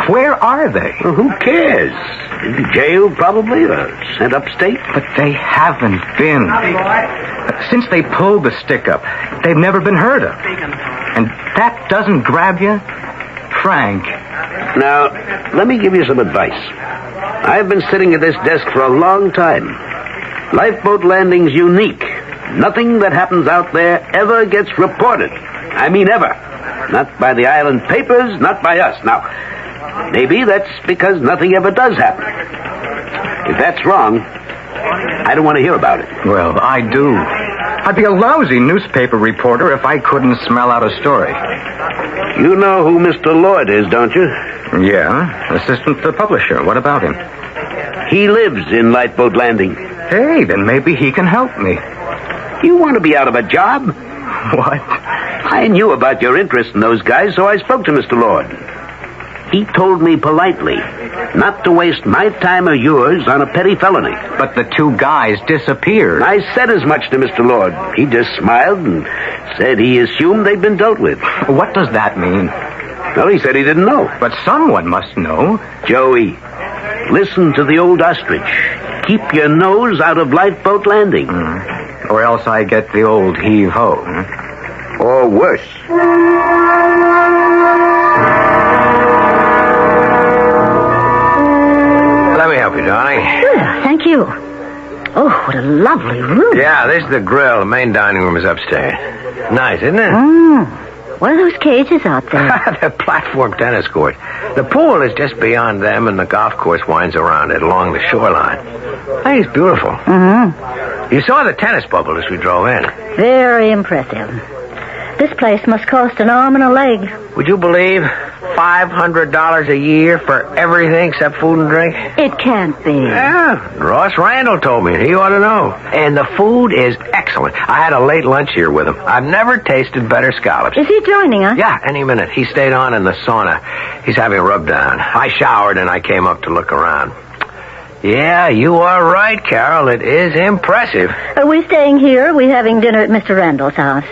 where are they? Well, who cares? In jail, probably, or sent upstate. But they haven't been. Since they pulled the stick-up, they've never been heard of. And that doesn't grab you? Frank. Now, let me give you some advice. I've been sitting at this desk for a long time. Lifeboat Landing's unique. Nothing that happens out there ever gets reported. I mean ever. Not by the island papers, not by us. Now, maybe that's because nothing ever does happen. If that's wrong, I don't want to hear about it. Well, I do. I'd be a lousy newspaper reporter if I couldn't smell out a story. You know who Mr. Lloyd is, don't you? Yeah, assistant to the publisher. What about him? He lives in Lifeboat Landing. Hey, then maybe he can help me. You want to be out of a job? What? I knew about your interest in those guys, so I spoke to Mr. Lord. He told me politely not to waste my time or yours on a petty felony. But the 2 guys disappeared. I said as much to Mr. Lord. He just smiled and said he assumed they'd been dealt with. What does that mean? Well, he said he didn't know. But someone must know. Joey, listen to the old ostrich. Keep your nose out of Lifeboat Landing. Or else I get the old heave-ho. Or worse. Let me help you, darling. Thank you. Oh, what a lovely room. Yeah, this is the grill. The main dining room is upstairs. Nice, isn't it? What are those cages out there? They're platform tennis courts. The pool is just beyond them, and the golf course winds around it along the shoreline. I think it's beautiful. Mm-hmm. You saw the tennis bubble as we drove in. Very impressive. This place must cost an arm and a leg. Would you believe $500 a year for everything except food and drink? It can't be. Yeah, Ross Randall told me. He ought to know. And the food is excellent. I had a late lunch here with him. I've never tasted better scallops. Is he joining us? Yeah, any minute. He stayed on in the sauna. He's having a rub down. I showered and I came up to look around. Yeah, you are right, Carol. It is impressive. Are we staying here or are we having dinner at Mr. Randall's house?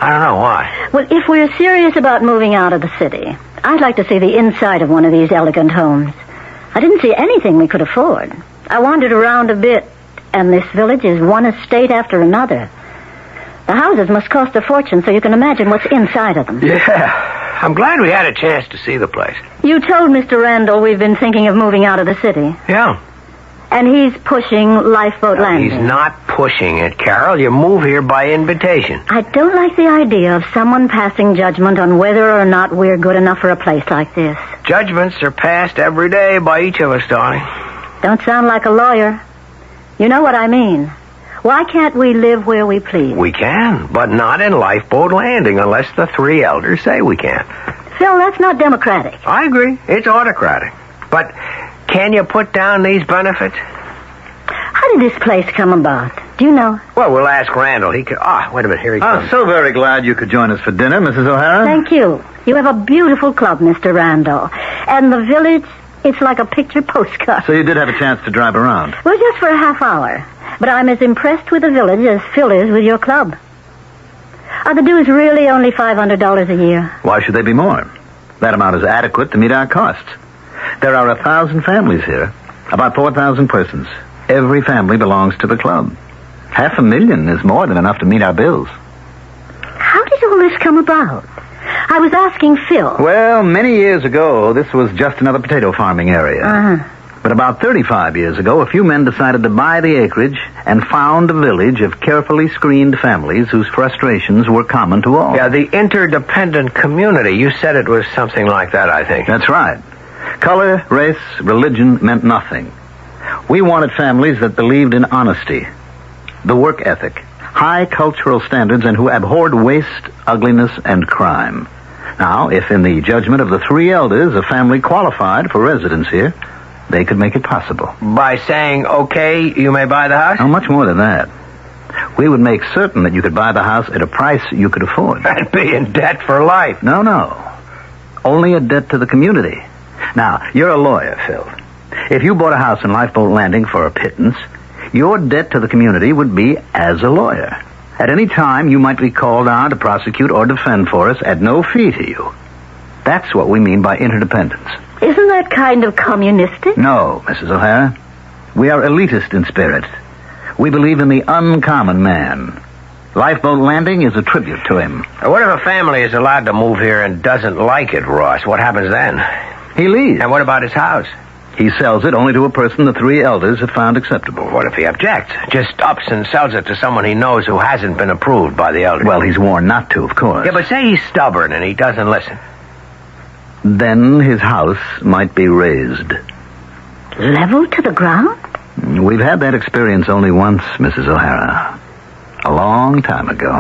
I don't know why. Well, if we're serious about moving out of the city, I'd like to see the inside of one of these elegant homes. I didn't see anything we could afford. I wandered around a bit, and this village is one estate after another. The houses must cost a fortune, so you can imagine what's inside of them. Yeah, I'm glad we had a chance to see the place. You told Mr. Randall we've been thinking of moving out of the city. Yeah. And he's pushing Lifeboat Landing. He's not pushing it, Carol. You move here by invitation. I don't like the idea of someone passing judgment on whether or not we're good enough for a place like this. Judgments are passed every day by each of us, darling. Don't sound like a lawyer. You know what I mean. Why can't we live where we please? We can, but not in Lifeboat Landing unless the three elders say we can. Phil, that's not democratic. I agree. It's autocratic. But can you put down these benefits? How did this place come about? Do you know? Well, we'll ask Randall. He could... wait a minute. Here he comes. So very glad you could join us for dinner, Mrs. O'Hara. Thank you. You have a beautiful club, Mr. Randall. And the village, it's like a picture postcard. So you did have a chance to drive around? Well, just for a half hour. But I'm as impressed with the village as Phil is with your club. Are the dues really only $500 a year? Why should they be more? That amount is adequate to meet our costs. There are 1,000 families here, about 4,000 persons. Every family belongs to the club. 500,000 is more than enough to meet our bills. How did all this come about? I was asking Phil. Well, many years ago, this was just another potato farming area. Uh-huh. But about 35 years ago, a few men decided to buy the acreage and found a village of carefully screened families whose frustrations were common to all. Yeah, the interdependent community. You said it was something like that, I think. That's right. Color, race, religion meant nothing. We wanted families that believed in honesty, the work ethic, high cultural standards, and who abhorred waste, ugliness, and crime. Now, if in the judgment of the three elders a family qualified for residence here, they could make it possible. By saying, okay, you may buy the house? Oh, much more than that. We would make certain that you could buy the house at a price you could afford. I'd be in debt for life. No. Only a debt to the community. Now, you're a lawyer, Phil. If you bought a house in Lifeboat Landing for a pittance, your debt to the community would be as a lawyer. At any time, you might be called on to prosecute or defend for us at no fee to you. That's what we mean by interdependence. Isn't that kind of communistic? No, Mrs. O'Hara. We are elitist in spirit. We believe in the uncommon man. Lifeboat Landing is a tribute to him. What if a family is allowed to move here and doesn't like it, Ross? What happens then? He leaves. And what about his house? He sells it only to a person the three elders have found acceptable. What if he objects? Just ups and sells it to someone he knows who hasn't been approved by the elders. Well, he's warned not to, of course. Yeah, but say he's stubborn and he doesn't listen. Then his house might be razed. Level to the ground? We've had that experience only once, Mrs. O'Hara. A long time ago.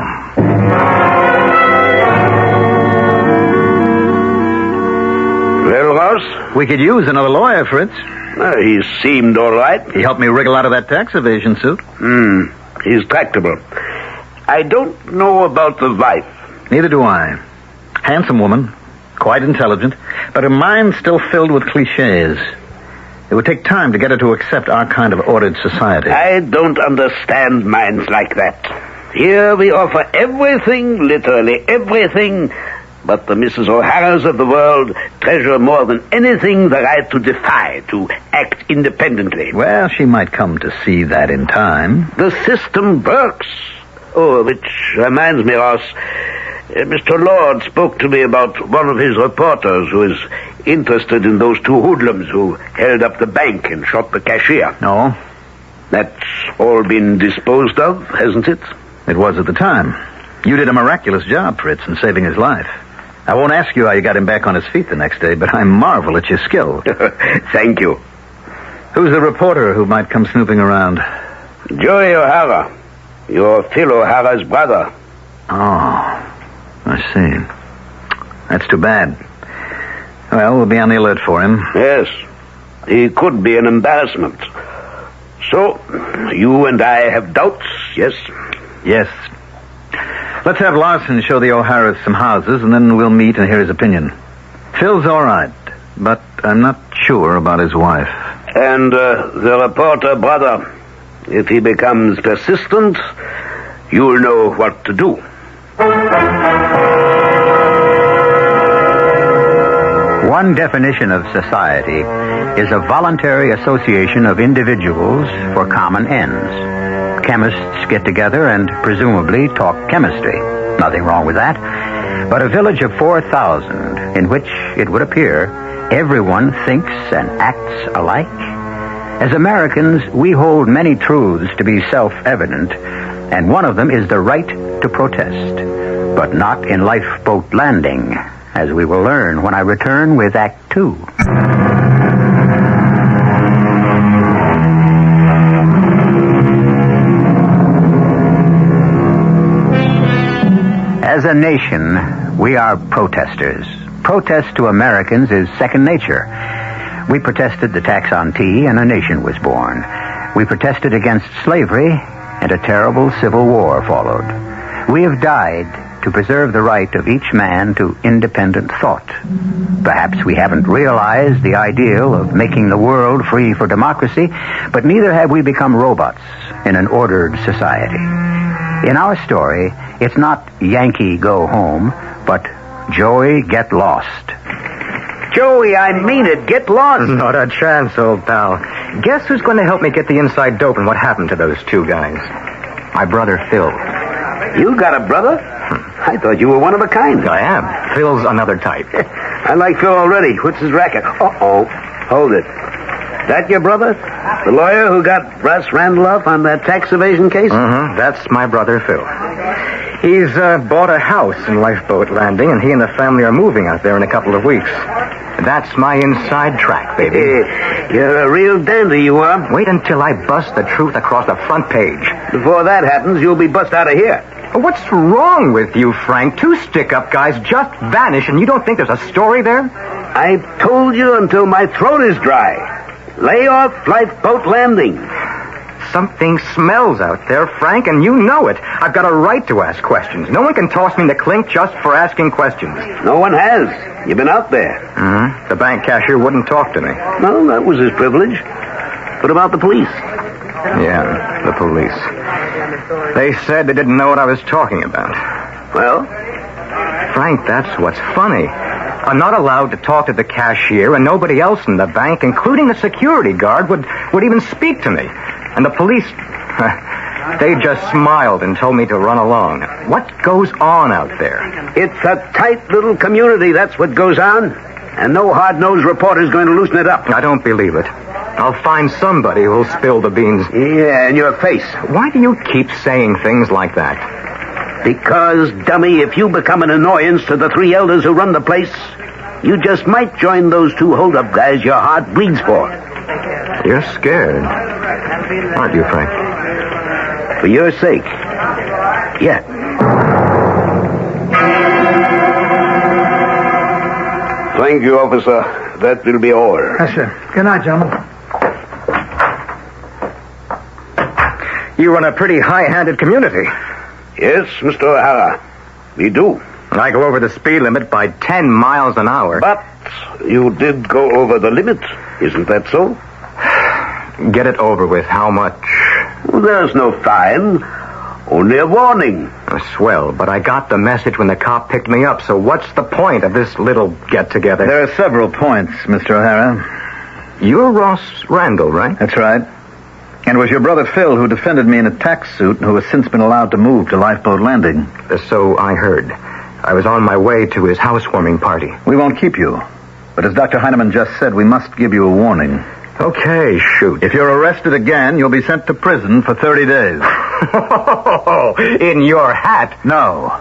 Well, Ross? We could use another lawyer, Fritz. He seemed all right. He helped me wriggle out of that tax evasion suit. He's tractable. I don't know about the wife. Neither do I. Handsome woman, quite intelligent, but her mind's still filled with cliches. It would take time to get her to accept our kind of ordered society. I don't understand minds like that. Here we offer everything, literally everything, but the Mrs. O'Haras of the world treasure more than anything the right to defy, to act independently. Well, she might come to see that in time. The system works. Oh, which reminds me, Ross, Mr. Lord spoke to me about one of his reporters who is interested in those two hoodlums who held up the bank and shot the cashier. No. That's all been disposed of, hasn't it? It was at the time. You did a miraculous job, Fritz, in saving his life. I won't ask you how you got him back on his feet the next day, but I marvel at your skill. Thank you. Who's the reporter who might come snooping around? Joey O'Hara. Your Phil O'Hara's brother. Oh, I see. That's too bad. Well, we'll be on the alert for him. Yes. He could be an embarrassment. So, you and I have doubts, yes? Yes. Let's have Larson show the O'Haras some houses, and then we'll meet and hear his opinion. Phil's all right, but I'm not sure about his wife. And the reporter brother, if he becomes persistent, you'll know what to do. One definition of society is a voluntary association of individuals for common ends. Chemists get together and presumably talk chemistry. Nothing wrong with that. But a village of 4,000 in which, it would appear, everyone thinks and acts alike. As Americans, we hold many truths to be self-evident, and one of them is the right to protest, but not in lifeboat landing, as we will learn when I return with Act 2. As a nation, we are protesters. Protest to Americans is second nature. We protested the tax on tea, and a nation was born. We protested against slavery, and a terrible civil war followed. We have died to preserve the right of each man to independent thought. Perhaps we haven't realized the ideal of making the world free for democracy, but neither have we become robots in an ordered society. In our story, it's not Yankee go home, but Joey get lost. Joey, I mean it. Get lost. Not a chance, old pal. Guess who's going to help me get the inside dope and what happened to those two guys? My brother, Phil. You got a brother? I thought you were one of a kind. I am. Phil's another type. I like Phil already. What's his racket? Uh-oh. Hold it. That your brother? The lawyer who got Russ Randolph on that tax evasion case? Mm-hmm. That's my brother, Phil. He's bought a house in Lifeboat Landing, and he and the family are moving out there in a couple of weeks. That's my inside track, baby. You're a real dandy, you are. Wait until I bust the truth across the front page. Before that happens, you'll be bust out of here. What's wrong with you, Frank? Two stick-up guys just vanish, and you don't think there's a story there? I've told you until my throat is dry. Lay off Lifeboat Landing. Something smells out there, Frank, and you know it. I've got a right to ask questions. No one can toss me in the clink just for asking questions. No one has. You've been out there. Mm-hmm. The bank cashier wouldn't talk to me. No, that was his privilege. What about the police? Yeah, the police. They said they didn't know what I was talking about. Well? Frank, that's what's funny. I'm not allowed to talk to the cashier, and nobody else in the bank, including the security guard, would even speak to me. And the police, they just smiled and told me to run along. What goes on out there? It's a tight little community, that's what goes on. And no hard-nosed reporter's going to loosen it up. I don't believe it. I'll find somebody who'll spill the beans. Yeah, in your face. Why do you keep saying things like that? Because, dummy, if you become an annoyance to the three elders who run the place, you just might join those two hold-up guys your heart bleeds for. You're scared, aren't you, Frank? For your sake. Yeah. Thank you, officer. That will be all. Yes, sir. Good night, gentlemen. You run a pretty high-handed community. Yes, Mr. O'Hara. We do. I go over the speed limit by 10 miles an hour. But you did go over the limit. Isn't that so? Get it over with. How much? Well, there's no fine. Only a warning. Swell, but I got the message when the cop picked me up, so what's the point of this little get-together? There are several points, Mr. O'Hara. You're Ross Randall, right? That's right. And it was your brother Phil who defended me in a tax suit and who has since been allowed to move to Lifeboat Landing. So I heard. I was on my way to his housewarming party. We won't keep you. But as Dr. Heinemann just said, we must give you a warning. Okay, shoot. If you're arrested again, you'll be sent to prison for 30 days. In your hat? No.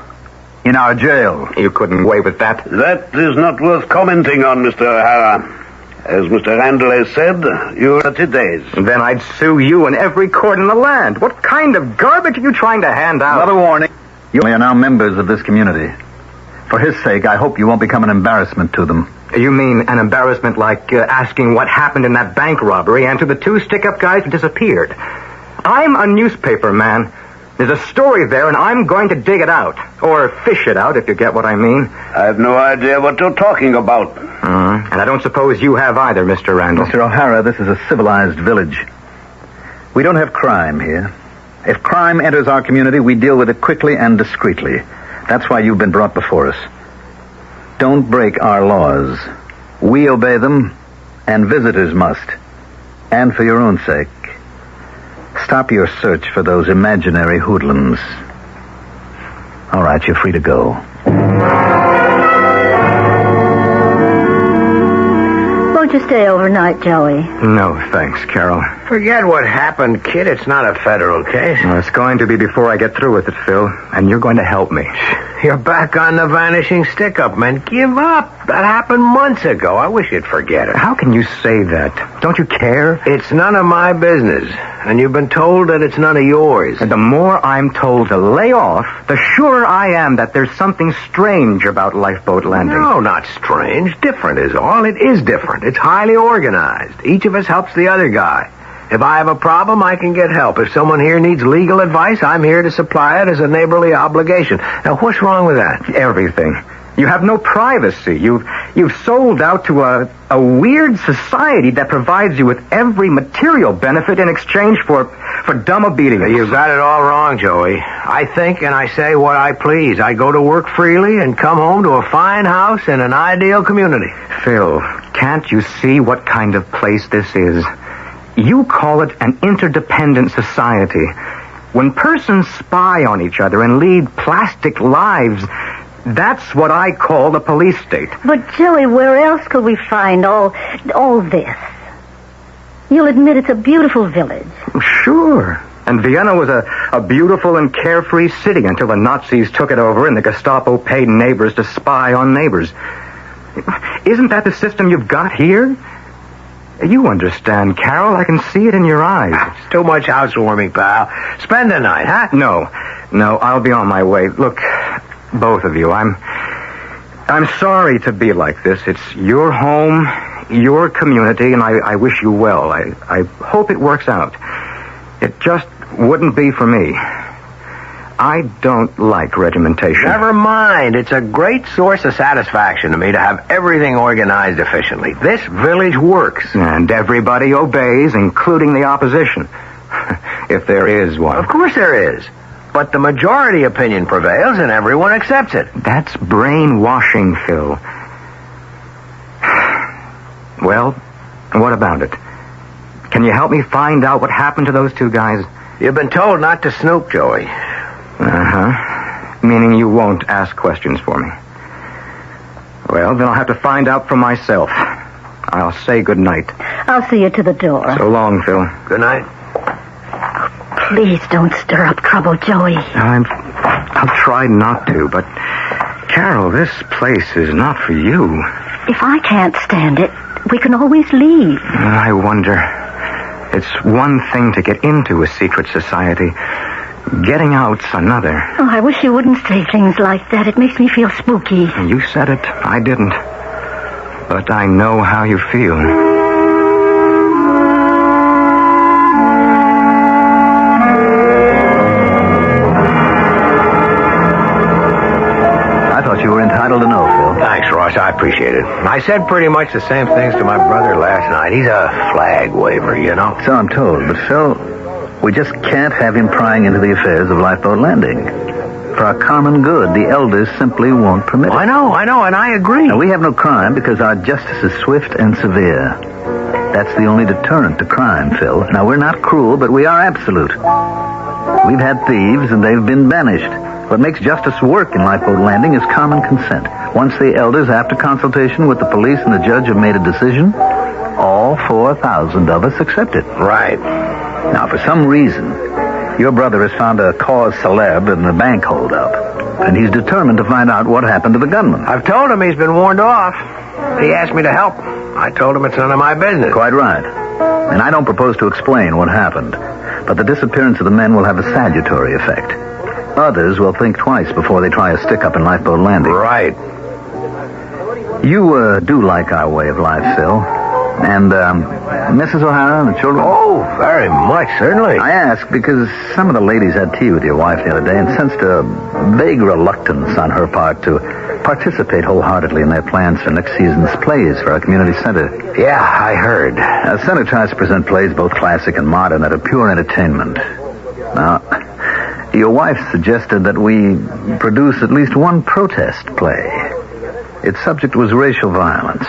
in our jail. You couldn't wait with that. That is not worth commenting on, Mr. O'Hara. As Mr. Randall has said, you're 30 days. Then I'd sue you in every court in the land. What kind of garbage are you trying to hand out? Another warning. You are now members of this community. For his sake, I hope you won't become an embarrassment to them. You mean an embarrassment like asking what happened in that bank robbery and to the 2 stick-up guys who disappeared? I'm a newspaper man. There's a story there, and I'm going to dig it out. Or fish it out, if you get what I mean. I have no idea what you're talking about. And I don't suppose you have either, Mr. Randall. Mr. O'Hara, this is a civilized village. We don't have crime here. If crime enters our community, we deal with it quickly and discreetly. That's why you've been brought before us. Don't break our laws. We obey them, and visitors must. And for your own sake, stop your search for those imaginary hoodlums. All right, you're free to go. Won't you stay overnight, Joey? No, thanks, Carol. Forget what happened, kid. It's not a federal case. Well, it's going to be before I get through with it, Phil. And you're going to help me. You're back on the vanishing stick-up, man. Give up. That happened months ago. I wish you'd forget it. How can you say that? Don't you care? It's none of my business. And you've been told that it's none of yours. And the more I'm told to lay off, the surer I am that there's something strange about lifeboat landing. No, not strange. Different is all. It is different. It's highly organized. Each of us helps the other guy. If I have a problem, I can get help. If someone here needs legal advice, I'm here to supply it as a neighborly obligation. Now, what's wrong with that? Everything. You have no privacy. You've sold out to a weird society that provides you with every material benefit in exchange for dumb obedience. You've got it all wrong, Joey. I think and I say what I please. I go to work freely and come home to a fine house in an ideal community. Phil, can't you see what kind of place this is? You call it an interdependent society. When persons spy on each other and lead plastic lives, that's what I call the police state. But, Joey, where else could we find all this? You'll admit it's a beautiful village. Sure. And Vienna was a beautiful and carefree city until the Nazis took it over and the Gestapo paid neighbors to spy on neighbors. Isn't that the system you've got here? You understand, Carol. I can see it in your eyes. It's too much housewarming, pal. Spend the night, huh? No, I'll be on my way. Look, both of you, I'm sorry to be like this. It's your home, your community, and I wish you well. I hope it works out. It just wouldn't be for me. I don't like regimentation. Never mind. It's a great source of satisfaction to me to have everything organized efficiently. This village works. And everybody obeys, including the opposition. If there is one. Of course there is. But the majority opinion prevails and everyone accepts it. That's brainwashing, Phil. Well, what about it? Can you help me find out what happened to those 2 guys? You've been told not to snoop, Joey. Meaning you won't ask questions for me. Well, then I'll have to find out for myself. I'll say good night. I'll see you to the door. So long, Phil. Good night. Please don't stir up trouble, Joey. I'll try not to, but Carol, this place is not for you. If I can't stand it, we can always leave. I wonder. It's one thing to get into a secret society. Getting out's another. Oh, I wish you wouldn't say things like that. It makes me feel spooky. You said it. I didn't. But I know how you feel. I thought you were entitled to know, Phil. Thanks, Ross. I appreciate it. I said pretty much the same things to my brother last night. He's a flag waver, you know. So I'm told. But, Phil, we just can't have him prying into the affairs of Lifeboat Landing. For our common good, the elders simply won't permit it. I know, and I agree. Now, we have no crime because our justice is swift and severe. That's the only deterrent to crime, Phil. Now, we're not cruel, but we are absolute. We've had thieves, and they've been banished. What makes justice work in Lifeboat Landing is common consent. Once the elders, after consultation with the police and the judge, have made a decision, all 4,000 of us accept it. Right. Now, for some reason, your brother has found a cause célèbre in the bank holdup. and he's determined to find out what happened to the gunman. I've told him he's been warned off. He asked me to help him. I told him it's none of my business. Quite right. And I don't propose to explain what happened, but the disappearance of the men will have a salutary effect. Others will think twice before they try a stick-up in Lifeboat Landing. Right. You do like our way of life, Phil. And, Mrs. O'Hara and the children? Oh, very much, certainly. I ask because some of the ladies had tea with your wife the other day and sensed a vague reluctance on her part to participate wholeheartedly in their plans for next season's plays for our community center. Yeah, I heard. The center tries to present plays both classic and modern at a pure entertainment. Now, your wife suggested that we produce at least one protest play. Its subject was racial violence.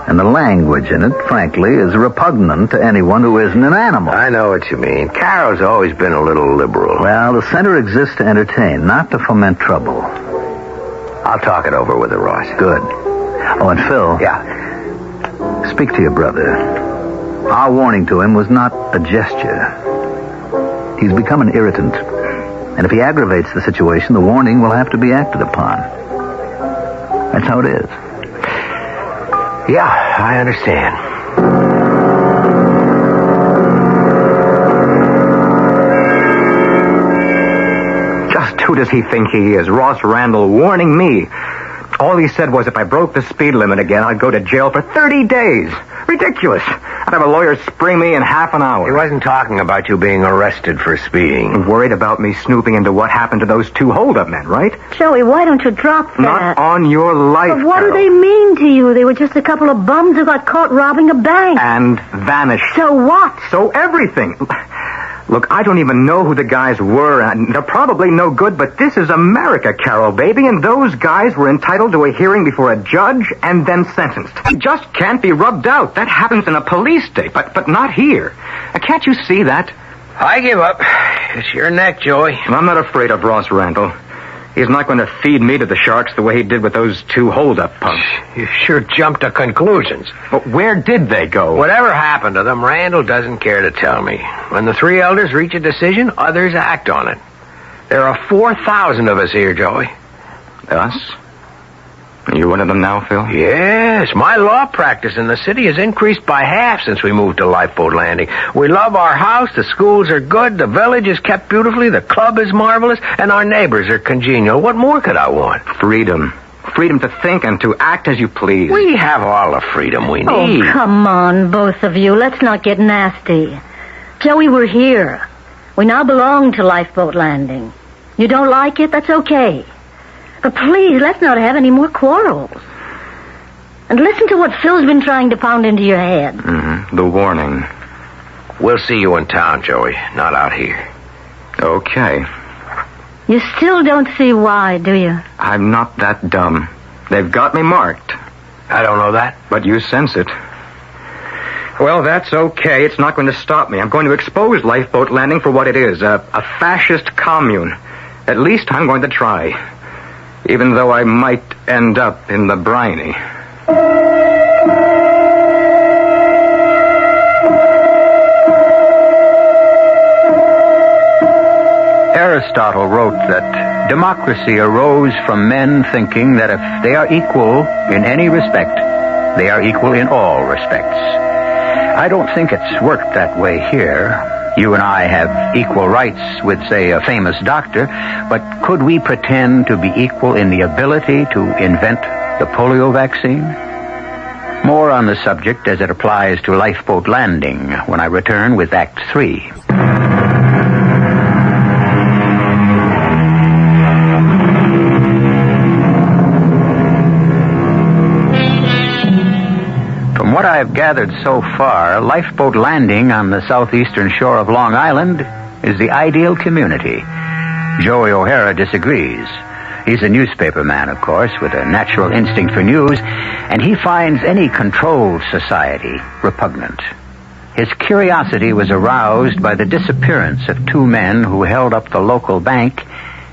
And the language in it, frankly, is repugnant to anyone who isn't an animal. I know what you mean. Carol's always been a little liberal. Well, the center exists to entertain, not to foment trouble. I'll talk it over with her, Ross. Good. Oh, and Phil. Yeah. Speak to your brother. Our warning to him was not a gesture. He's become an irritant. And if he aggravates the situation, the warning will have to be acted upon. That's how it is. Yeah, I understand. Just who does he think he is? Ross Randall warning me. All he said was if I broke the speed limit again, I'd go to jail for 30 days. Ridiculous. I'd have a lawyer spring me in half an hour. He wasn't talking about you being arrested for speeding. Worried about me snooping into what happened to those two hold-up men, right? Joey, why don't you drop that? Not on your life, But what Carol. do they mean to you? They were just a couple of bums who got caught robbing a bank. And vanished. So what? So everything. Look, I don't even know who the guys were, and they're probably no good, but this is America, Carol, baby, and those guys were entitled to a hearing before a judge and then sentenced. They just can't be rubbed out. That happens in a police state, but not here. Can't you see that? I give up. It's your neck, Joey. I'm not afraid of Ross Randall. He's not going to feed me to the sharks the way he did with those two hold-up punks. You sure jumped to conclusions. But where did they go? Whatever happened to them, Randall doesn't care to tell me. When the three elders reach a decision, others act on it. There are 4,000 of us here, Joey. Us? Are you one of them now, Phil? Yes. My law practice in the city has increased by half since we moved to Lifeboat Landing. We love our house, the schools are good, the village is kept beautifully, the club is marvelous, and our neighbors are congenial. What more could I want? Freedom. Freedom to think and to act as you please. We have all the freedom we need. Oh, come on, both of you. Let's not get nasty. Joey, we're here. We now belong to Lifeboat Landing. You don't like it? That's okay. But please, let's not have any more quarrels. And listen to what Phil's been trying to pound into your head. Mm-hmm. The warning. We'll see you in town, Joey, not out here. Okay. You still don't see why, do you? I'm not that dumb. They've got me marked. I don't know that. But you sense it. Well, that's okay. It's not going to stop me. I'm going to expose Lifeboat Landing for what it is, a fascist commune. At least I'm going to try. Even though I might end up in the briny. Aristotle wrote that democracy arose from men thinking that if they are equal in any respect, they are equal in all respects. I don't think it's worked that way here. You and I have equal rights with, say, a famous doctor, but could we pretend to be equal in the ability to invent the polio vaccine? More on the subject as it applies to Lifeboat Landing when I return with Act 3. From what I've gathered so far, Lifeboat Landing on the southeastern shore of Long Island is the ideal community. Joey O'Hara disagrees. He's a newspaper man, of course, with a natural instinct for news, and he finds any controlled society repugnant. His curiosity was aroused by the disappearance of two men who held up the local bank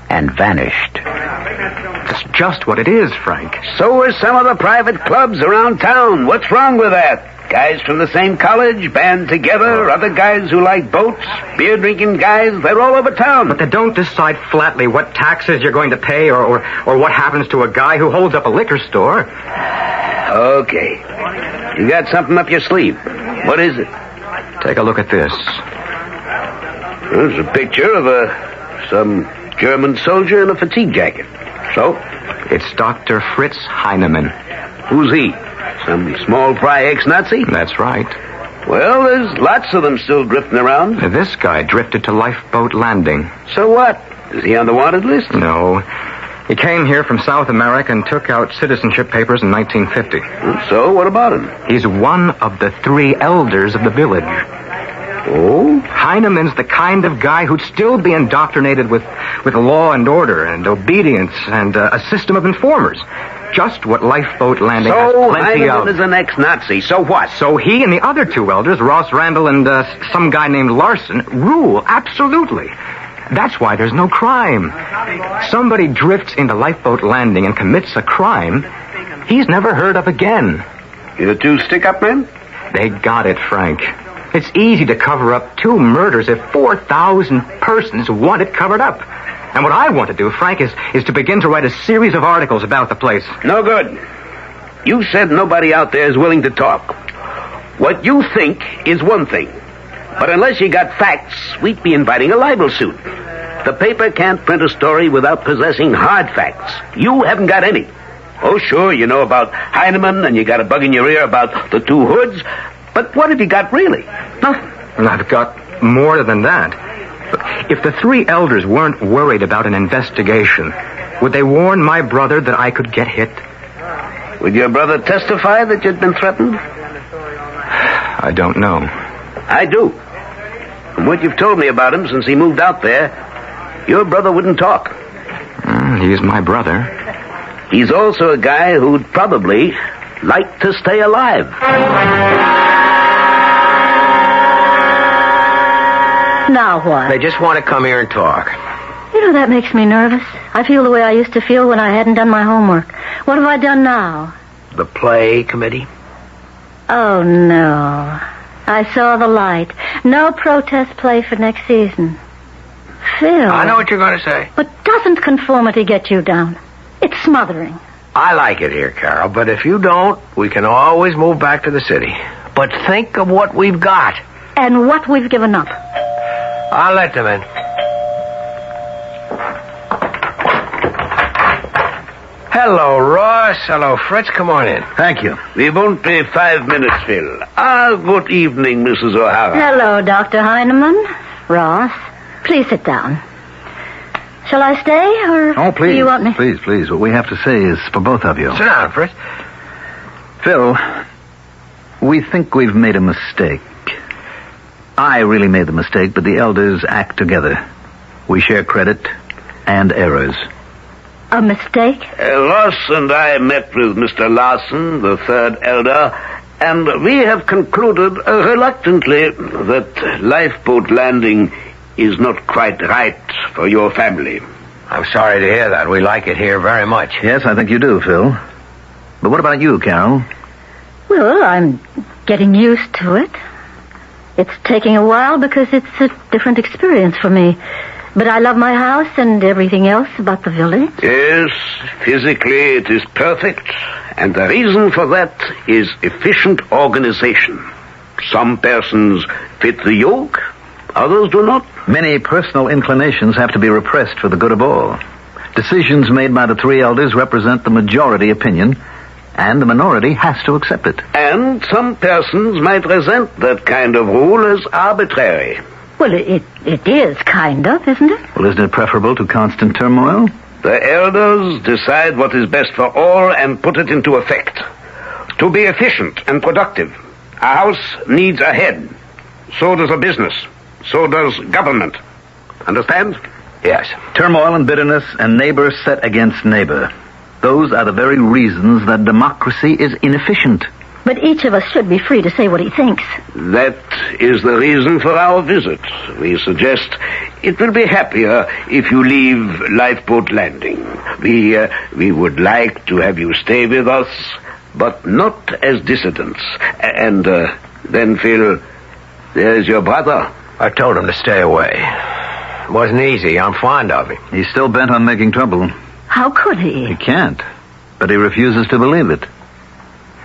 and vanished. That's just what it is, Frank. So are some of the private clubs around town. What's wrong with that? Guys from the same college, band together, other guys who like boats, beer-drinking guys, they're all over town. But they don't decide flatly what taxes you're going to pay or what happens to a guy who holds up a liquor store. Okay. You got something up your sleeve. What is it? Take a look at this. There's a picture of some German soldier in a fatigue jacket. So? It's Dr. Fritz Heinemann. Who's he? Some small fry ex-Nazi? That's right. Well, there's lots of them still drifting around. This guy drifted to Lifeboat Landing. So what? Is he on the wanted list? No. He came here from South America and took out citizenship papers in 1950. So, what about him? He's one of the 3 elders of the village. Oh? Heinemann's the kind of guy who'd still be indoctrinated with law and order and obedience and a system of informers. Just what Lifeboat Landing has plenty of. So, Heinemann is an ex-Nazi. So what? So he and the other 2 elders, Ross Randall and some guy named Larson, rule, absolutely. That's why there's no crime. Somebody drifts into Lifeboat Landing and commits a crime he's never heard of again. You 2 stick-up men? They got it, Frank. It's easy to cover up 2 murders if 4,000 persons want it covered up. And what I want to do, Frank, is to begin to write a series of articles about the place. No good. You said nobody out there is willing to talk. What you think is one thing. But unless you got facts, we'd be inviting a libel suit. The paper can't print a story without possessing hard facts. You haven't got any. Oh, sure, you know about Heinemann, and you got a bug in your ear about the 2 hoods. But what have you got, really? Nothing. I've got more than that. But if the 3 elders weren't worried about an investigation, would they warn my brother that I could get hit? Would your brother testify that you'd been threatened? I don't know. I do. From what you've told me about him since he moved out there, your brother wouldn't talk. He's my brother. He's also a guy who'd probably like to stay alive. Now what? They just want to come here and talk. You know, that makes me nervous. I feel the way I used to feel when I hadn't done my homework. What have I done now? The play committee? Oh, no. I saw the light. No protest play for next season. Phil. I know what you're going to say. But doesn't conformity get you down? It's smothering. I like it here, Carol, but if you don't, we can always move back to the city. But think of what we've got. And what we've given up. I'll let them in. Hello, Ross. Hello, Fritz. Come on in. Thank you. We won't be 5 minutes, Phil. Good evening, Mrs. O'Hara. Hello, Dr. Heinemann. Ross, please sit down. Shall I stay, or please, do you want me? Please. What we have to say is for both of you. Sit down, Fritz. Phil, we think we've made a mistake. I really made the mistake, but the elders act together. We share credit and errors. A mistake? Ross and I met with Mr. Larson, the 3rd elder, and we have concluded reluctantly that Lifeboat Landing is not quite right for your family. I'm sorry to hear that. We like it here very much. Yes, I think you do, Phil. But what about you, Carol? Well, I'm getting used to it. It's taking a while because it's a different experience for me. But I love my house and everything else about the village. Yes, physically it is perfect. And the reason for that is efficient organization. Some persons fit the yoke, others do not. Many personal inclinations have to be repressed for the good of all. Decisions made by the 3 elders represent the majority opinion, and the minority has to accept it. And some persons might resent that kind of rule as arbitrary. Well, it is kind of, isn't it? Well, isn't it preferable to constant turmoil? The elders decide what is best for all and put it into effect. To be efficient and productive, a house needs a head. So does a business. So does government. Understand? Yes. Turmoil and bitterness and neighbor set against neighbor. Those are the very reasons that democracy is inefficient. But each of us should be free to say what he thinks. That is the reason for our visit. We suggest it will be happier if you leave Lifeboat Landing. We would like to have you stay with us but not as dissidents. And then, Phil, there's your brother. I told him to stay away. It wasn't easy. I'm fond of him. He's still bent on making trouble. How could he? He can't, but he refuses to believe it.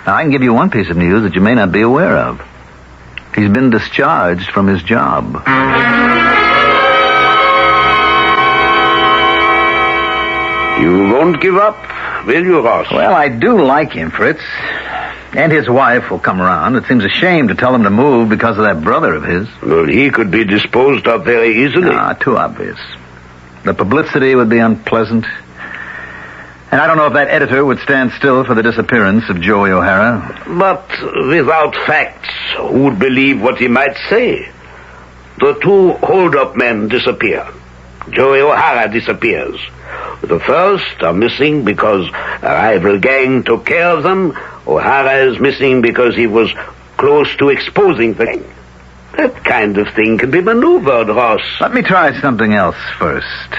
Now, I can give you one piece of news that you may not be aware of. He's been discharged from his job. You won't give up, will you, Ross? Well, I do like him, Fritz. And his wife will come around. It seems a shame to tell him to move because of that brother of his. Well, he could be disposed of very easily. Too obvious. The publicity would be unpleasant. And I don't know if that editor would stand still for the disappearance of Joey O'Hara. But without facts, who would believe what he might say? The two hold-up men disappear. Joey O'Hara disappears. The first are missing because a rival gang took care of them. O'Hara is missing because he was close to exposing the gang. That kind of thing can be maneuvered, Ross. Let me try something else first.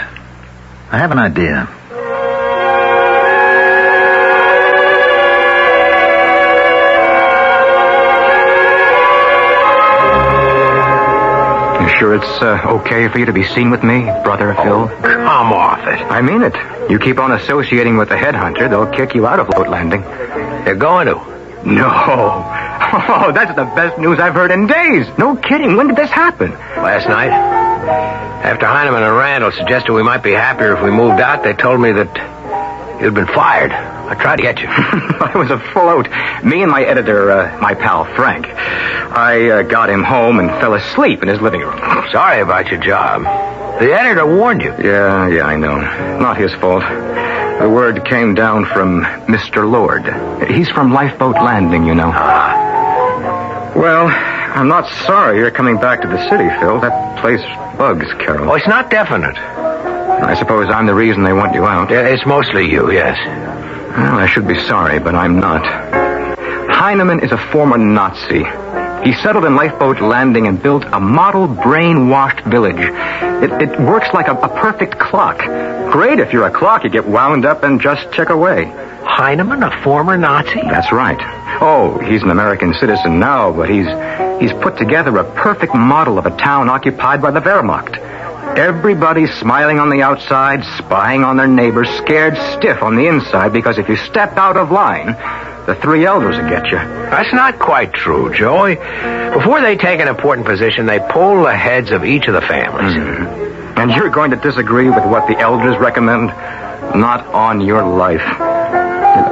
I have an idea. You sure it's okay for you to be seen with me, Brother Phil? Come off it. I mean it. You keep on associating with the headhunter, they'll kick you out of Boat Landing. They're going to? No. Oh, that's the best news I've heard in days. No kidding. When did this happen? Last night. After Heineman and Randall suggested we might be happier if we moved out, they told me that you'd been fired. I tried to get you. I was a float. Me and my editor, my pal Frank. I got him home and fell asleep in his living room. Sorry about your job. The editor warned you. Yeah, I know. Not his fault. The word came down from Mr. Lord. He's from Lifeboat Landing, you know. Well, I'm not sorry you're coming back to the city, Phil. That place bugs Carol. Oh, it's not definite. I suppose I'm the reason they want you out. Yeah, it's mostly you, yes. Well, I should be sorry, but I'm not. Heineman is a former Nazi. He settled in Lifeboat Landing and built a model brainwashed village. It works like a perfect clock. Great if you're a clock, you get wound up and just tick away. Heineman, a former Nazi? That's right. Oh, he's an American citizen now, but he's put together a perfect model of a town occupied by the Wehrmacht. Everybody's smiling on the outside, spying on their neighbors, scared stiff on the inside, because if you step out of line, the three elders will get you. That's not quite true, Joey. Before they take an important position, they poll the heads of each of the families. Mm-hmm. And you're going to disagree with what the elders recommend? Not on your life.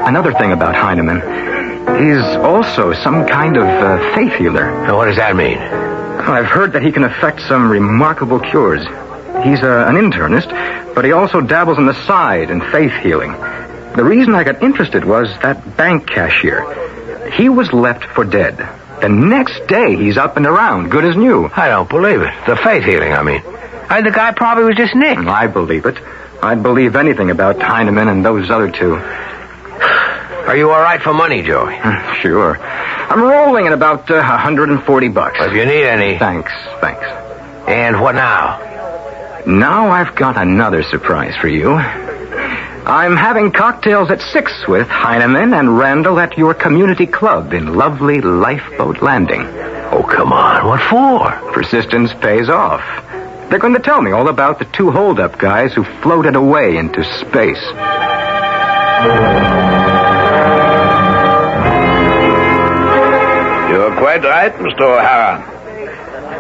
Another thing about Heineman, he's also some kind of faith healer. Now, what does that mean? I've heard that he can effect some remarkable cures. He's an internist, but he also dabbles on the side in faith healing. The reason I got interested was that bank cashier. He was left for dead. The next day, he's up and around, good as new. I don't believe it. The faith healing, I mean. The guy probably was just nicked. I believe it. I'd believe anything about Heineman and those other two. Are you all right for money, Joey? Sure. I'm rolling at about $140. Well, if you need any... Thanks. And what now? Now I've got another surprise for you. I'm having cocktails at 6 with Heineman and Randall at your community club in lovely Lifeboat Landing. Oh, come on. What for? Persistence pays off. They're going to tell me all about the two hold-up guys who floated away into space. You're quite right, Mr. O'Hara.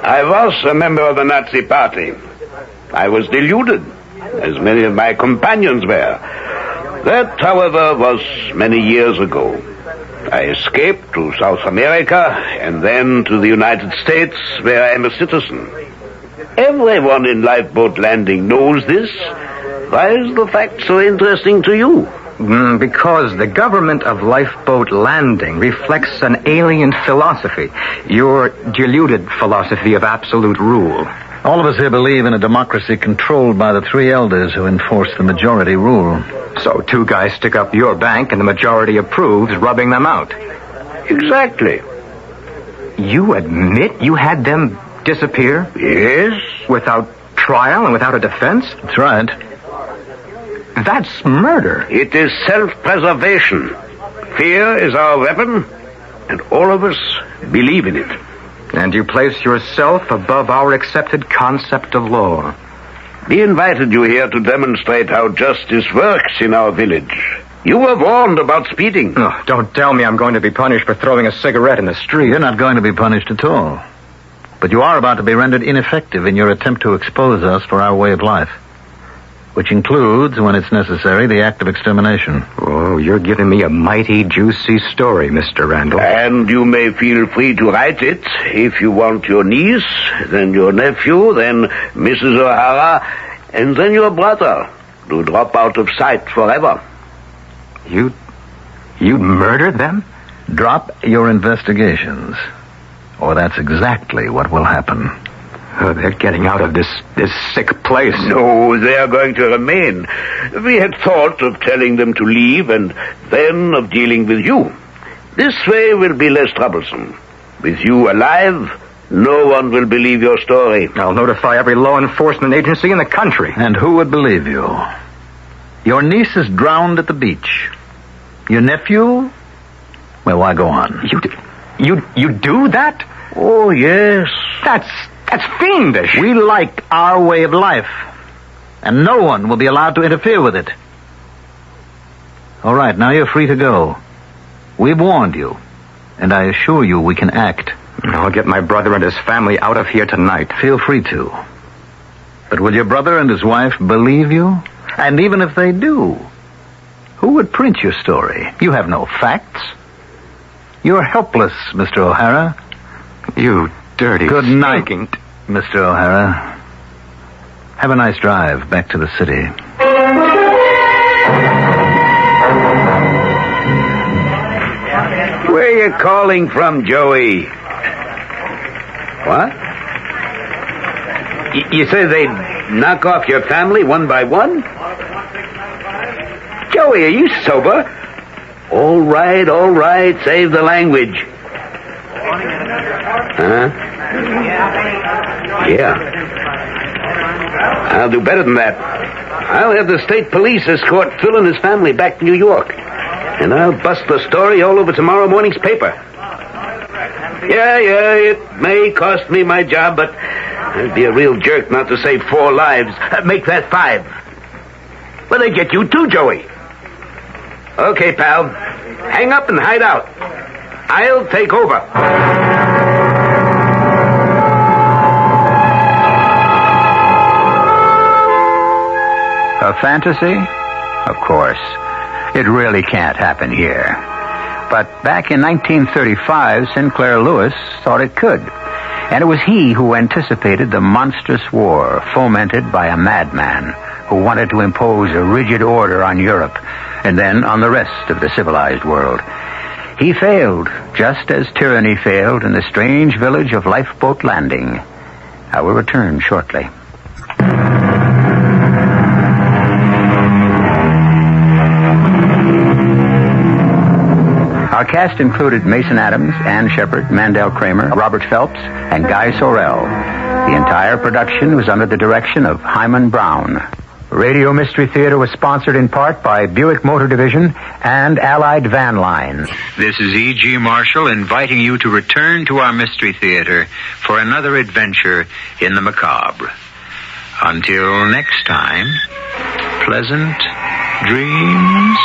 I was a member of the Nazi Party. I was deluded, as many of my companions were. That, however, was many years ago. I escaped to South America and then to the United States, where I am a citizen. Everyone in Lifeboat Landing knows this. Why is the fact so interesting to you? Because the government of Lifeboat Landing reflects an alien philosophy, your deluded philosophy of absolute rule. All of us here believe in a democracy controlled by the three elders who enforce the majority rule. So two guys stick up your bank and the majority approves, rubbing them out. Exactly. You admit you had them disappear? Yes. Without trial and without a defense? That's right. That's murder. It is self-preservation. Fear is our weapon, and all of us believe in it. And you place yourself above our accepted concept of law. We invited you here to demonstrate how justice works in our village. You were warned about speeding. Oh, don't tell me I'm going to be punished for throwing a cigarette in the street. You're not going to be punished at all. But you are about to be rendered ineffective in your attempt to expose us for our way of life, which includes, when it's necessary, the act of extermination. Oh, you're giving me a mighty juicy story, Mr. Randall. And you may feel free to write it if you want your niece, then your nephew, then Mrs. O'Hara, and then your brother to drop out of sight forever. You'd murder them? Drop your investigations, or that's exactly what will happen. Oh, they're getting out of this sick place. No, they are going to remain. We had thought of telling them to leave and then of dealing with you. This way will be less troublesome. With you alive, no one will believe your story. I'll notify every law enforcement agency in the country. And who would believe you? Your niece is drowned at the beach. Your nephew? Well, why go on? You do that? Oh, yes. That's fiendish. We like our way of life, and no one will be allowed to interfere with it. All right, now you're free to go. We've warned you, and I assure you we can act. I'll get my brother and his family out of here tonight. Feel free to. But will your brother and his wife believe you? And even if they do, who would print your story? You have no facts. You're helpless, Mr. O'Hara. You dirty... Good night, Mr. O'Hara. Have a nice drive back to the city. Where are you calling from, Joey? What? You say they'd knock off your family one by one? Joey, are you sober? All right, save the language. Huh? Yeah. I'll do better than that. I'll have the state police escort Phil and his family back to New York. And I'll bust the story all over tomorrow morning's paper. Yeah, it may cost me my job, but I'd be a real jerk not to save 4 lives. Make that 5. Well, they get you too, Joey. Okay, pal. Hang up and hide out. I'll take over. A fantasy? Of course. It really can't happen here. But back in 1935, Sinclair Lewis thought it could. And it was he who anticipated the monstrous war fomented by a madman who wanted to impose a rigid order on Europe and then on the rest of the civilized world. He failed, just as tyranny failed in the strange village of Lifeboat Landing. I will return shortly. Our cast included Mason Adams, Ann Shepard, Mandel Kramer, Robert Phelps, and Guy Sorrell. The entire production was under the direction of Hyman Brown. Radio Mystery Theater was sponsored in part by Buick Motor Division and Allied Van Lines. This is E.G. Marshall inviting you to return to our Mystery Theater for another adventure in the macabre. Until next time, pleasant dreams.